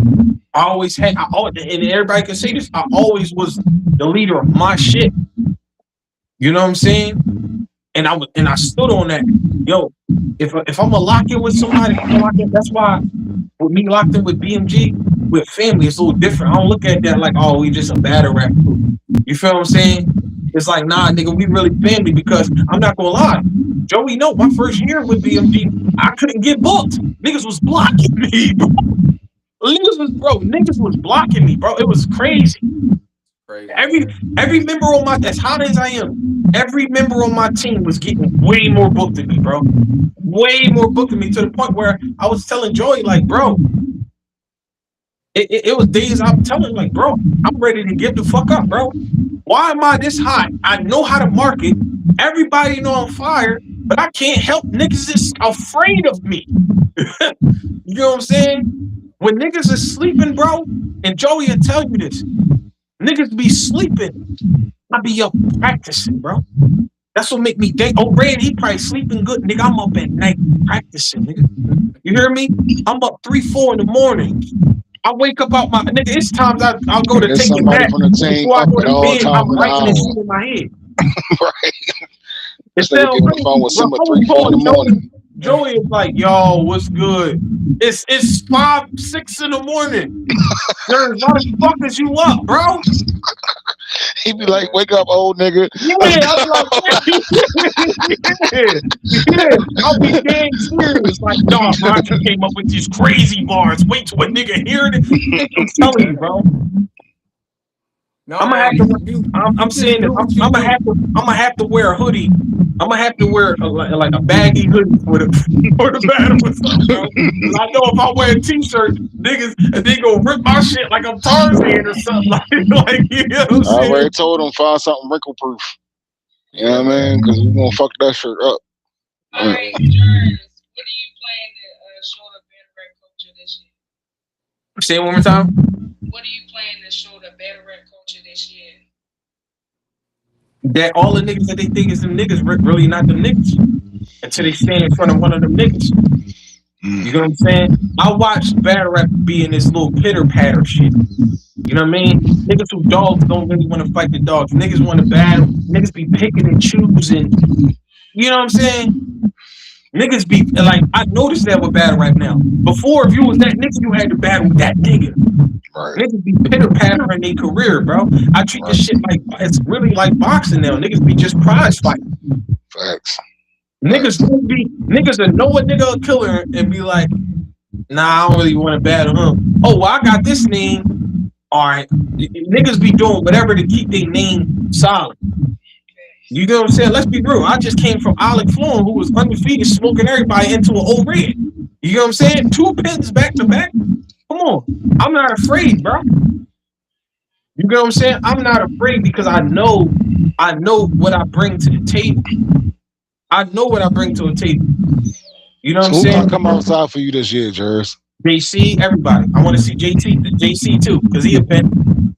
S9: I always had, and everybody can say this, I always was the leader of my shit. You know what I'm saying? And I stood on that. Yo, if I'm gonna lock in with somebody, I'm gonna lock in. That's why with me locked in with BMG, with family, it's a little different. I don't look at that like, oh, we just a battle rap group. You feel what I'm saying? It's like, nah, nigga, we really family, because I'm not gonna lie. Joey, no, my first year with BMG, I couldn't get booked. Niggas was blocking me, bro. Niggas was blocking me, bro. It was crazy. Every member on my, as hot as I am, every member on my team was getting way more booked than me, bro. Way more booked than me, to the point where I was telling Joey, like, bro, it was days I'm telling, like, bro, I'm ready to give the fuck up, bro. Why am I this hot? I know how to market. Everybody know I'm fire, but I can't help niggas is afraid of me. You know what I'm saying? When niggas is sleeping, bro, and Joey will tell you this, niggas be sleeping. I be up practicing, bro. That's what make me think. Oh, Red, he probably sleeping good. Nigga, I'm up at night practicing, nigga. You hear me? I'm up 3, 4 in the morning. I wake up out my, nigga, it's times I'll go to take a nap. Before I go to bed, I'm writing this shit in my head.
S3: Right.
S9: It sounds
S3: on the phone with Simba 3, 4 in the morning.
S9: Joey is like, yo, what's good? It's 5, 6 in the morning. Jers, why the fuck is you up, bro?
S3: He be like, wake up, old nigga.
S9: Yeah, I'm like, yeah. I'll be damn serious. Like, no, bro, I just came up with these crazy bars. Wait till a nigga hear it. I'm telling you, bro. No, I'm gonna have to. I'm saying that I'm gonna have to wear a hoodie. I'm gonna have to wear like a baggy hoodie for the battle or something, bro. Cause I know if I wear a t-shirt, niggas and they gonna rip my shit like I'm Tarzan or something like you know what I'm saying?
S3: I already told them find something wrinkle proof. You know what I mean? Because we gonna fuck that shirt up.
S4: All right, Jers, what are you planning to show the battle rap culture this year?
S9: Say it one more time.
S4: What are you planning to show the battle rap culture this year?
S9: That all the niggas that they think is them niggas really not them niggas until they stand in front of one of them niggas. You know what I'm saying? I watched battle rap be in this little pitter patter shit. You know what I mean? Niggas who dogs don't really want to fight the dogs. Niggas want to battle. Niggas be picking and choosing. You know what I'm saying? Niggas be like, I noticed that with battle rap now. Before, if you was that nigga, you had to battle with that nigga.
S3: Right.
S9: Niggas be pitter pattering their career, bro. I treat this shit like it's really like boxing now. Niggas be just prize fighting.
S3: Facts.
S9: Niggas will know a nigga a killer and be like, nah, I don't really want to battle him. Oh, well, I got this name. All right. Niggas be doing whatever to keep their name solid. You know what I'm saying? Let's be real. I just came from Alec Florin, who was undefeated, smoking everybody into an old red. You know what I'm saying? 2 pins back to back. Come on. I'm not afraid, bro. You know what I'm saying? I'm not afraid because I know what I bring to the table. I know what I bring to the table. You know what I'm saying?
S3: Who's gonna come outside for you this year, Jers?
S9: JC, everybody. I want to see JC too, because he a pen.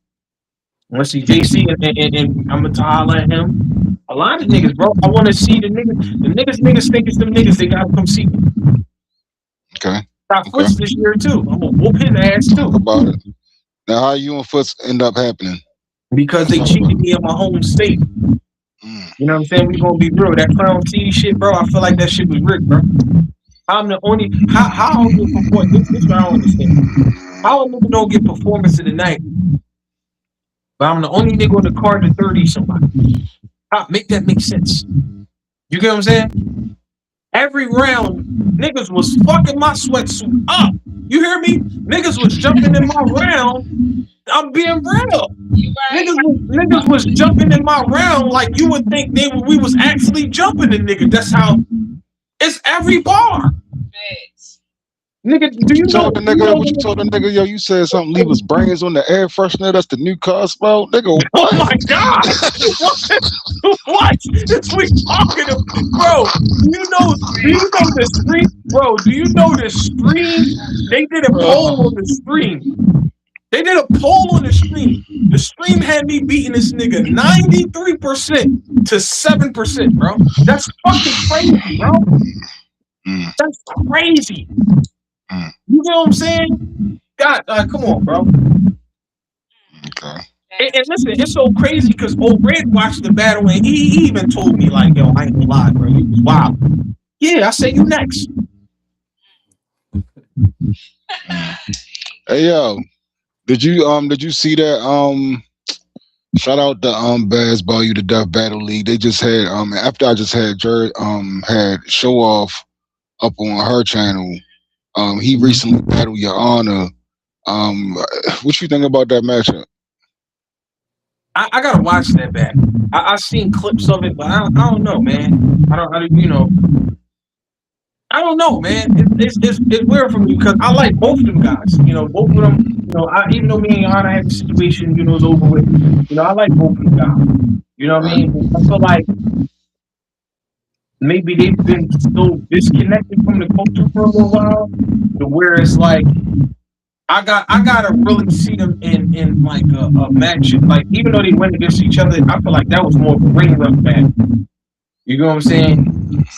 S9: I want to see JC and I'm gonna holler at him. A lot of niggas, bro. I want to see the niggas. The niggas think it's them niggas. They gotta come see me.
S3: Okay.
S9: Got Foots this year too. I'm gonna whoop his ass too.
S3: Talk about it. Now, how you and Foots end up happening?
S9: Because they cheated me in my home state. You know what I'm saying? We gonna be real. That Crown City shit, bro. I feel like that shit was rigged, bro. I'm the only. How you perform? This what I don't understand. How a nigga don't get performance of the night, but I'm the only nigga on the card to 30 somebody. How make that make sense? You get what I'm saying? Every round, niggas was fucking my sweatsuit up. You hear me? Niggas was jumping in my round. I'm being real. Niggas was jumping in my round like you would think we was actually jumping the nigga. That's how it's every bar. Nigga, do you know
S3: the nigga? What you told the nigga? Yo, you said something. Leave his brains on the air freshener. That's the new car smell, nigga. What?
S9: Oh my god! What is we talking about, bro? Do you know the stream, bro? Do you know the stream? They did a poll on the stream. They did a poll on the stream. The stream had me beating this nigga 93% to 7%, bro. That's fucking crazy, bro. That's crazy. You know what I'm saying? God, come on, bro.
S3: Okay.
S9: And listen, it's so crazy because old Red watched the battle and he even told me like, yo, I ain't gonna lie, bro. You was wild. Yeah, I say you next.
S3: Hey yo, did you see that shout out the Baz Ball You to Death Battle League? They just had after I just had had Show Off up on her channel. He recently battled Your Honor. What you think about that matchup?
S9: I gotta watch that back. I've seen clips of it, but I don't know, man. I don't know, man. It's weird for me because I like both of them guys. You know, both of them. You know, even though me and Your Honor had the situation, you know, is over with. You know, I like both of them guys. You know what I mean? I feel like maybe they've been so disconnected from the culture for a little while, to where it's like I gotta really see them in like a match. Like even though they went against each other, I feel like that was more of a ring run match. You know what I'm saying?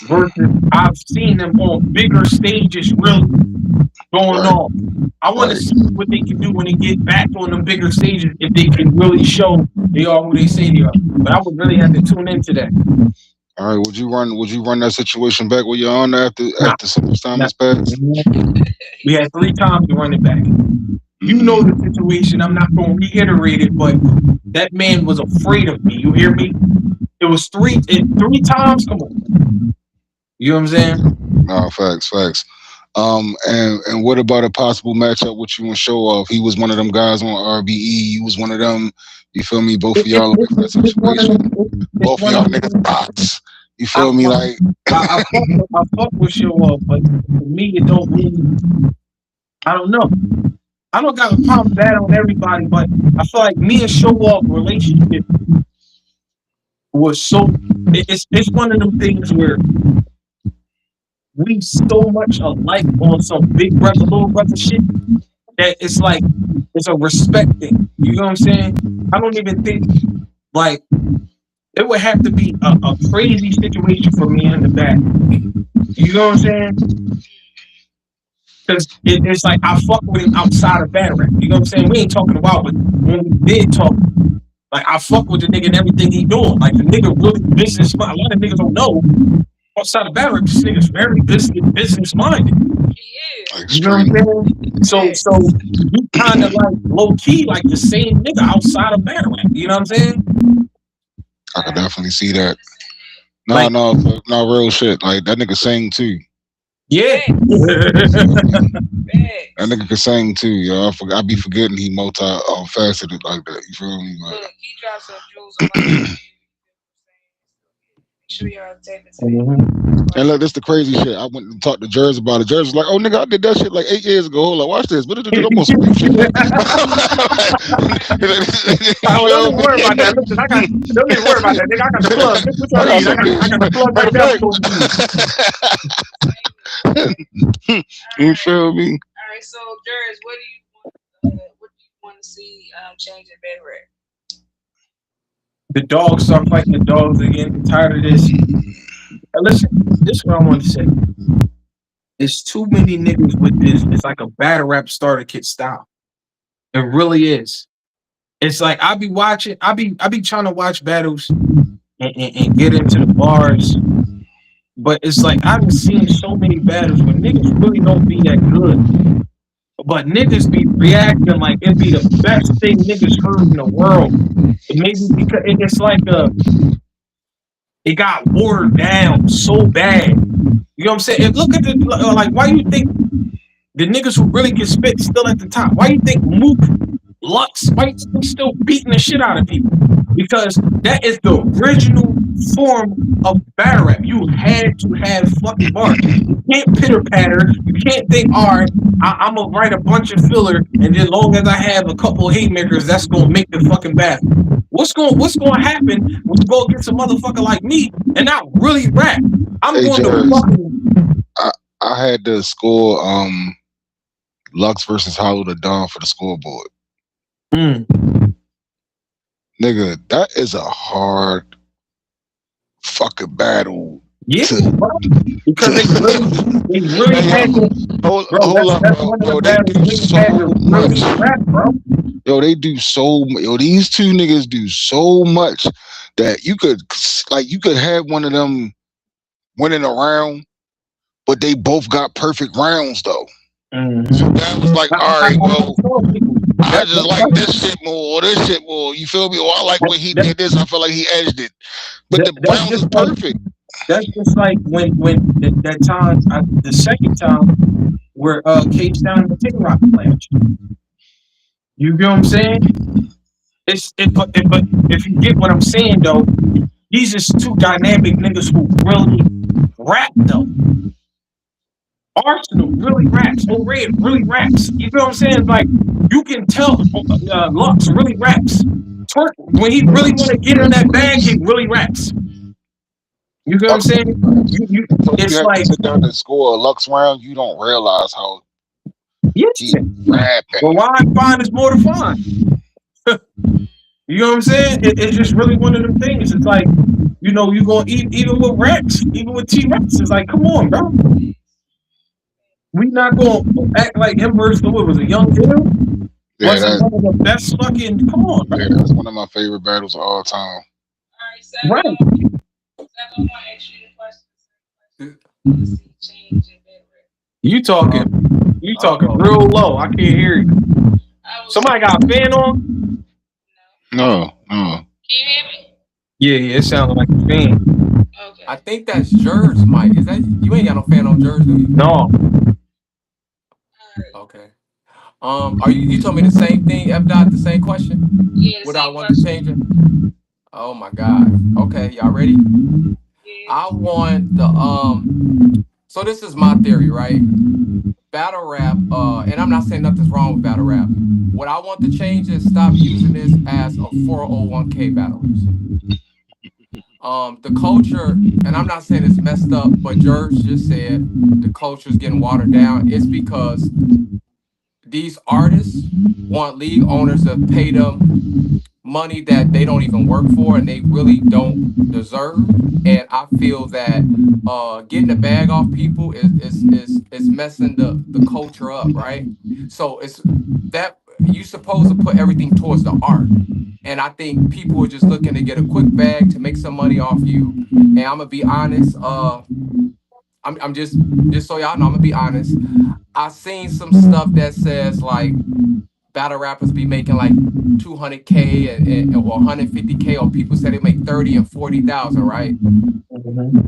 S9: Versus I've seen them on bigger stages really going on. I want to see what they can do when they get back on them bigger stages, if they can really show they are who they say they are. But I would really have to tune into that.
S3: All right, would you run that situation back with Your Honor after so much time has passed?
S9: We had 3 times to run it back. You know the situation. I'm not going to reiterate it, but that man was afraid of me. You hear me? It was 3 times. Come on. You know what I'm saying?
S3: No, facts. And what about a possible matchup with you and Show Off? He was one of them guys on RBE. You was one of them. You feel me? Both of y'all in that situation. Both of y'all niggas box. You feel me? Like
S9: I fuck with Show Off, but for me, it don't really. I don't know. I don't got a problem battling everybody, but I feel like me and Show Off relationship was so. It's one of them things where we so much alike on some big brother, little brother shit that it's like it's a respect thing. You know what I'm saying? I don't even think like it would have to be a crazy situation for me in the back. You know what I'm saying? Because it's like I fuck with him outside of battle rap. You know what I'm saying? We ain't talking about, but when we did talk, like I fuck with the nigga and everything he doing. Like the nigga really business. A lot of niggas don't know outside of battle rap. This nigga's very business minded. You know what I'm saying? So you kind of like low key like the same nigga outside of battle rap. You know what I'm saying?
S3: I could definitely see that. No, real shit. Like that nigga sing too.
S9: Yeah.
S3: That nigga can sing too, yo. I be forgetting he multi-faceted like that. You feel me?
S4: Look, he drops some jewels on my sure y'all take it.
S3: And look, this the crazy shit. I went and talked to Jers about it. Jers was like, "Oh, nigga, I did that shit like 8 years ago. Hold on, watch this." But it almost some new shit.
S9: Don't even worry about that. Listen, don't even worry about that, nigga. I got the plug. I got the plug right
S3: there. You feel me?
S4: All right, so Jers, what do you want to see change in battle rap?
S9: The dogs start fighting the dogs again. I'm tired of this. Listen, this is what I want to say. It's too many niggas with this. It's like a battle rap starter kit style. It really is. It's like I be trying to watch battles and get into the bars. But it's like I've seen so many battles where niggas really don't be that good. But niggas be reacting like it be the best thing niggas heard in the world. Maybe because it's like it got watered down so bad. You know what I'm saying? And look at like why you think the niggas who really get spit still at the top? Why you think Mook, Lux, why you think they still beating the shit out of people? Because that is the original form of battle rap. You had to have fucking bars. You can't pitter patter. You can't think, all right, I'm gonna write a bunch of filler, and then long as I have a couple of haymakers, that's gonna make the fucking battle. What's gonna happen when you go get some motherfucker like me and not really rap? I'm going to fucking.
S3: I had to score Lux versus Hollow the Dawn for the scoreboard. Nigga, that is a hard fucking battle.
S9: Yeah, because they really had to.
S3: Hold up, bro. They do so much. Yo, they do so much. Yo, these two niggas do so much that you could have one of them winning a round, but they both got perfect rounds though. So that was like, all right, well, I just like this shit more or this shit more. You feel me? Or I like when he did this. I feel like he edged it. But the rounds is perfect.
S9: That's just like when that time, the second time where Cage Down and the Tick Rock clash. You get what I'm saying? But if you get what I'm saying though, these is two dynamic niggas who really rap though. Arsenal really raps. Red really raps. You know what I'm saying? Like you can tell Lux really raps. Twerk, when he really want to get in that bag, he really raps. You know what I'm saying? It's like
S3: to sit down and score a Lux round, you don't realize how
S9: he's rapping. Well, why I find is more to find. You know what I'm saying? It's just really one of them things. It's like, you know, you gonna eat even with Rex, even with T-Rex. It's like, come on, bro. We not gonna act like him versus what was a Young Hill.
S3: Yeah, that's
S9: one of the best fucking. Come on, bro.
S3: Yeah, that's one of my favorite battles of all time.
S9: Right. You talking real low. I can't hear you. Somebody got a fan on?
S3: No.
S4: Can you hear me?
S9: Yeah, it sounded like a fan.
S6: Okay. I think that's Jers' mic. Is that you? Ain't got no fan on Jers, do you?
S9: No.
S6: Okay. Are you told me the same thing, F. Dot, the same question?
S4: Yeah.
S6: What I want to change it? Oh my God. Okay, y'all ready? Yeah. I want the so this is my theory, right? Battle rap, and I'm not saying nothing's wrong with battle rap. What I want to change is stop using this as a 401k battlers. The culture, and I'm not saying it's messed up, but Jers just said the culture's getting watered down. It's because these artists want league owners to pay them money that they don't even work for and they really don't deserve. And I feel that getting the bag off people is messing the culture up, right? So it's that you supposed to put everything towards the art. And I think people are just looking to get a quick bag to make some money off you. And I'm gonna be honest, I'm just so y'all know, I'm gonna be honest. I seen some stuff that says like battle rappers be making like 200K or 150K, or people say they make 30 and 40,000, right?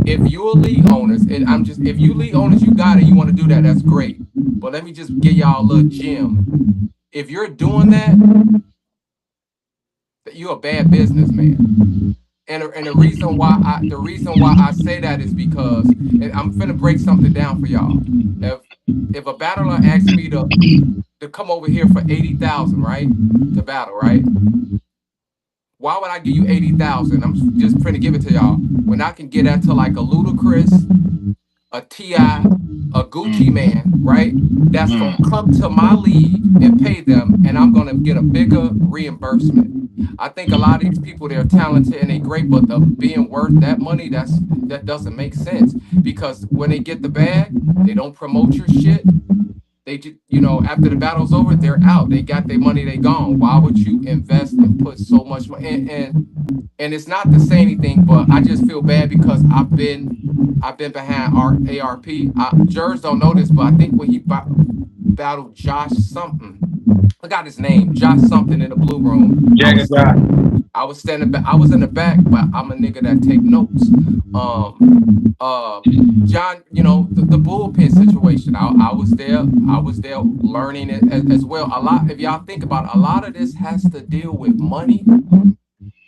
S6: If you're league owners, and if you league owners, you got it, you want to do that, that's great. But let me just give y'all a little gem. If you're doing that, you're a bad businessman. And the reason why I say that is because, and I'm finna break something down for y'all. If a battler asks me to come over here for 80,000, right, to battle, right? Why would I give you 80,000? I'm just finna give it to y'all when I can get that to like a Ludacris, a Ti, a Gucci man, right? That's gonna come to my league and pay them, and I'm gonna get a bigger reimbursement. I think a lot of these people, they're talented and they're great, but the being worth that money, that doesn't make sense, because when they get the bag, they don't promote your shit. They just, after the battle's over, they're out. They got their money, they gone. Why would you invest and put so much money? And it's not to say anything, but I just feel bad because I've been behind our ARP. Jers don't know this, but I think when he battled Josh something, I got his name, Josh something, in the blue room. I was standing back. I was in the back, but I'm a nigga that take notes. John, the bullpen situation. I was there. I was there learning it as well. A lot. If y'all think about it, a lot of this has to deal with money.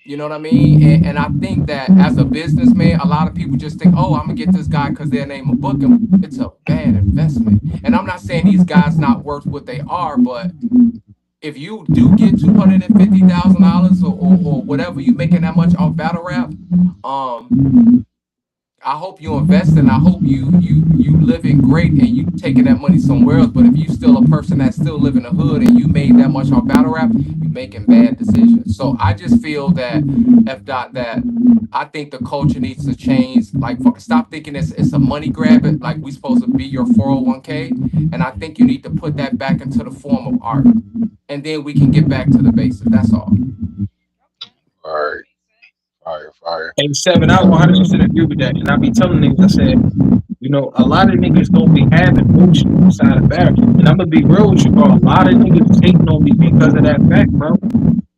S6: You know what I mean? And I think that as a businessman, a lot of people just think, oh, I'm gonna get this guy because their name will book him. It's a bad investment. And I'm not saying these guys not worth what they are, but if you do get $250,000 or whatever you making that much off battle rap, I hope you invest, and I hope you living great and you taking that money somewhere else. But if you still a person that still live in the hood and you made that much on battle rap, you making bad decisions. So I just feel that that I think the culture needs to change. Like, stop thinking it's a money grab. It like we supposed to be your 401k, and I think you need to put that back into the form of art, and then we can get back to the basics. That's all.
S3: All right. Fire.
S9: And 7, I 100% agree with that. And I be telling niggas, I said, a lot of niggas don't be having motion inside of battle. And I'm gonna be real with you, bro. A lot of niggas hating on me because of that fact, bro.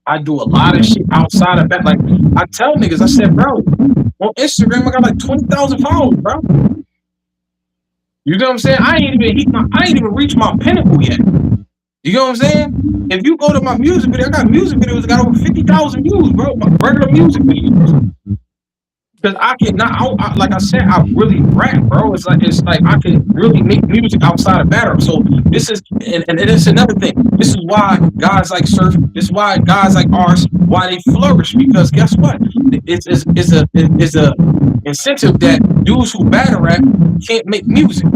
S9: I do a lot of shit outside of that. Like, I tell niggas, I said, bro, on Instagram I got like 20,000 followers, bro. You know what I'm saying? I ain't even reached my pinnacle yet. You know what I'm saying? If you go to my music video, I got music videos that got over 50,000 views, bro. My regular music videos. Because like I said, I really rap, bro. It's like I can really make music outside of battle. So this is, and it's another thing. This is why guys like Surf. This is why guys like ours, why they flourish. Because guess what? It's a incentive that dudes who battle rap can't make music.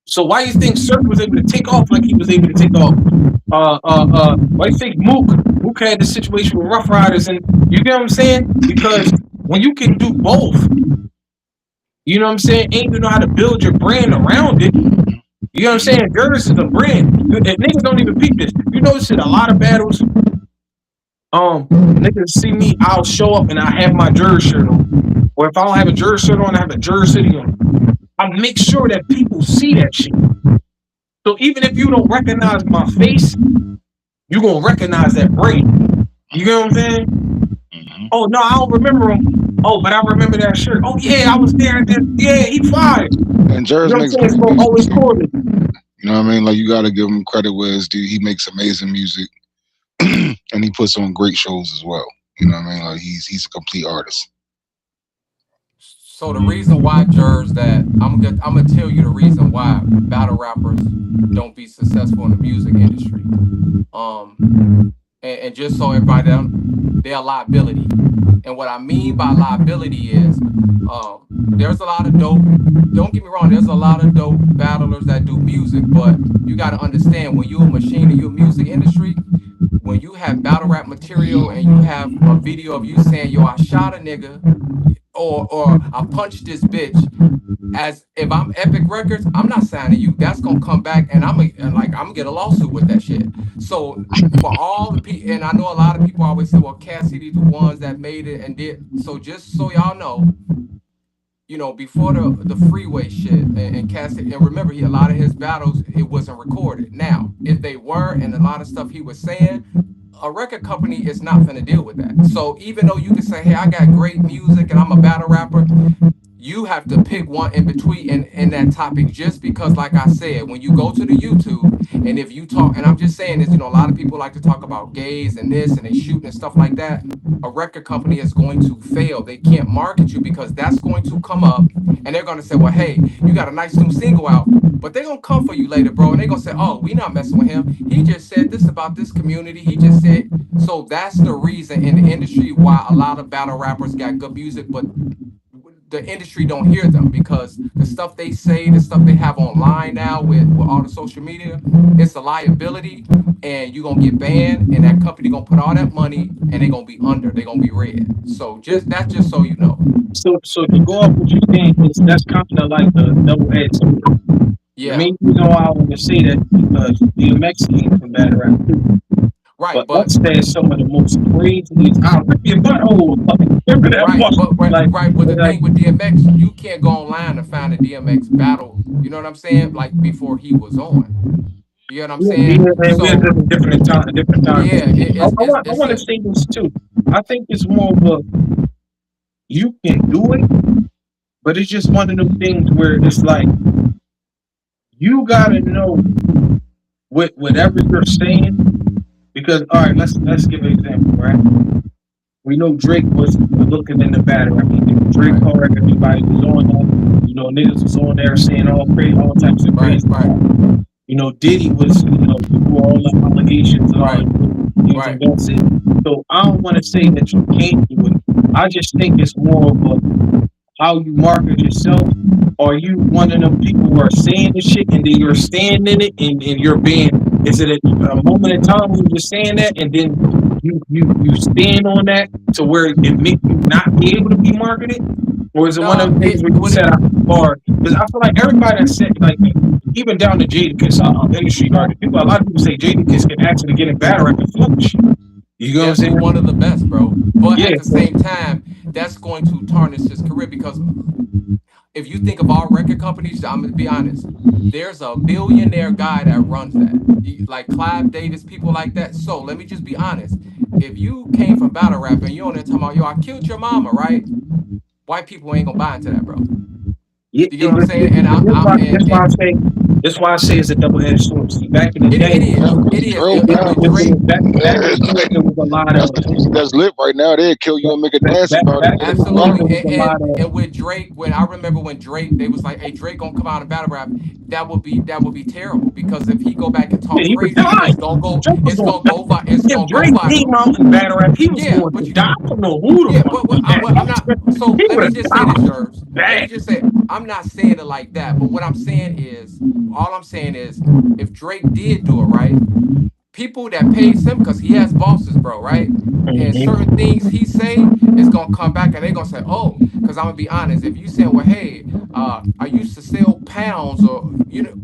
S9: So why do you think Surf was able to take off like he was able to take off? Why do you think Mook had the situation with Rough Riders, and you get what I'm saying? Because when you can do both, you know what I'm saying, and you know how to build your brand around it. You know what I'm saying? Jers is a brand. And niggas don't even peep this. You notice in a lot of battles, niggas see me, I'll show up and I have my Jers shirt on. Or if I don't have a Jers shirt on, I have a Jers City on. I make sure that people see that shit. So even if you don't recognize my face, you gonna recognize that brand. You know what I'm saying? Mm-hmm. Oh no, I don't remember him. Oh, but I remember that shirt. Oh yeah, I was there. Yeah, he fired.
S3: And Jers makes
S9: always recorded.
S3: You know what I mean? Like, you gotta give him credit where it's due. He makes amazing music, and he puts on great shows as well. You know what I mean? Like, he's a complete artist.
S6: So the reason why, Jers, that I'm gonna tell you the reason why battle rappers don't be successful in the music industry. And just so everybody knows, they're a liability. And what I mean by liability is, there's a lot of dope. Don't get me wrong. There's a lot of dope battlers that do music, but you got to understand when you're a machine and you're a music industry, when you have battle rap material and you have a video of you saying, "Yo, I shot a nigga," or "I punched this bitch," as if I'm Epic Records, I'm not signing you. That's gonna come back, and I'm gonna get a lawsuit with that shit. So for all the people, and I know a lot of people always say, "Well, Cassidy the ones that made it and did." So just so y'all know, before the freeway shit and Cassidy, and remember, a lot of his battles it wasn't recorded. Now, if they were, and a lot of stuff he was saying, a record company is not gonna deal with that. So even though you can say, "Hey, I got great music and I'm a battle rapper," you have to pick one in between in that topic, just because like I said, when you go to the YouTube and if you talk, and I'm just saying this, a lot of people like to talk about gays and this and they shooting and stuff like that. A record company is going to fail. They can't market you because that's going to come up and they're going to say, "Well, hey, you got a nice new single out," but they're going to come for you later, bro, and they're going to say, "Oh, we not messing with him, he just said this about this community, he just said." So that's the reason in the industry why a lot of battle rappers got good music, but the industry don't hear them, because the stuff they say, the stuff they have online now with all the social media, it's a liability, and you're gonna get banned, and that company gonna put all that money, and they're gonna be under, they're gonna be red. So just so you know.
S9: So to go off what you're saying, that's kind of like a double-edged sword. The
S6: Yeah,
S9: main reason why I want to say that because DMX came from battle rap too.
S6: right,
S9: But
S6: but
S9: us says some of the most crazy. I'll rip your butthole. Remember that
S6: right,
S9: part?
S6: but the
S9: Like
S6: thing with DMX, you can't go online and find a DMX battle. You know what I'm saying? Like before he was on. You know what I'm
S9: yeah,
S6: saying?
S9: and we're
S6: So
S9: living different times.
S6: yeah,
S9: I
S6: it's
S9: want to
S6: a
S9: say this too. I think it's more of a you can do it, but it's just one of them things where it's like you gotta know whatever you're saying. Because all right, let's give an example, right? We know Drake was looking in the battle. I mean, Drake
S6: right,
S9: hard, everybody was on that. Niggas was on there saying all types of
S6: right,
S9: crazy
S6: right,
S9: stuff. Diddy was, before all the allegations and all
S6: right,
S9: that, he was
S6: right.
S9: invested. So I don't want to say that you can't do it. I just think it's more of a how you market yourself. Are you one of them people who are saying the shit and then you're staying in it and you're being? Is it a moment in time when you're just saying that and then you stand on that to where it makes you not be able to be marketed? Or is it one of
S6: No,
S9: the things
S6: it
S9: where you
S6: would
S9: set
S6: it.
S9: out the bar? Because I feel like everybody that said, like, even down to Jadakiss, industry artists, a lot of people say Jadakiss can actually get in battle rap and flourish. You know what I'm
S6: Definitely one
S9: saying?
S6: of the best, bro. But
S9: Yeah.
S6: at the same time, that's going to tarnish his career, because if you think of all record companies, I'm gonna be honest, there's a billionaire guy that runs that. Like Clive Davis, people like that. So let me just be honest. If you came from battle rap and you're on there talking about, "Yo, I killed your mama," right? White people ain't gonna buy into that, bro.
S9: Yeah,
S6: You get what I'm saying? And
S9: that's why I say it's a double-edged sword. See, back in the day,
S6: it
S3: Yeah,
S6: is. It
S3: because
S6: is.
S3: drill
S6: And with Drake,
S9: back in the
S3: it's
S9: day,
S3: like
S9: there was a lot
S3: that's
S9: of
S3: the music that's lit right now. They'll kill you and make a dance about it.
S9: back in
S3: Then
S9: the day
S6: absolutely.
S9: there was a lot of
S6: And with Drake, when I remember when Drake, they was like, "Hey, Drake gonna come out and battle rap," that would be terrible, because if he go back and talk
S9: he was
S6: crazy,
S9: dying. Drake was going to die.
S6: it's
S9: If
S6: gonna go
S9: Drake came
S6: viral.
S9: out in battle rap, he was
S6: Yeah,
S9: going to
S6: but
S9: die. I don't know who the
S6: yeah,
S9: fuck
S6: but
S9: did that.
S6: I'm not. So
S9: He
S6: let
S9: would
S6: me
S9: have
S6: just say this,
S9: died
S6: Jers. Let me
S9: bad.
S6: just say, I'm not saying it like that, but what I'm saying is, all I'm saying is, if Drake did do it right, people that pays him, because he has bosses, bro, right? And certain things he say is gonna come back and they're gonna say, "Oh," because I'm gonna be honest. If you say, "Well, hey, I used to sell pounds," or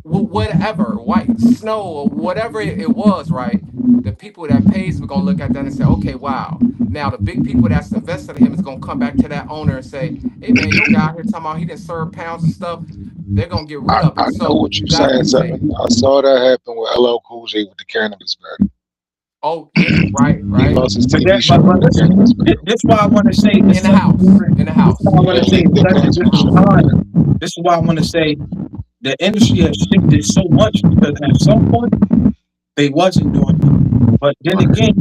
S6: whatever, white snow or whatever it was, right? The people that pays him are gonna look at that and say, "Okay, wow." Now the big people that's invested in him is gonna come back to that owner and say, "Hey, man, your guy here talking about he didn't serve pounds and stuff." They're gonna get rid of
S3: I
S6: it.
S3: know
S6: So
S3: what you're
S6: that's
S3: saying,
S6: the
S3: son.
S6: thing.
S3: I saw that happen with LL Cool J with the cannabis battle.
S6: Oh yeah, right,
S3: He
S6: right.
S3: lost his
S9: But
S3: TV show
S9: but
S3: with the
S9: listen,
S3: cannabis battle.
S9: this is why I want to say it's
S6: In the
S9: such a
S6: house.
S9: different.
S6: In the
S9: This is
S6: house.
S9: why I want
S3: Yeah,
S9: to say
S3: he
S9: it's
S3: did
S9: such a
S3: lose
S6: In the
S3: his
S9: different
S3: show
S6: house.
S3: with
S9: time.
S3: that.
S9: This is why I want to say the industry has shifted so much because at some point they wasn't doing that. But then again,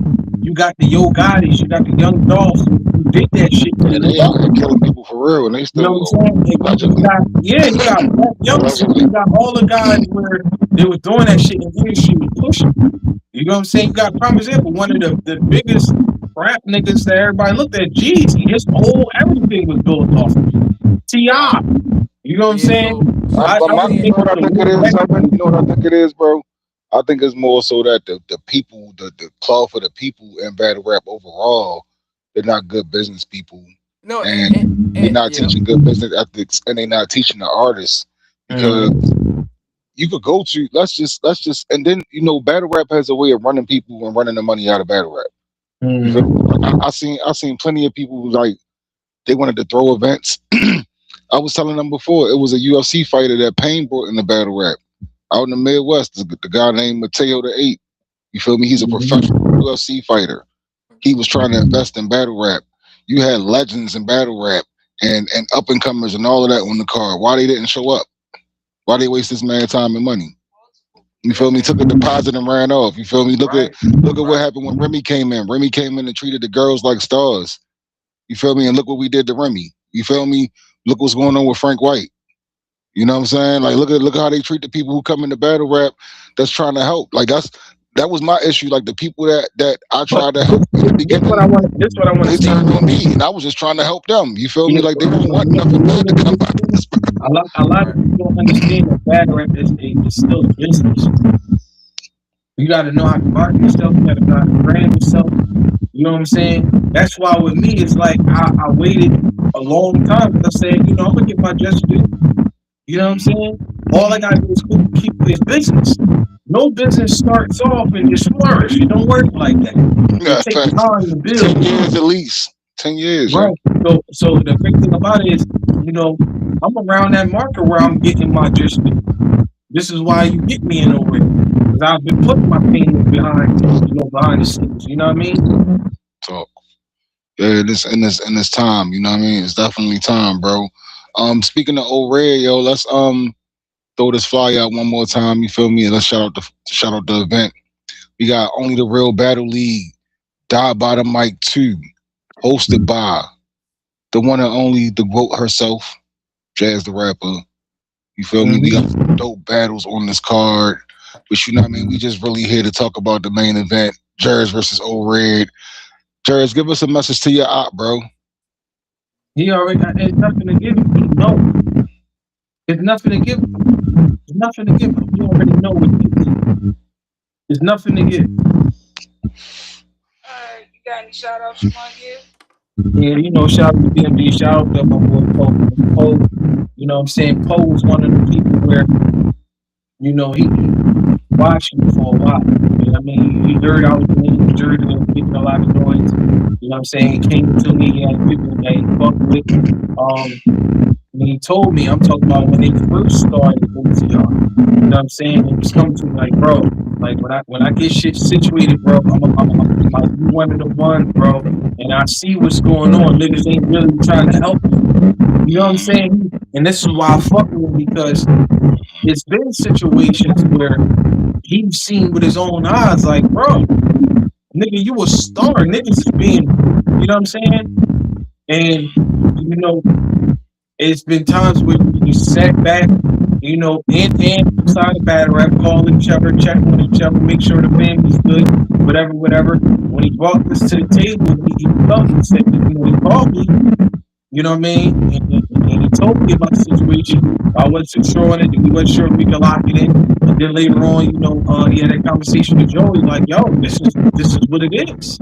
S9: you got the Yo Gottis, you got the Young Dolphs who did that shit and
S3: And
S9: they
S3: they out here killing people for real, and they
S9: you know
S3: still
S9: what I'm saying? And you
S3: allegedly,
S9: got you got Black Youngsters,
S3: allegedly.
S9: you got all the guys where they were doing that shit and the industry was pushing. You know what I'm saying? You got prime example, one of the biggest rap niggas that everybody looked at, Jeezy, his whole everything was built off of it. T.I. You know what I'm saying? I would
S3: You
S9: think
S3: know what I think it is, Simon? You know what I think it is, bro? I think it's more so that the people, the cloth for the people in battle rap overall, they're not good business people,
S6: No,
S3: and they're not teaching good business ethics, and they're not teaching the artists because you could go to and then battle rap has a way of running people and running the money out of battle rap. You feel me? I seen plenty of people who, like, they wanted to throw events. I was telling them before, it was a UFC fighter that Payne brought in the battle rap out in the Midwest. The guy named Mateo the Eight. You feel me? He's a professional UFC fighter. He was trying to invest in battle rap. You had legends in battle rap and up and comers and all of that on the card. Why they didn't show up? Why they waste this man time and money? You feel me? Took a deposit and ran off. You feel me? Look at what happened when Remy came in. Remy came in and treated the girls like stars. You feel me? And look what we did to Remy. You feel me? Look what's going on with Frank White. You know what I'm saying? Like, look at how they treat the people who come into battle rap that's trying to help. Like, that was my issue. Like, the people that I tried to help in the beginning,
S9: this what I want to
S3: they
S9: say.
S3: turned on me, and I was just trying to help them. You feel me? Like, they didn't want nothing good to come out of this.
S9: A lot of people don't understand that battle rap is still a business. You got to know how to market yourself. You got to know how to brand yourself. You know what I'm saying? That's why with me, it's like I waited a long time because I said, I'm going to get my just due. You know what I'm saying? All I got to do is keep this business. No business starts off and just flourish. It don't work like that. It takes time to build.
S3: 10 years at least. 10 years.
S9: Right. So the big thing about it is, I'm around that marker where I'm getting my just due. This is why you get me in a way. Because I've been putting my pain behind the scenes. You know what I mean?
S3: Talk. Yeah, in this time, you know what I mean? It's definitely time, bro. Speaking of old red, yo, let's throw this flyer out one more time. You feel me? And let's shout out the event. We got Only the Real Battle League, Die by the Mic 2, hosted by the one and only, the GOAT herself, Jers the rapper. You feel me? We got some dope battles on this card. But you know what I mean? We just really here to talk about the main event, Jers versus Old Red. Jers, give us a message to your op, bro.
S9: He already got nothing to give him. No. There's nothing to give him. There's nothing to give him. You already know what it is. There's nothing to give.
S4: Alright, you got any shout outs you want to give?
S9: Yeah, shout out to BMD, shout out to my boy Poe. You know what I'm saying? Poe was one of the people where, he watched me for a while. You know what I mean? He heard I was in New Jersey and making a lot of noise. You know what I'm saying? He came to me, he had people that he fucked with. When he told me, I'm talking about when they first started OTR. You know what I'm saying? He was coming to me like, bro, like when I get shit situated, bro, I'm one of the ones, bro, and I see what's going on. Niggas ain't really trying to help me. You know what I'm saying? And this is why I fuck with him, because it's been situations where he's seen with his own eyes, like, bro, nigga, you a star. Niggas is being, you know what I'm saying? And, it's been times where you sat back, in inside the battle rap, call each other, check on each other, make sure the family's good, whatever. When he brought this to the table, he felt and said, he called me, you know what I mean? And he told me about the situation. I wasn't sure on it, and we wasn't sure if we could lock it in. And then later on, he had a conversation with Joey, like, yo, this is what it is.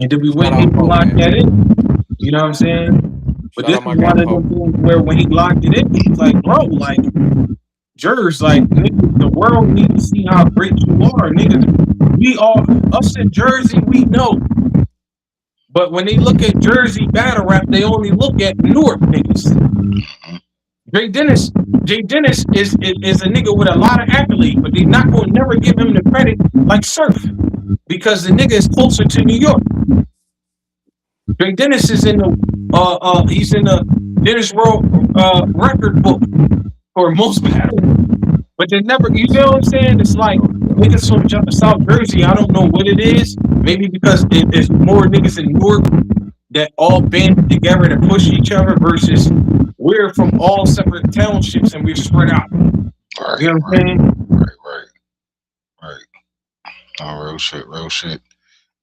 S9: And then we went and locked that in. You know what I'm saying? But this is one of them things where when he locked it in, he was like, bro, like, Jers, like, nigga, the world needs to see how great you are, nigga. We all, us in Jersey, we know. But when they look at Jersey battle rap, they only look at Newark niggas. Jay Dennis is a nigga with a lot of accolades, but they not going to never give him the credit like Surf, because the nigga is closer to New York. Jay Dennis is in the he's in the Dennis World record book for most battles, but they never. You know what I'm saying? It's like niggas from South Jersey. I don't know what it is. Maybe because there's more niggas in Newark that all band together to push each other versus we're from all separate townships and we're spread out.
S3: Right,
S9: you know what I'm saying?
S3: Right. Oh, real shit.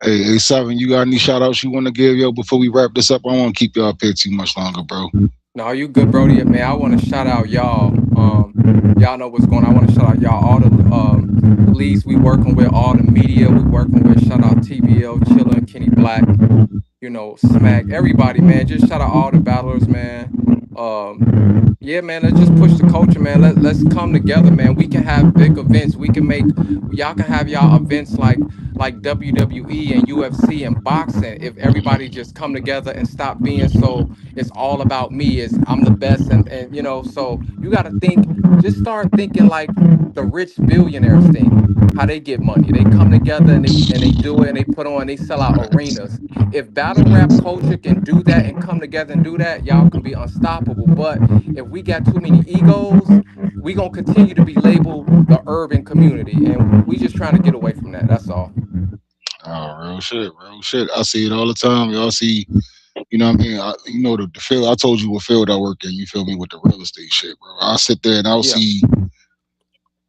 S3: Hey, A7, you got any shout outs you want to give, yo, before we wrap this up? I don't want to keep y'all up here too much longer, bro.
S6: No, you good, Brody. Man, I want to shout out y'all. Y'all know what's going on. I want to shout out y'all, all the leagues we working with, all the media we working with. Shout out TBL, Chillin', Kenny Black, Smack, everybody, man. Just shout out all the battlers, man. Um, yeah, man, let's just push the culture, man. Let's come together, man. We can have big events. We can make y'all can have y'all events like WWE and UFC and boxing if everybody just come together and stop being so it's all about me, it's I'm the best and so you got to think, just start thinking like the rich billionaires think. How they get money. They come together and they do it and they put on, they sell out
S3: Facts.
S6: arenas. If battle rap culture can do that and come together and do that, y'all can be unstoppable. But if we got too many egos, we gonna continue to be labeled the urban community, and we just trying to get away from that. That's all.
S3: Oh, real shit, real shit. I see it all the time. Y'all see, you know what I mean? The field, I told you what field I work in, you feel me, with the real estate shit, bro. I'll sit there and I'll
S6: Yeah,
S3: see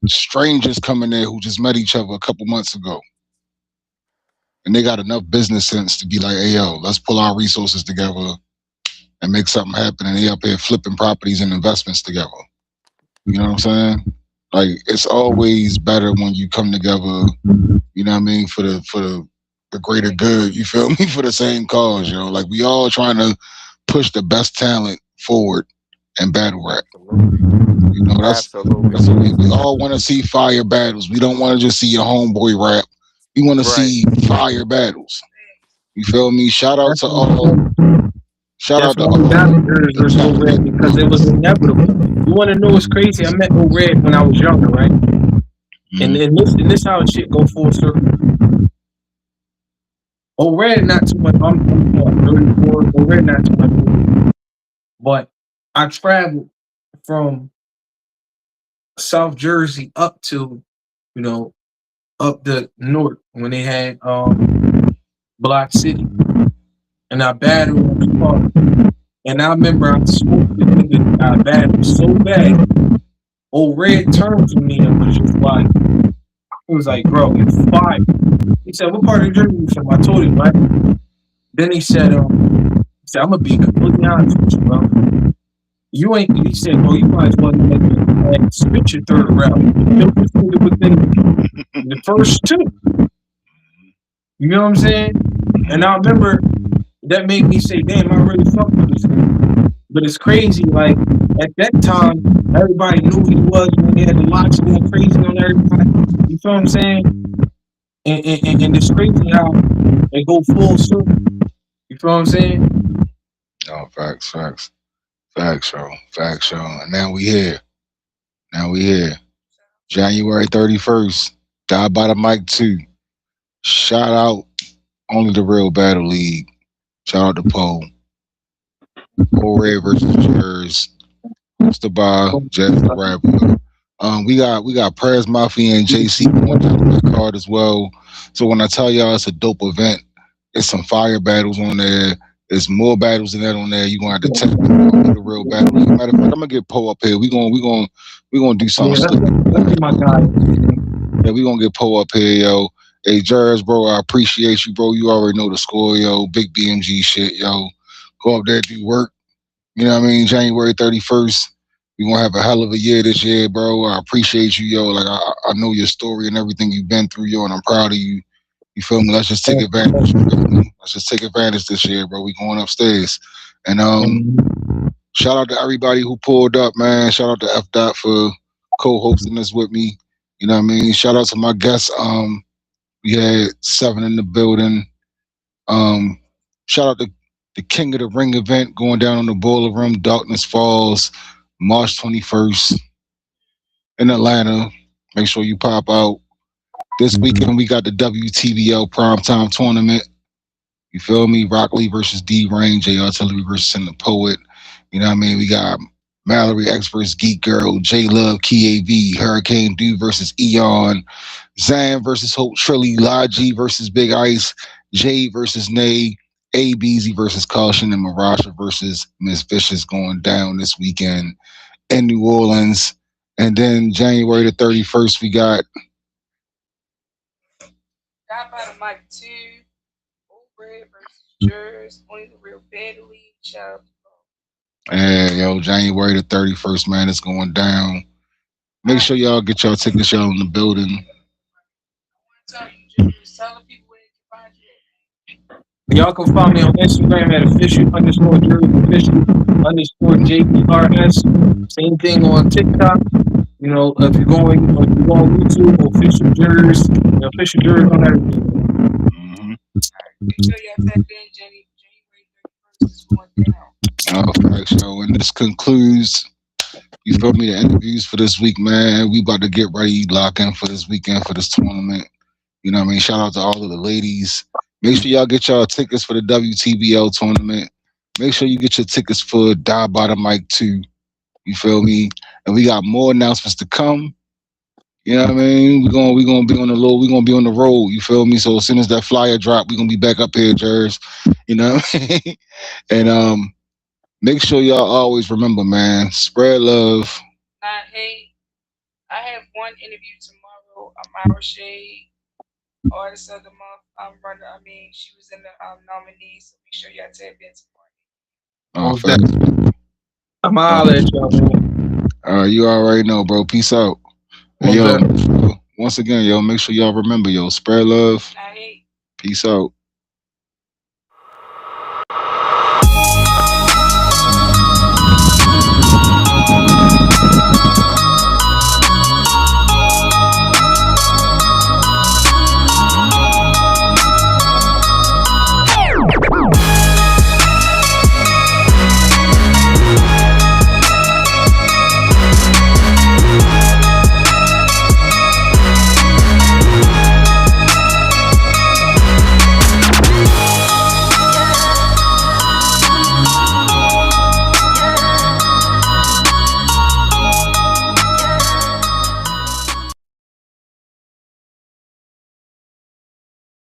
S3: strangers coming there who just met each other a couple months ago. And they got enough business sense to be like, hey, yo, let's pull our resources together and make something happen. And they up here flipping properties and investments together. You know what I'm saying? Like, it's always better when you come together, you know what I mean, for the greater good, you feel me, for the same cause, Like, we all trying to push the best talent forward in battle rap.
S6: absolutely,
S3: That's
S6: absolutely,
S3: what we all want to see fire battles. We don't want to just see your homeboy rap. We want to
S6: right.
S3: see fire battles. You feel me?
S9: That's why we got Jers
S3: The
S9: versus Red,
S3: talented
S9: because it was
S3: brothers.
S9: inevitable. You want to know what's crazy? I met Red when I was younger, right? And
S3: Mhm.
S9: and this how shit go full circle. Red not too much. I'm what, 34. Red not too much older. But I traveled from South Jersey up to, you know, up the north when they had Block City, and I battled on the car. And I remember I smoked this nigga that I battled so bad. Red turned to me and was just like, he was like, bro, you fire. He said, what part of Jersey you from? I told him, right? Then he said, I'm gonna be completely honest with you, bro. You ain't. He said, bro, you might as well spit your third round. You killed this nigga within the first two. You know what I'm saying? And I remember that made me say, damn, I really fuck with this nigga. But it's crazy, like at that time, everybody knew who he was when they had the locks going crazy on everybody. You feel what I'm saying? And it's crazy how they go full circle. You feel what I'm saying?
S3: No, facts, yo. Facts, yo. And now we here. Now we here. January 31st. Die by the mic 2. Shout out only the real battle league. Shout out to Poe. Red versus Jers. Hosted by Jazz the Rapper. We got Prez Mafia and JC going down on that card as well. So when I tell y'all it's a dope event, it's some fire battles on there. There's more battles than that on there. You gonna have to test the real battle. Matter of fact, I'm gonna get Poe up here. We gonna do something
S9: Yeah,
S3: slick.
S9: that's my guy.
S3: Yeah, we gonna get Poe up here, yo. Hey, Jers, bro, I appreciate you, bro. You already know the score, yo. Big BMG shit, yo. Go up there, do work. You know what I mean? January 31st. We gonna have a hell of a year this year, bro. I appreciate you, yo. Like I know your story and everything you've been through, yo, and I'm proud of you. You feel me? Let's just take advantage. Let's just take advantage this year, bro. We going upstairs. And shout out to everybody who pulled up, man. Shout out to F Dot for co-hosting this with me. You know what I mean? Shout out to my guests. We had 7 in the building. Um, Shout out to the King of the Ring event going down on the Boiler Room, Darkness Falls, March 21st in Atlanta. Make sure you pop out. This weekend we got the WTBL Primetime Tournament. You feel me? Rock Lee versus D Rain, J Artillery versus In the Poet. You know what I mean? We got Mallory X versus Geek Girl, J Love, Key AV, Hurricane Dude versus Eon, Zan versus Hope Trilly, Logi versus Big Ice, Jade versus Nay, Aye Beezy versus Kausion, and Marasha versus Miss Vicious going down this weekend in New Orleans. And then January the 31st, we got
S4: Die by the mic 2. Red versus Jers. Only the real battle league. Shout out to Paul.
S3: And yo, January the 31st, man, it's going down. Make sure y'all get y'all tickets, y'all in the building.
S4: Tell you, Jers, tell the people where they can find you.
S9: Y'all can find me on Instagram at official_Jers_JERS. Same thing on TikTok. You know, if you go on YouTube, official Jers, official Jers on everything.
S3: Mm-hmm.
S4: Make sure y'all tap in, January 31st is going down.
S3: Facts, yo. And this concludes, you feel me, the interviews for this week, man. We about to get ready, lock in for this weekend, for this tournament. You know what I mean? Shout out to all of the ladies. Make sure y'all get y'all tickets for the WTBL tournament. Make sure you get your tickets for Die by the Mic 2. You feel me? And we got more announcements to come. You know what I mean? We're gonna be on the low, we're gonna be on the road, you feel me? So as soon as that flyer drop, we're gonna be back up here, Jers. You know what I mean? And make sure y'all always remember, man, spread love.
S4: Hey, I have one interview tomorrow. Amara Shade, Artist of the Month. She was in the nominees, so make sure y'all tap in tomorrow.
S3: Facts.
S9: I'm holler at y'all, man.
S3: You already know, bro. Peace out. And yo, once again, yo, make sure y'all remember, yo, spread love. Peace out.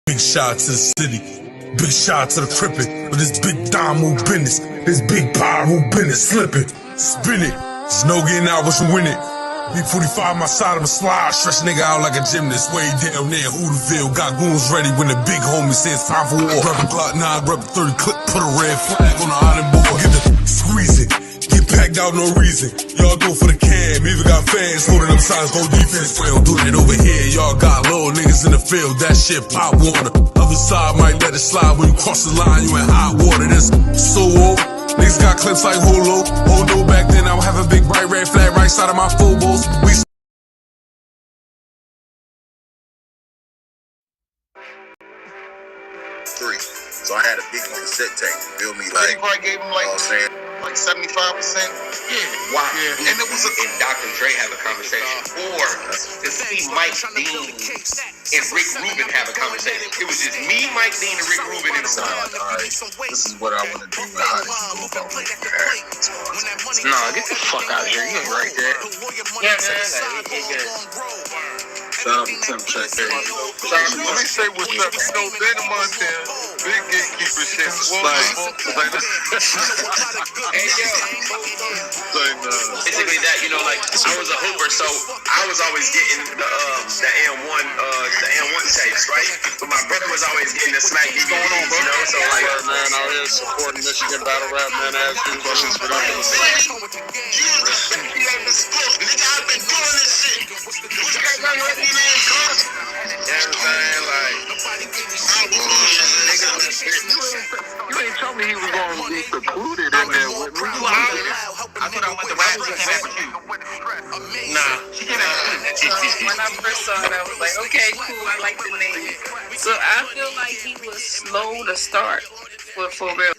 S5: Big shout out to the city. Big shout out to the crippin'. With this big Damo business. This big pyro business. Slipping. Spin it. There's no getting out what you win it. B45 my side of a slide. Stretch nigga out like a gymnast. Way down there, Hooterville. Got goons ready when the big homie says time for war. Grab a Glock 9, grab a 30 clip. Put a red flag on the island board. Get the squeeze it. Get packed out no reason. Y'all go for the cam. Even got fans holding up signs. Go defense. We don't do that over here. Y'all got little niggas in the field. That shit pop water. Other side might let it slide. When you cross the line, you in hot water. That's so old. Niggas got clips like Holo. Oh no, back then I would have a big bright red flag right side of my phobos. We
S1: 3. So I had a big cassette tape, you feel me? Like, you probably gave him like 75%.
S2: Yeah. Wow. Yeah. And it was and Dr. Dre have a conversation. Or to see Mike Dean and Rick Rubin have a conversation. It was just me, Mike Dean, and Rick Rubin in the song.
S1: Alright, this is what I want to do. How did you go about with that?
S2: Nah, get the fuck out of here. You ain't right there. Yeah, man. He good.
S1: Shout out to Tim Check.
S10: Let me say what's up. You know, Danny Montana, big gatekeeper shit.
S2: Hey, yo. Basically that, you know, like, I was a hooper, so I was always getting the AM1 tapes, right? But my brother was always getting the Smack DVDs, you know? So, like,
S10: man, out here supporting Michigan Battle Rap, man. Ask you questions for them.
S2: You respect me like this close, nigga. I've been doing this shit. What you got going on, man? You know what I'm saying? Like,
S10: You ain't told me he was going to be secluded in there with me.
S2: I thought I went to rap with you. Nah.
S4: When I first saw it, I was like, okay, cool, I like the name. So I feel like he was slow to start, for real.